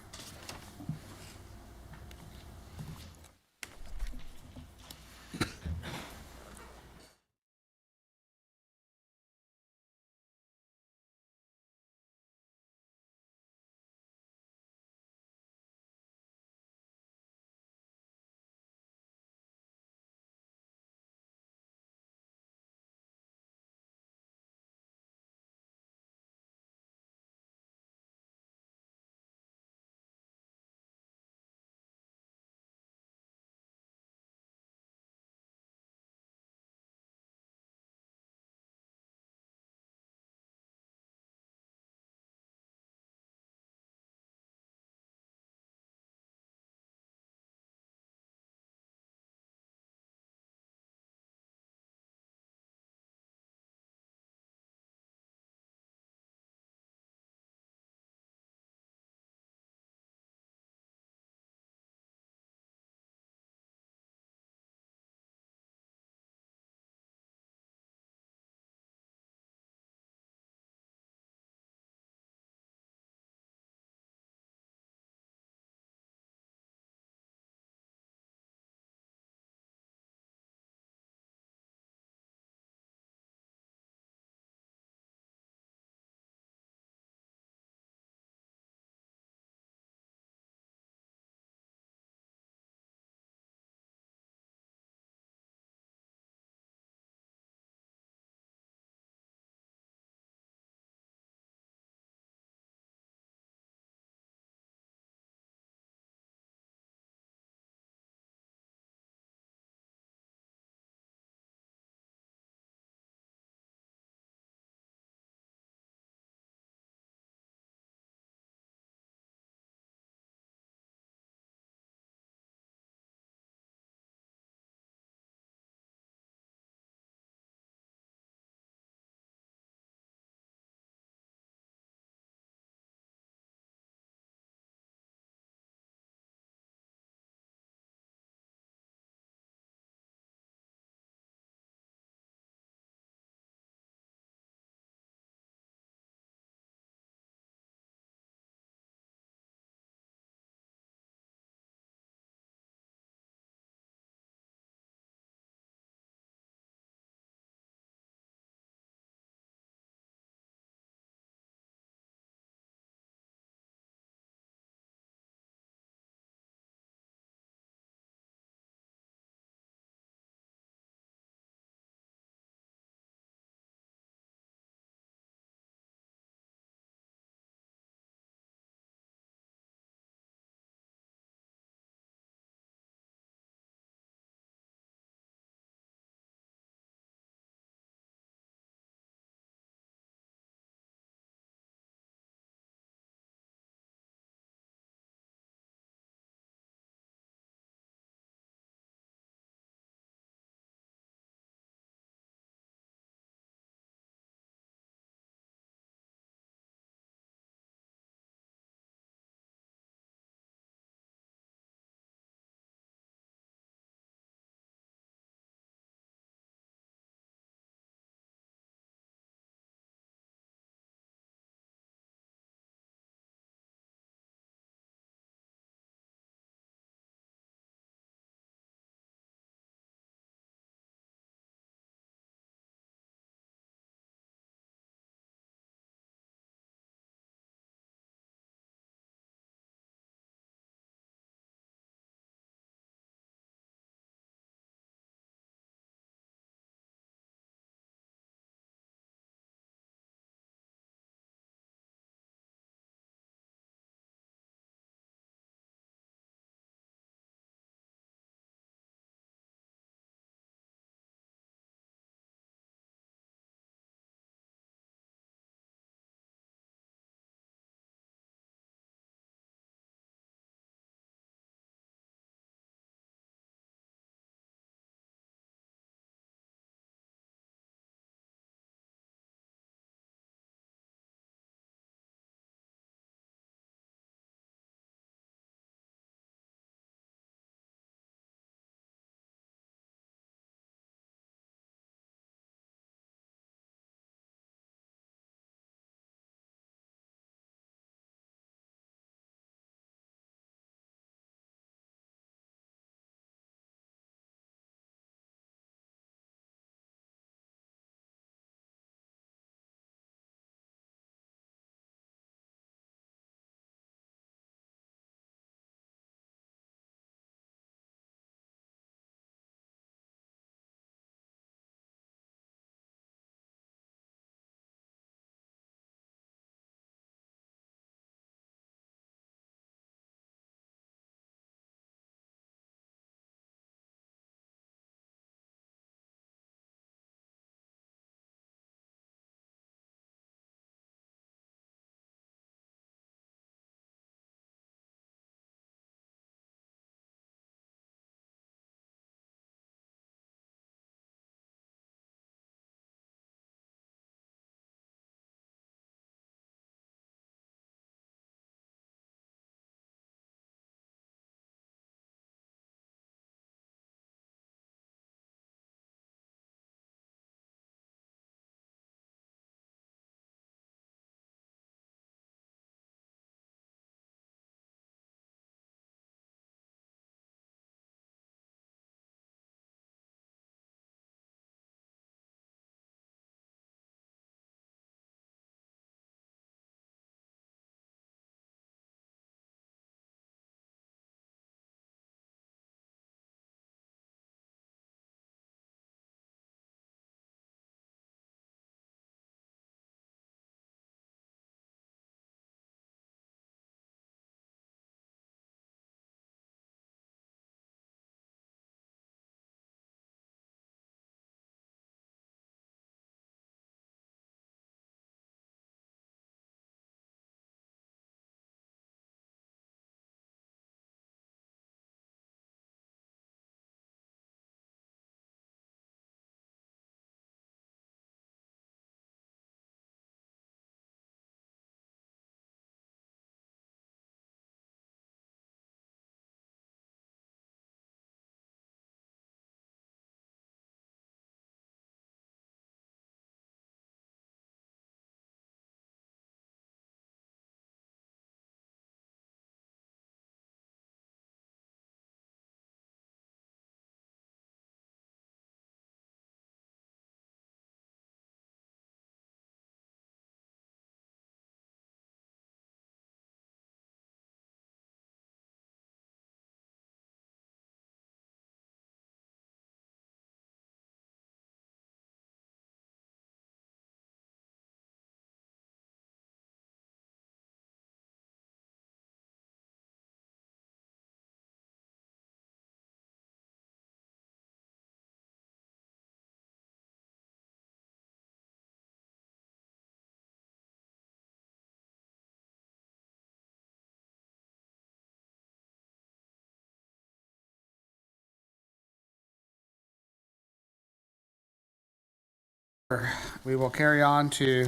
We will carry on to,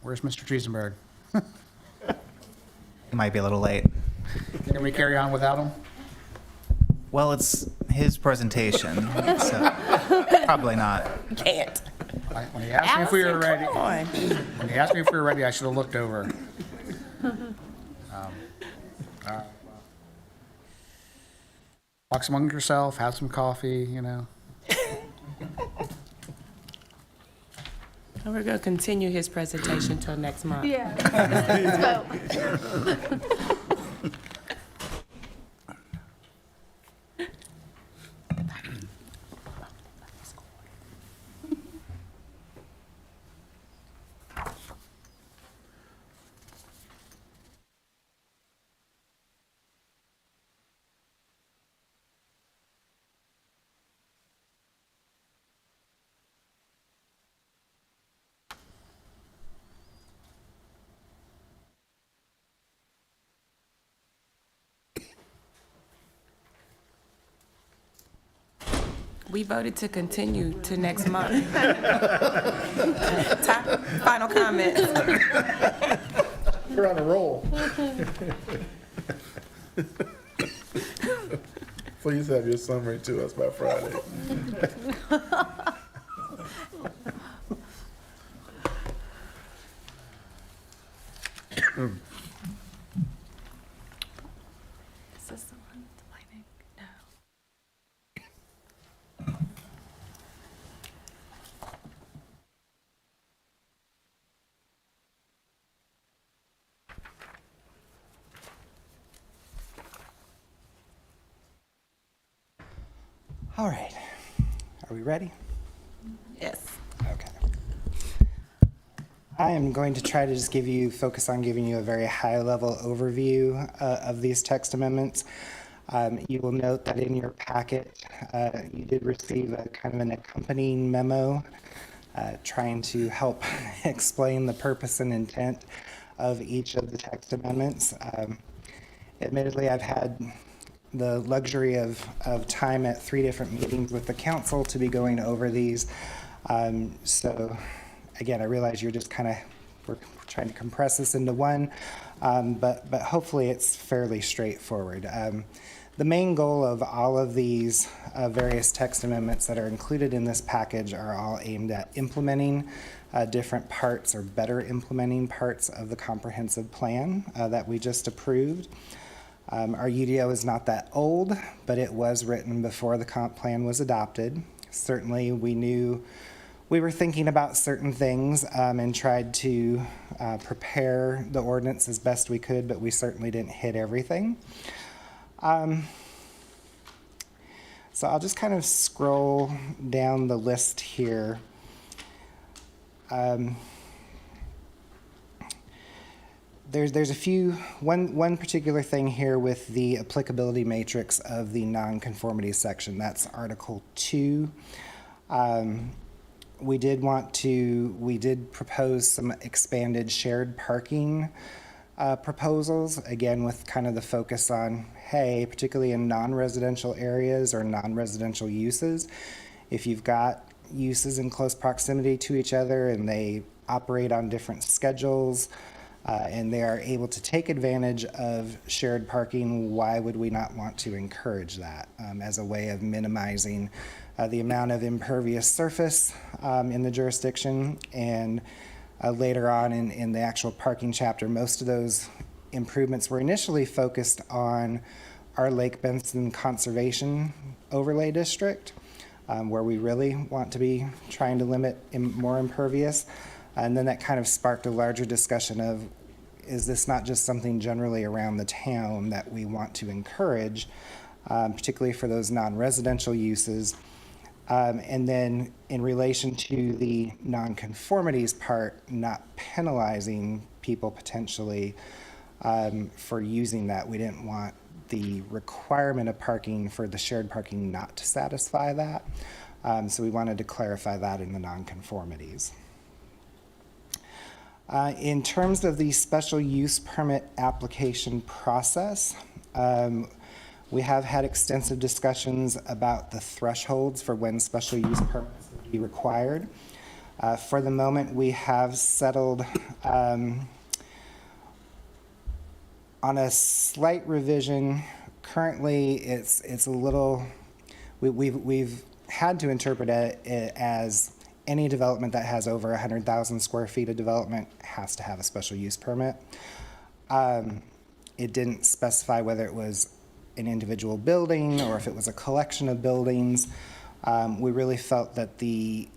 where's Mr. Triesenberg? It might be a little late. Can we carry on without him? Well, it's his presentation, so probably not. Can't. When he asked me if we were ready, Come on. when he asked me if we were ready, I should have looked over. Walk among yourself, have some coffee, you know. And we're going to continue his presentation till next month. Yeah. Let's go. We voted to continue to next month. Final comments. You're on a roll. Please have your summary to us by Friday. Is this the one, the lightning? No. All right. Are we ready? Yes. Okay. I am going to try to just focus on giving you a very high-level overview of these text amendments. You will note that in your packet, you did receive a kind of an accompanying memo trying to help explain the purpose and intent of each of the text amendments. Admittedly, I've had the luxury of time at 3 different meetings with the council to be going over these. So again, I realize you're just we're trying to compress this into one, but hopefully it's fairly straightforward. The main goal of all of these various text amendments that are included in this package are all aimed at implementing different parts or better implementing parts of the comprehensive plan that we just approved. Our UDO is not that old, but it was written before the comp plan was adopted. Certainly, we knew we were thinking about certain things and tried to prepare the ordinance as best we could, but we certainly didn't hit everything. So I'll just kind of scroll down the list here. There's a few, one particular thing here with the applicability matrix of the nonconformity section. That's Article 2. We did propose some expanded shared parking proposals, again with kind of the focus on, hey, particularly in non-residential areas or non-residential uses, if you've got uses in close proximity to each other and they operate on different schedules, and they are able to take advantage of shared parking, why would we not want to encourage that as a way of minimizing the amount of impervious surface in the jurisdiction? And later on in the actual parking chapter, most of those improvements were initially focused on our Lake Benson Conservation Overlay District, where we really want to be trying to limit more impervious. And then that kind of sparked a larger discussion of, is this not just something generally around the town that we want to encourage, particularly for those non-residential uses? And then in relation to the nonconformities part, not penalizing people potentially for using that. We didn't want the requirement of parking for the shared parking not to satisfy that. So we wanted to clarify that in the nonconformities. In terms of the special use permit application process, we have had extensive discussions about the thresholds for when special use permits will be required. For the moment, we have settled on a slight revision. Currently, it's a little, we've had to interpret it as any development that has over 100,000 square feet of development has to have a special use permit. It didn't specify whether it was an individual building or if it was a collection of buildings. We really felt that the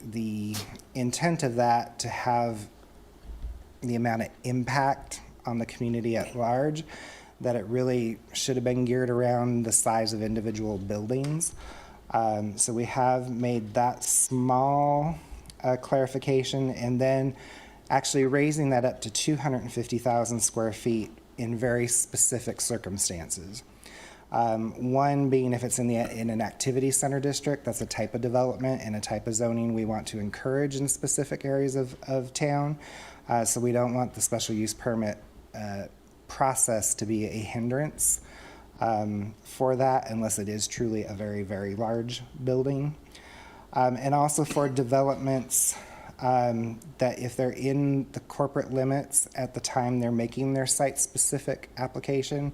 intent of that to have the amount of impact on the community at large, that it really should have been geared around the size of individual buildings. So we have made that small clarification, and then actually raising that up to 250,000 square feet in very specific circumstances. One being if it's in an activity center district, that's a type of development and a type of zoning we want to encourage in specific areas of town. So we don't want the special use permit process to be a hindrance for that unless it is truly a very, very large building. And also for developments that if they're in the corporate limits at the time they're making their site-specific application,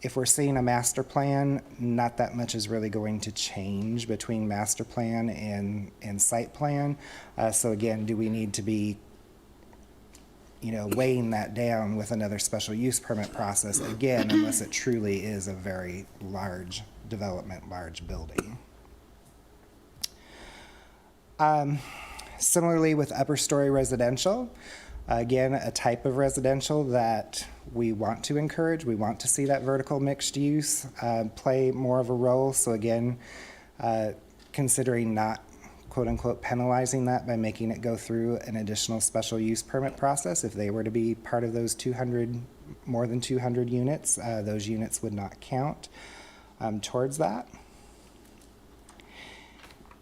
if we're seeing a master plan, not that much is really going to change between master plan and site plan. So again, do we need to be weighing that down with another special use permit process, again, unless it truly is a very large development, large building. Similarly with upper story residential, again, a type of residential that we want to encourage. We want to see that vertical mixed use play more of a role. So again, considering not quote unquote penalizing that by making it go through an additional special use permit process. If they were to be part of those more than 200 units, those units would not count towards that.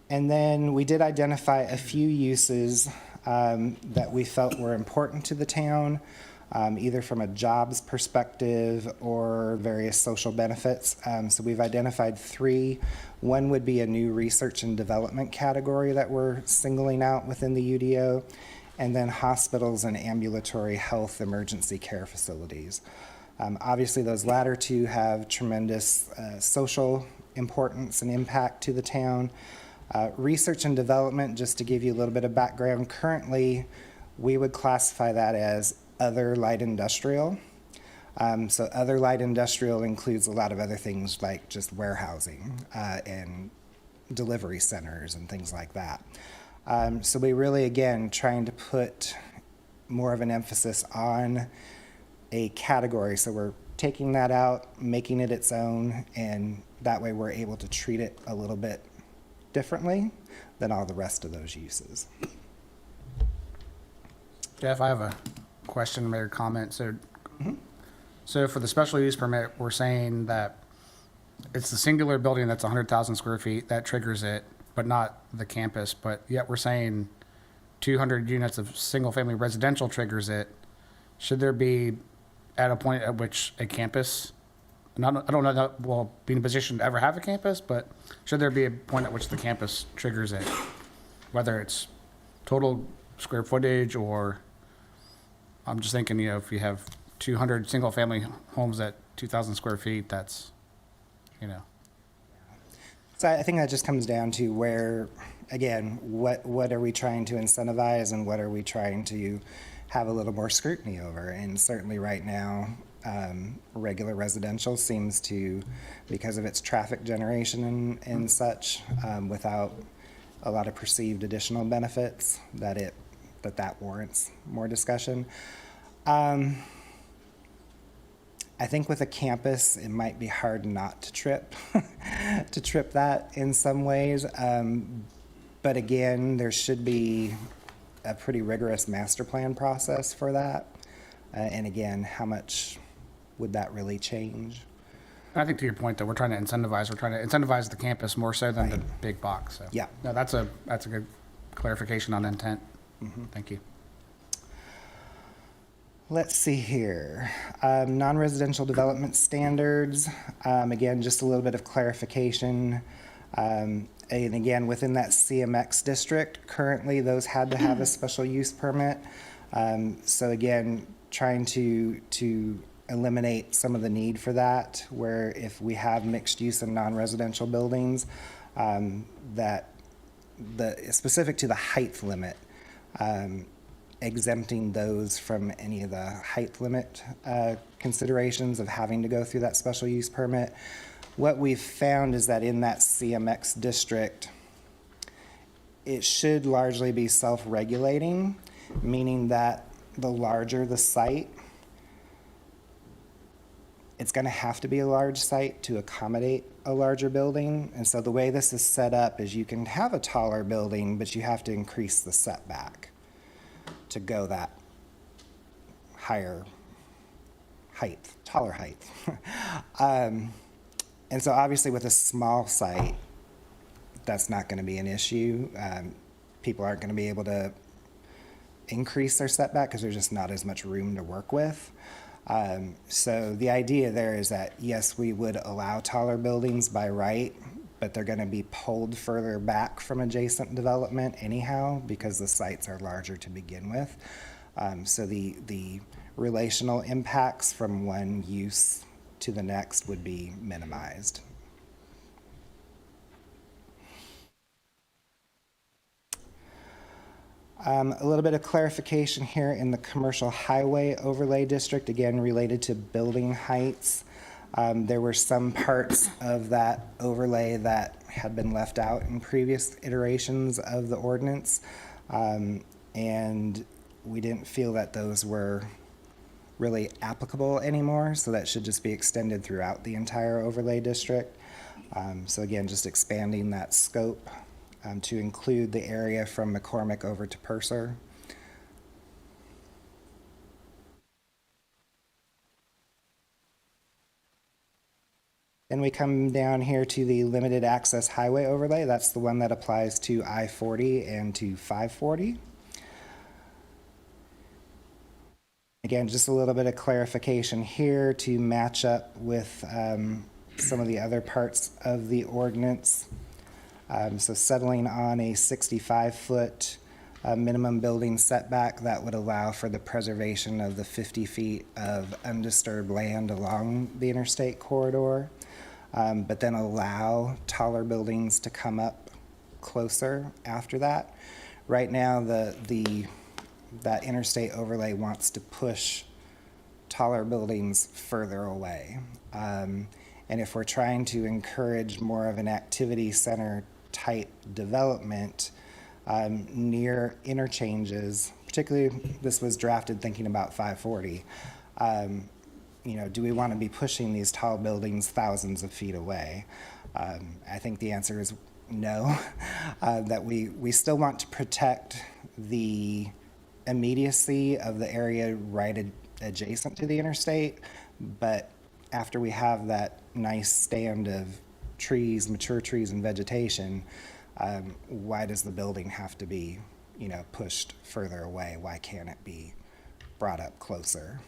And then we did identify a few uses that we felt were important to the town, either from a jobs perspective or various social benefits. So we've identified 3. One would be a new research and development category that we're singling out within the UDO, and then hospitals and ambulatory health emergency care facilities. Obviously, those latter 2 have tremendous social importance and impact to the town. Research and development, just to give you a little bit of background, currently we would classify that as other light industrial. So other light industrial includes a lot of other things like just warehousing and delivery centers and things like that. So we really, again, trying to put more of an emphasis on a category. So we're taking that out, making it its own, and that way we're able to treat it a little bit differently than all the rest of those uses. Jeff, I have a question or comment. So for the special use permit, we're saying that it's the singular building that's 100,000 square feet that triggers it, but not the campus. But yet we're saying 200 units of single-family residential triggers it. Should there be at a point at which a campus, and I don't know that we'll be in a position to ever have a campus, but should there be a point at which the campus triggers it? Whether it's total square footage or, I'm just thinking, if you have 200 single-family homes at 2,000 square feet, that's, So I think that just comes down to where, again, what are we trying to incentivize and what are we trying to have a little more scrutiny over? And certainly right now, regular residential seems to, because of its traffic generation and such, without a lot of perceived additional benefits, that warrants more discussion. I think with a campus, it might be hard not to trip that in some ways. But again, there should be a pretty rigorous master plan process for that. And again, how much would that really change? I think to your point, though, we're trying to incentivize the campus more so than the big box. So. Yeah. No, that's a good clarification on intent. Mm-hmm. Thank you. Let's see here. Non-residential development standards. Again, just a little bit of clarification. And again, within that CMX district, currently those had to have a special use permit. So again, trying to eliminate some of the need for that, where if we have mixed use and non-residential buildings, that specific to the height limit, exempting those from any of the height limit considerations of having to go through that special use permit. What we've found is that in that CMX district, it should largely be self-regulating, meaning that the larger the site, it's going to have to be a large site to accommodate a larger building. And so the way this is set up is you can have a taller building, but you have to increase the setback to go that higher height, taller height. And so obviously with a small site, that's not going to be an issue. People aren't going to be able to increase their setback because there's just not as much room to work with. So the idea there is that, yes, we would allow taller buildings by right, but they're going to be pulled further back from adjacent development anyhow because the sites are larger to begin with. So the relational impacts from one use to the next would be minimized. A little bit of clarification here in the commercial highway overlay district, again related to building heights. There were some parts of that overlay that had been left out in previous iterations of the ordinance, and we didn't feel that those were really applicable anymore, so that should just be extended throughout the entire overlay district. So again, just expanding that scope to include the area from McCormick over to Purser. Then we come down here to the limited access highway overlay. That's the one that applies to I-40 and to 540. Again, just a little bit of clarification here to match up with some of the other parts of the ordinance. So settling on a 65-foot minimum building setback that would allow for the preservation of the 50 feet of undisturbed land along the interstate corridor, but then allow taller buildings to come up closer after that. Right now, that interstate overlay wants to push taller buildings further away. And if we're trying to encourage more of an activity center type development near interchanges, particularly this was drafted thinking about 540, do we want to be pushing these tall buildings thousands of feet away? I think the answer is no, that we still want to protect the immediacy of the area right adjacent to the interstate, but after we have that nice stand of trees, mature trees and vegetation, why does the building have to be, pushed further away? Why can't it be brought up closer?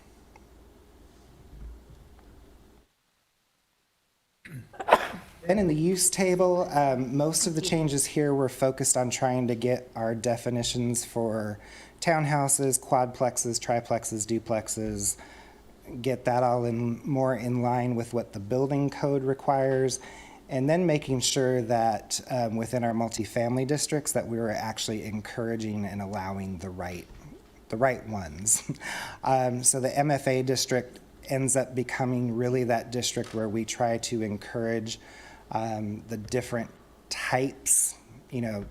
Then in the use table, most of the changes here were focused on trying to get our definitions for townhouses, quadplexes, triplexes, duplexes, get that all more in line with what the building code requires, and then making sure that within our multifamily districts that we were actually encouraging and allowing the right ones. So the MFA district ends up becoming really that district where we try to encourage the different types,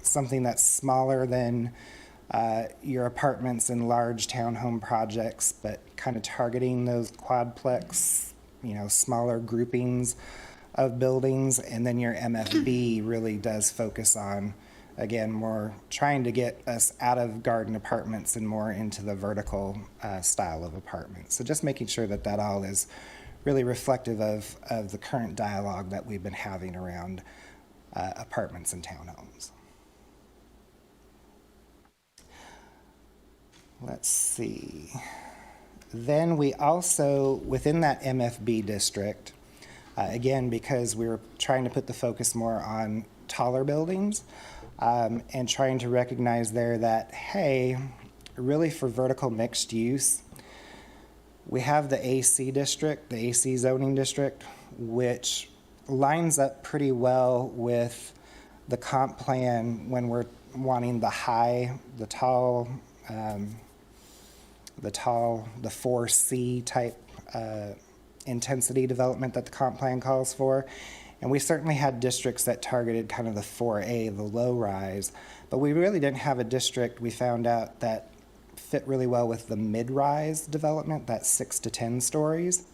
something that's smaller than your apartments and large townhome projects, but kind of targeting those quadplex, smaller groupings of buildings. And then your MFB really does focus on, again, more trying to get us out of garden apartments and more into the vertical style of apartments. So just making sure that all is really reflective of the current dialogue that we've been having around apartments and townhomes. Let's see. Then we also, within that MFB district, again, because we were trying to put the focus more on taller buildings, and trying to recognize there that, hey, really for vertical mixed use, we have the AC district, the AC zoning district, which lines up pretty well with the comp plan when we're wanting the 4C type intensity development that the comp plan calls for. And we certainly had districts that targeted kind of the 4A, the low rise, but we really didn't have a district, we found out, that fit really well with the mid-rise development, that's 6 to 10 stories.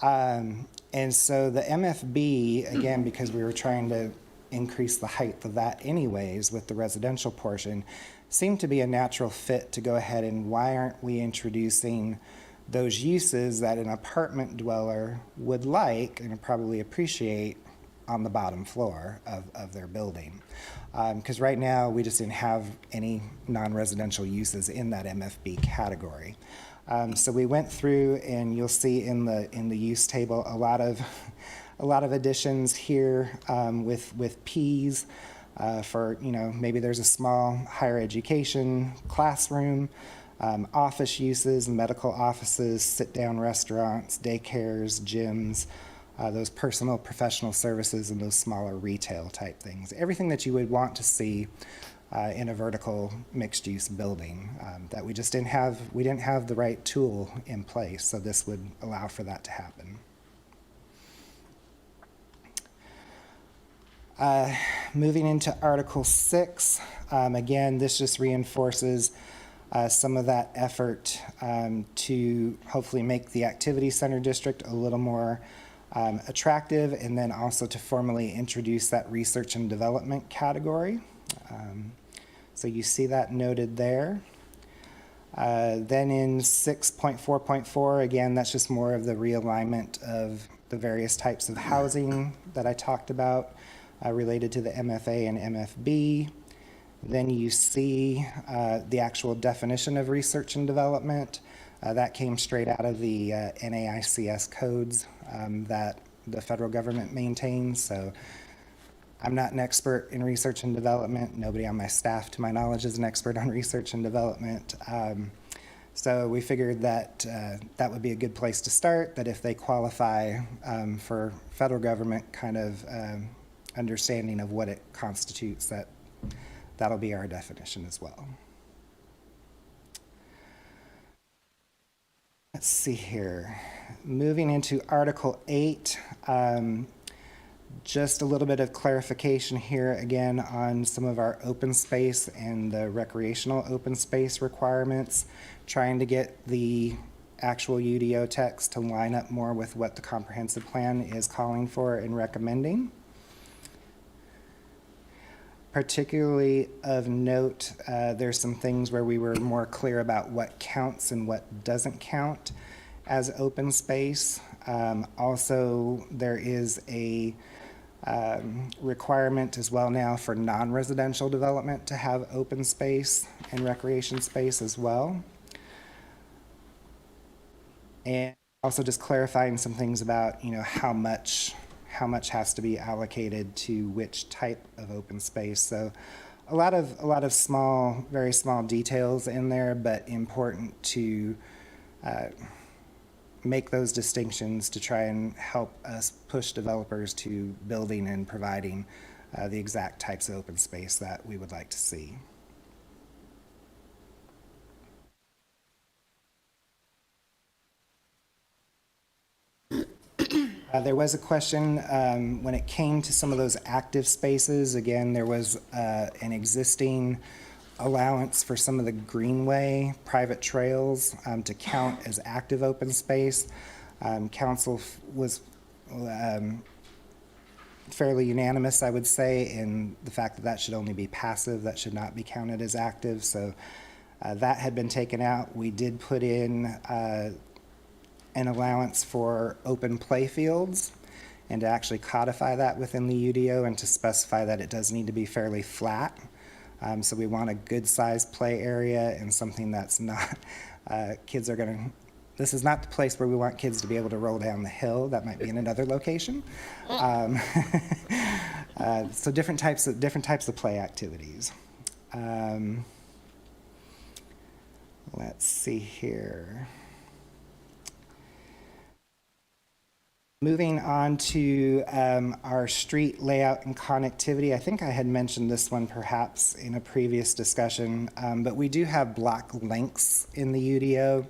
And so the MFB, again, because we were trying to increase the height of that anyways with the residential portion, seemed to be a natural fit to go ahead and why aren't we introducing those uses that an apartment dweller would like and probably appreciate on the bottom floor of their building. Because right now we just didn't have any non-residential uses in that MFB category. So we went through, and you'll see in the use table a lot of additions here with Ps for, maybe there's a small higher education classroom, office uses, medical offices, sit-down restaurants, daycares, gyms, those personal professional services, and those smaller retail type things. Everything that you would want to see in a vertical mixed-use building that we just didn't have. We didn't have the right tool in place, so this would allow for that to happen. Moving into Article 6, again, this just reinforces some of that effort to hopefully make the Activity Center District a little more attractive, and then also to formally introduce that research and development category. So you see that noted there. Then in 6.4.4, again, that's just more of the realignment of the various types of housing that I talked about related to the MFA and MFB. Then you see the actual definition of research and development. That came straight out of the NAICS codes that the federal government maintains. So I'm not an expert in research and development. Nobody on my staff, to my knowledge, is an expert on research and development. So we figured that that would be a good place to start, that if they qualify for federal government kind of understanding of what it constitutes, that'll be our definition as well. Let's see here. Moving into Article 8, just a little bit of clarification here again on some of our open space and the recreational open space requirements, trying to get the actual UDO text to line up more with what the comprehensive plan is calling for and recommending. Particularly of note, there's some things where we were more clear about what counts and what doesn't count as open space. Also, there is a requirement as well now for non-residential development to have open space and recreation space as well. And also just clarifying some things about, how much has to be allocated to which type of open space. So a lot of small, very small details in there, but important to make those distinctions to try and help us push developers to building and providing the exact types of open space that we would like to see. There was a question when it came to some of those active spaces. Again, there was an existing allowance for some of the greenway private trails to count as active open space. Council was fairly unanimous, I would say, in the fact that that should only be passive, that should not be counted as active. So that had been taken out. We did put in an allowance for open play fields, and to actually codify that within the UDO and to specify that it does need to be fairly flat. So we want a good sized play area and something that's not, kids are gonna, this is not the place where we want kids to be able to roll down the hill. That might be in another location. So different types of play activities. Let's see here. Moving on to our street layout and connectivity. I think I had mentioned this one perhaps in a previous discussion, but we do have block lengths in the UDO.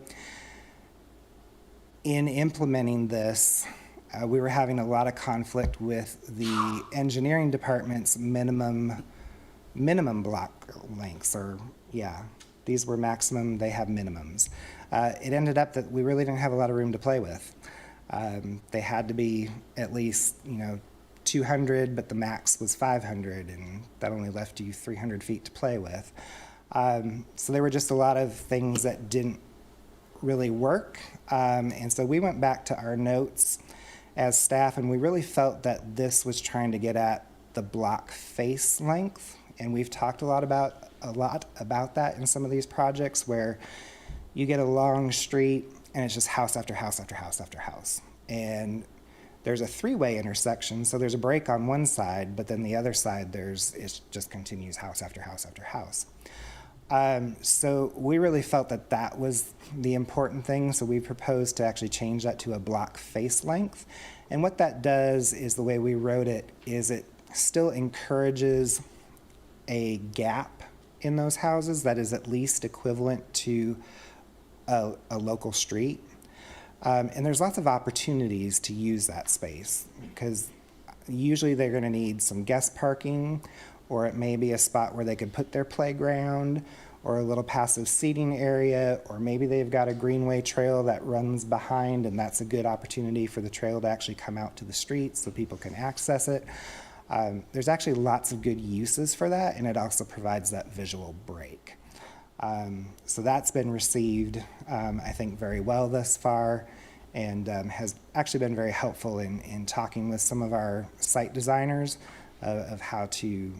In implementing this, we were having a lot of conflict with the engineering department's minimum block lengths, or yeah, these were maximum, they have minimums. It ended up that we really didn't have a lot of room to play with. They had to be at least, 200, but the max was 500, and that only left you 300 feet to play with. So there were just a lot of things that didn't really work. And so we went back to our notes as staff, and we really felt that this was trying to get at the block face length. And we've talked a lot about that in some of these projects where you get a long street and it's just house after house after house after house. And there's a three-way intersection, so there's a break on one side, but then the other side it just continues house after house after house. So we really felt that that was the important thing, so we proposed to actually change that to a block face length. And what that does is, the way we wrote it, is it still encourages a gap in those houses that is at least equivalent to a local street. And there's lots of opportunities to use that space, because usually they're going to need some guest parking, or it may be a spot where they could put their playground, or a little passive seating area, or maybe they've got a greenway trail that runs behind, and that's a good opportunity for the trail to actually come out to the street so people can access it. There's actually lots of good uses for that, and it also provides that visual break. So that's been received, I think, very well thus far, and has actually been very helpful in talking with some of our site designers of how to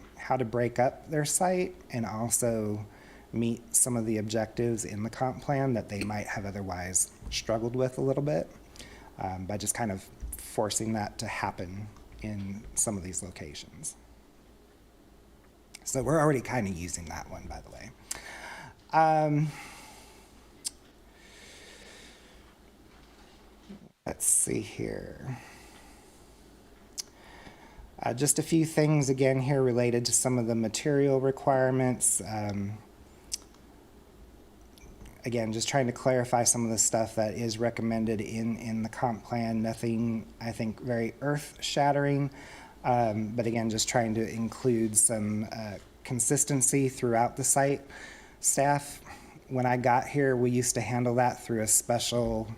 break up their site and also meet some of the objectives in the comp plan that they might have otherwise struggled with a little bit, by just kind of forcing that to happen in some of these locations. So we're already kind of using that one, by the way. Let's see here. Just a few things again here related to some of the material requirements. Again, just trying to clarify some of the stuff that is recommended in the comp plan. Nothing, I think, very earth-shattering, but again, just trying to include some consistency throughout the site. Staff, when I got here, we used to handle that through a special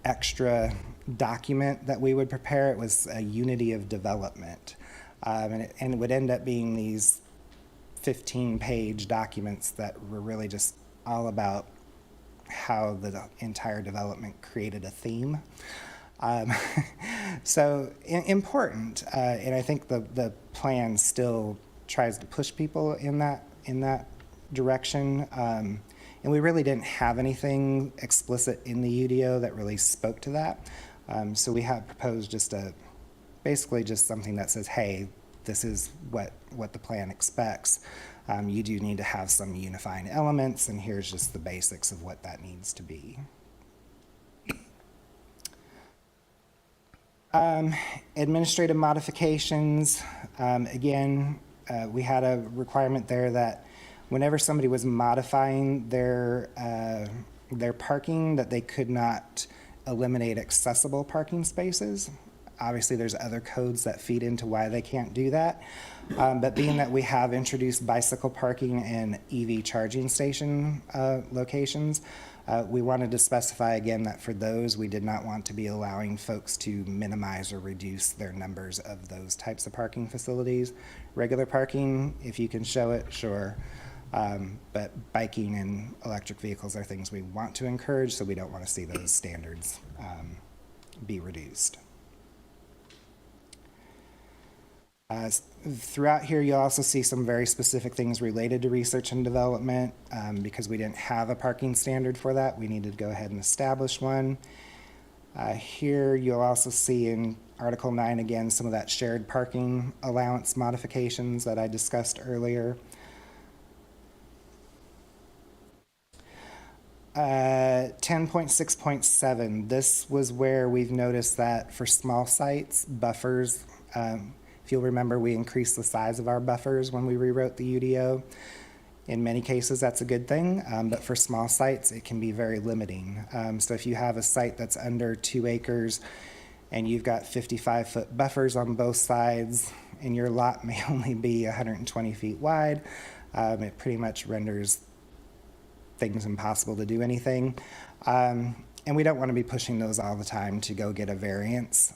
extra document that we would prepare. It was a unity of development, and it would end up being these 15-page documents that were really just all about how the entire development created a theme. So important, and I think the plan still tries to push people in that direction. And we really didn't have anything explicit in the UDO that really spoke to that. So we have proposed basically just something that says, hey, this is what the plan expects. You do need to have some unifying elements, and here's just the basics of what that needs to be. Administrative modifications, again, we had a requirement there that whenever somebody was modifying their parking, that they could not eliminate accessible parking spaces. Obviously, there's other codes that feed into why they can't do that. But being that we have introduced bicycle parking and EV charging station locations, we wanted to specify again that for those, we did not want to be allowing folks to minimize or reduce their numbers of those types of parking facilities. Regular parking, if you can show it, sure. But biking and electric vehicles are things we want to encourage, so we don't want to see those standards be reduced. Throughout here, you'll also see some very specific things related to research and development. Because we didn't have a parking standard for that, we needed to go ahead and establish one. Here, you'll also see in Article 9 again some of that shared parking allowance modifications that I discussed earlier. 10.6.7, this was where we've noticed that for small sites, buffers, if you'll remember, we increased the size of our buffers when we rewrote the UDO. In many cases, that's a good thing, but for small sites, it can be very limiting. So if you have a site that's under 2 acres and you've got 55-foot buffers on both sides and your lot may only be 120 feet wide, it pretty much renders things impossible to do anything. And we don't want to be pushing those all the time to go get a variance.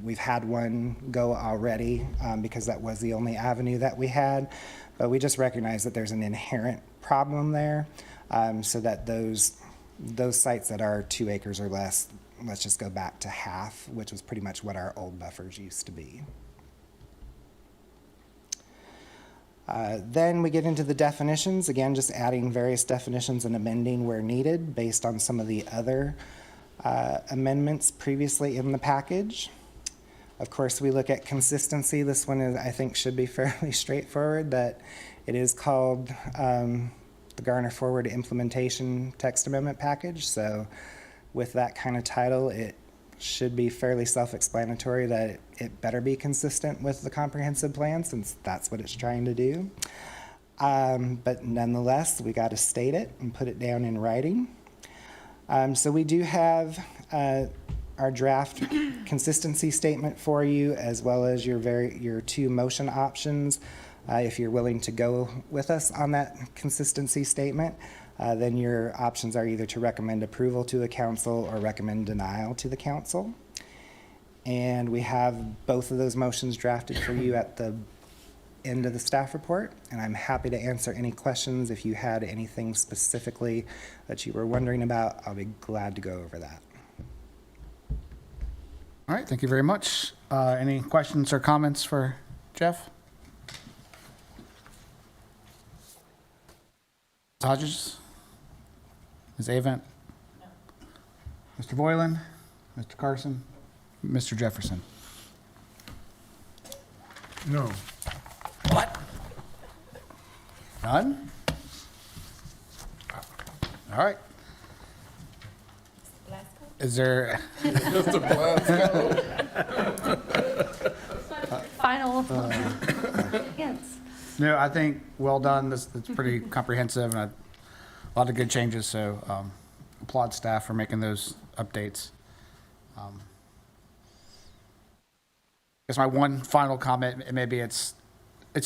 We've had one go already because that was the only avenue that we had, but we just recognize that there's an inherent problem there, so that those sites that are 2 acres or less, let's just go back to half, which was pretty much what our old buffers used to be. Then we get into the definitions, again, just adding various definitions and amending where needed based on some of the other amendments previously in the package. Of course, we look at consistency. This one is, I think, should be fairly straightforward, that it is called the Garner Forward Implementation Text Amendment Package. So with that kind of title, it should be fairly self-explanatory that it better be consistent with the comprehensive plan, since that's what it's trying to do. But nonetheless, we got to state it and put it down in writing. So we do have our draft consistency statement for you, as well as your 2 motion options. If you're willing to go with us on that consistency statement, then your options are either to recommend approval to the council or recommend denial to the council. And we have both of those motions drafted for you at the end of the staff report, and I'm happy to answer any questions. If you had anything specifically that you were wondering about, I'll be glad to go over that. All right, thank you very much. Any questions or comments for Jeff? Ms. Hodges? Ms. Avent? No. Mr. Boylan? Mr. Carson? Mr. Jefferson? No. What? None? All right. Is there? Final hints. No, I think well done. It's pretty comprehensive and a lot of good changes. So applaud staff for making those updates. I guess my one final comment, maybe it's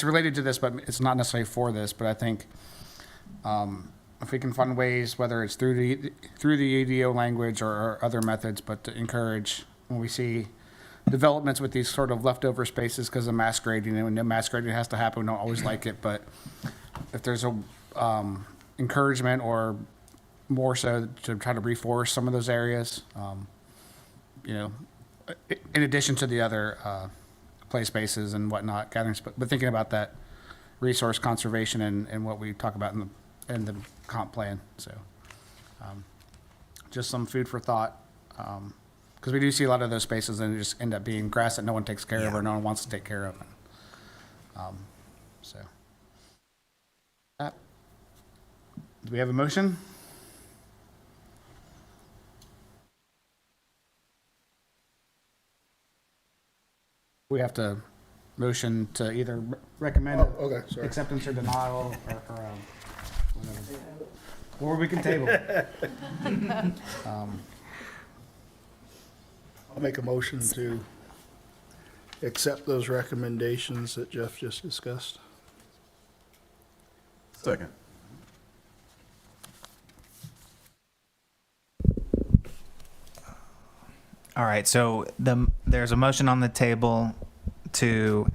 related to this, but it's not necessarily for this. But I think if we can find ways, whether it's through the UDO language or other methods, but to encourage when we see developments with these sort of leftover spaces because of mass grading, and when mass grading has to happen, we don't always like it, but if there's a encouragement or more so to try to reforest some of those areas, in addition to the other play spaces and whatnot, gathering, but thinking about that resource conservation and what we talk about in the comp plan. So just some food for thought. Because we do see a lot of those spaces and it just end up being grass that no one takes care of or no one wants to take care of. Do we have a motion? We have to motion to either recommend acceptance or denial or whatever. Or we can table. I'll make a motion to accept those recommendations that Jeff just discussed. Second. All right, so there's a motion on the table to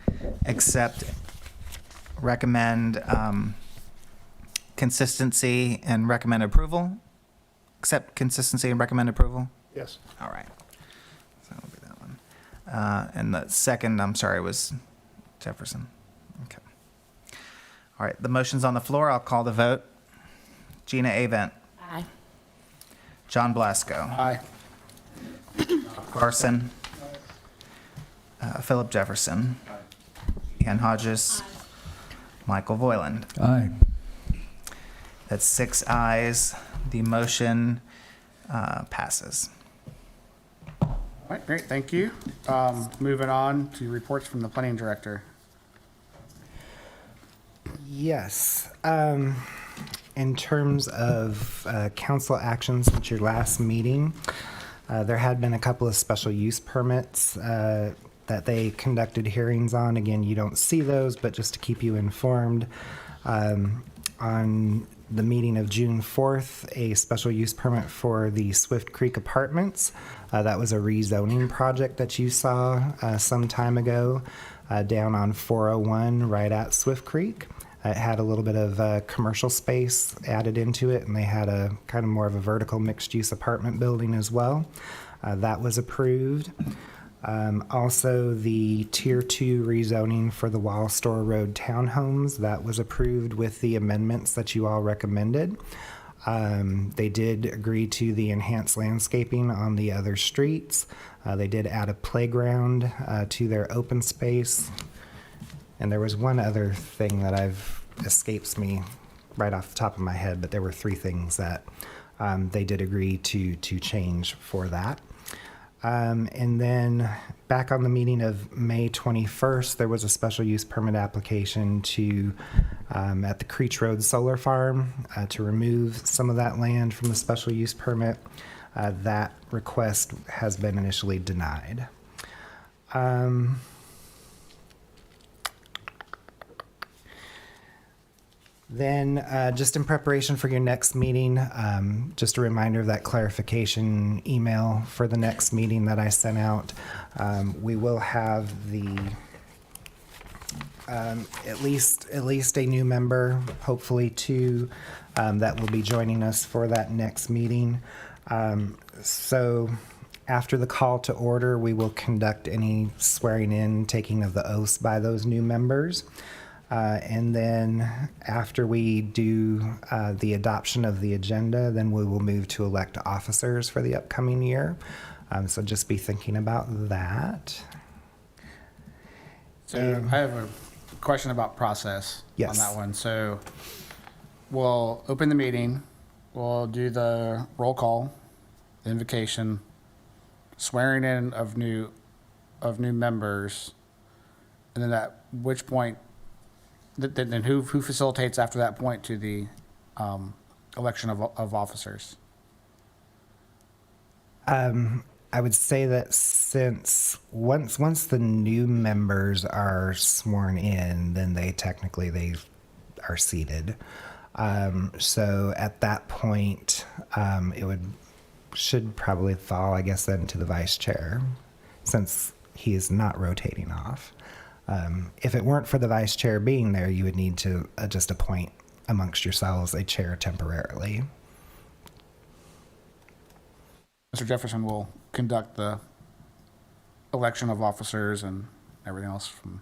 recommend consistency and recommend approval. Accept consistency and recommend approval? Yes. All right. So that'll be that one. And the second, I'm sorry, was Jefferson. Okay. All right, the motion's on the floor. I'll call the vote. Gina Avent. Aye. John Blasco. Aye. Carson. Philip Jefferson. Ian Hodges. Michael Voyland. Aye. That's 6 ayes. The motion passes. All right, great, thank you. Moving on to reports from the planning director. Yes. In terms of council actions at your last meeting, there had been a couple of special use permits that they conducted hearings on. Again, you don't see those, but just to keep you informed, on the meeting of June 4th, a special use permit for the Swift Creek Apartments. That was a rezoning project that you saw some time ago down on 401 right at Swift Creek. It had a little bit of commercial space added into it, and they had a kind of more of a vertical mixed-use apartment building as well. That was approved. Also, the Tier 2 rezoning for the Wall Store Road townhomes, that was approved with the amendments that you all recommended. They did agree to the enhanced landscaping on the other streets. They did add a playground to their open space. And there was one other thing that escapes me right off the top of my head, but there were 3 things that they did agree to change for that. And then back on the meeting of May 21st, there was a special use permit application at the Creech Road Solar Farm to remove some of that land from the special use permit. That request has been initially denied. Then, just in preparation for your next meeting, just a reminder of that clarification email for the next meeting that I sent out. We will have at least a new member, hopefully 2, that will be joining us for that next meeting. So after the call to order, we will conduct any swearing in, taking of the oaths by those new members. And then after we do the adoption of the agenda, then we will move to elect officers for the upcoming year. So just be thinking about that. So I have a question about process on Yes. that one. So we'll open the meeting, we'll do the roll call, the invocation, swearing in of new members, and then at which point, then who facilitates after that point to the election of officers? I would say that since once the new members are sworn in, then they are seated. So at that point, it should probably fall, I guess, then to the vice chair, since he is not rotating off. If it weren't for the vice chair being there, you would need to just appoint amongst yourselves a chair temporarily. Mr. Jefferson will conduct the election of officers and everything else from.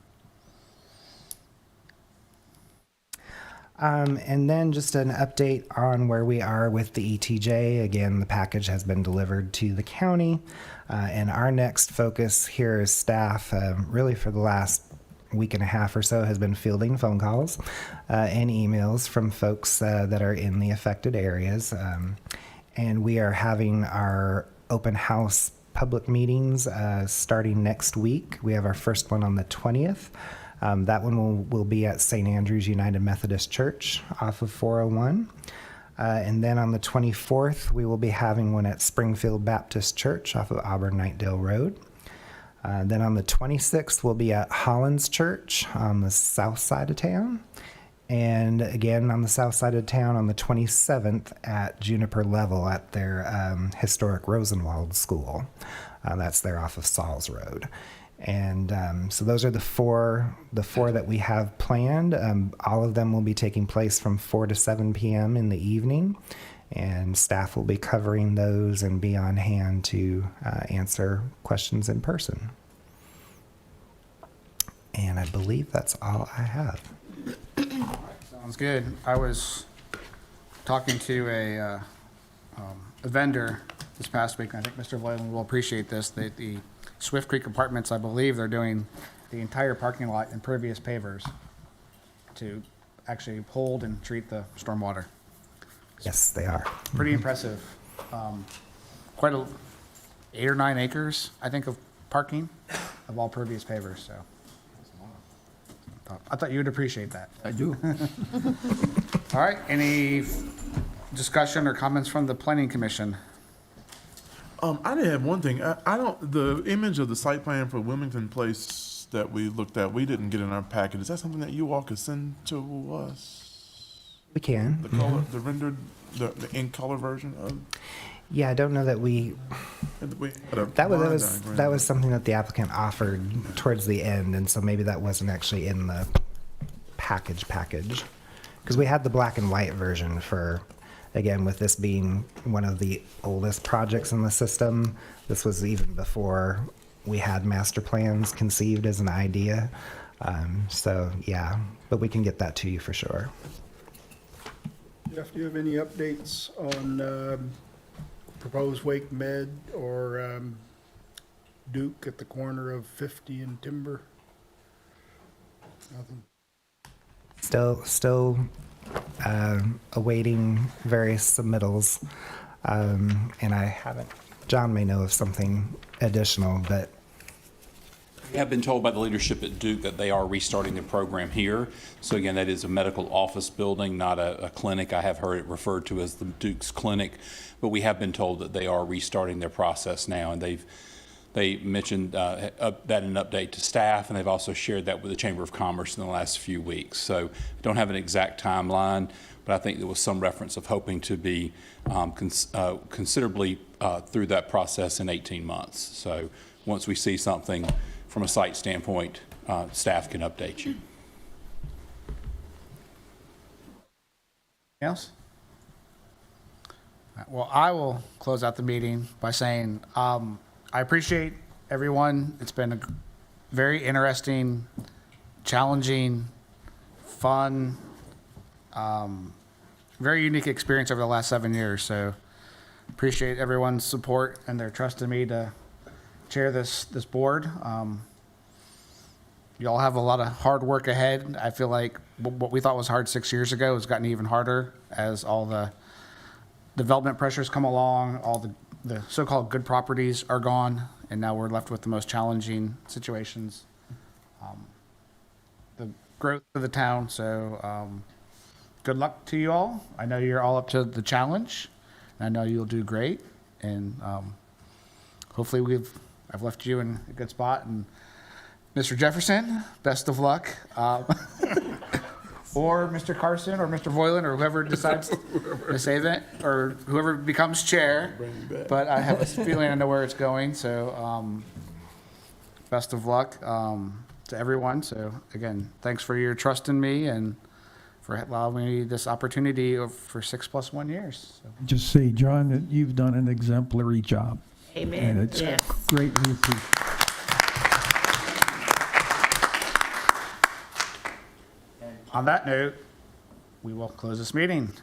And then just an update on where we are with the ETJ. Again, the package has been delivered to the county. And our next focus here as staff, really for the last week and a half or so, has been fielding phone calls and emails from folks that are in the affected areas. And we are having our open house public meetings starting next week. We have our first one on the 20th. That one will be at St. Andrew's United Methodist Church off of 401. And then on the 24th, we will be having one at Springfield Baptist Church off of Auburn-Knightdale Road. Then on the 26th, we'll be at Hollins Church on the south side of town. And again, on the south side of town on the 27th at Juniper Level at their historic Rosenwald School. That's there off of Sauls Road. And so those are the four that we have planned. All of them will be taking place from 4 to 7 p.m. in the evening. And staff will be covering those and be on hand to answer questions in person. And I believe that's all I have. Sounds good. I was talking to a vendor this past week, and I think Mr. Voiland will appreciate this, the Swift Creek Apartments, I believe they're doing the entire parking lot impervious pavers to actually hold and treat the stormwater. Yes, they are. Pretty impressive. Quite 8 or 9 acres, I think, of parking of all pervious pavers, so. I thought you would appreciate that. I do. All right, any discussion or comments from the planning commission? I did have one thing. I don't, the image of the site plan for Wilmington Place that we looked at, we didn't get in our packet. Is that something that you all could send to us? We can. The color, the rendered, the in color version of? Yeah, I don't know that we. That was something that the applicant offered towards the end, and so maybe that wasn't actually in the package. Because we had the black and white version for, again, with this being one of the oldest projects in the system, this was even before we had master plans conceived as an idea. So, yeah, but we can get that to you for sure. Jeff, do you have any updates on proposed Wake Med or Duke at the corner of 50 and Timber? Nothing. Still awaiting various submittals, and I haven't. John may know of something additional, but We have been told by the leadership at Duke that they are restarting their program here. So again, that is a medical office building, not a clinic. I have heard it referred to as the Duke's Clinic, but we have been told that they are restarting their process now, and they mentioned that in an update to staff, and they've also shared that with the Chamber of Commerce in the last few weeks. So I don't have an exact timeline, but I think there was some reference of hoping to be considerably through that process in 18 months. So once we see something from a site standpoint, staff can update you. Anything else? Well, I will close out the meeting by saying I appreciate everyone. It's been a very interesting, challenging, fun, very unique experience over the last 7 years. So appreciate everyone's support and their trust in me to chair this board. You all have a lot of hard work ahead. I feel like what we thought was hard 6 years ago has gotten even harder as all the development pressures come along, all the so-called good properties are gone, and now we're left with the most challenging situations. The growth of the town, so good luck to you all. I know you're all up to the challenge, and I know you'll do great, and hopefully I've left you in a good spot. And Mr. Jefferson, best of luck. Or Mr. Carson or Mr. Voiland or whoever decides to save it, or whoever becomes chair. But I have a feeling I know where it's going, so best of luck to everyone. So again, thanks for your trust in me and for allowing me this opportunity for 6+ 1 years. So. Just say, John, that you've done an exemplary job. Amen. And it's greatly appreciated. On that note, we will close this meeting.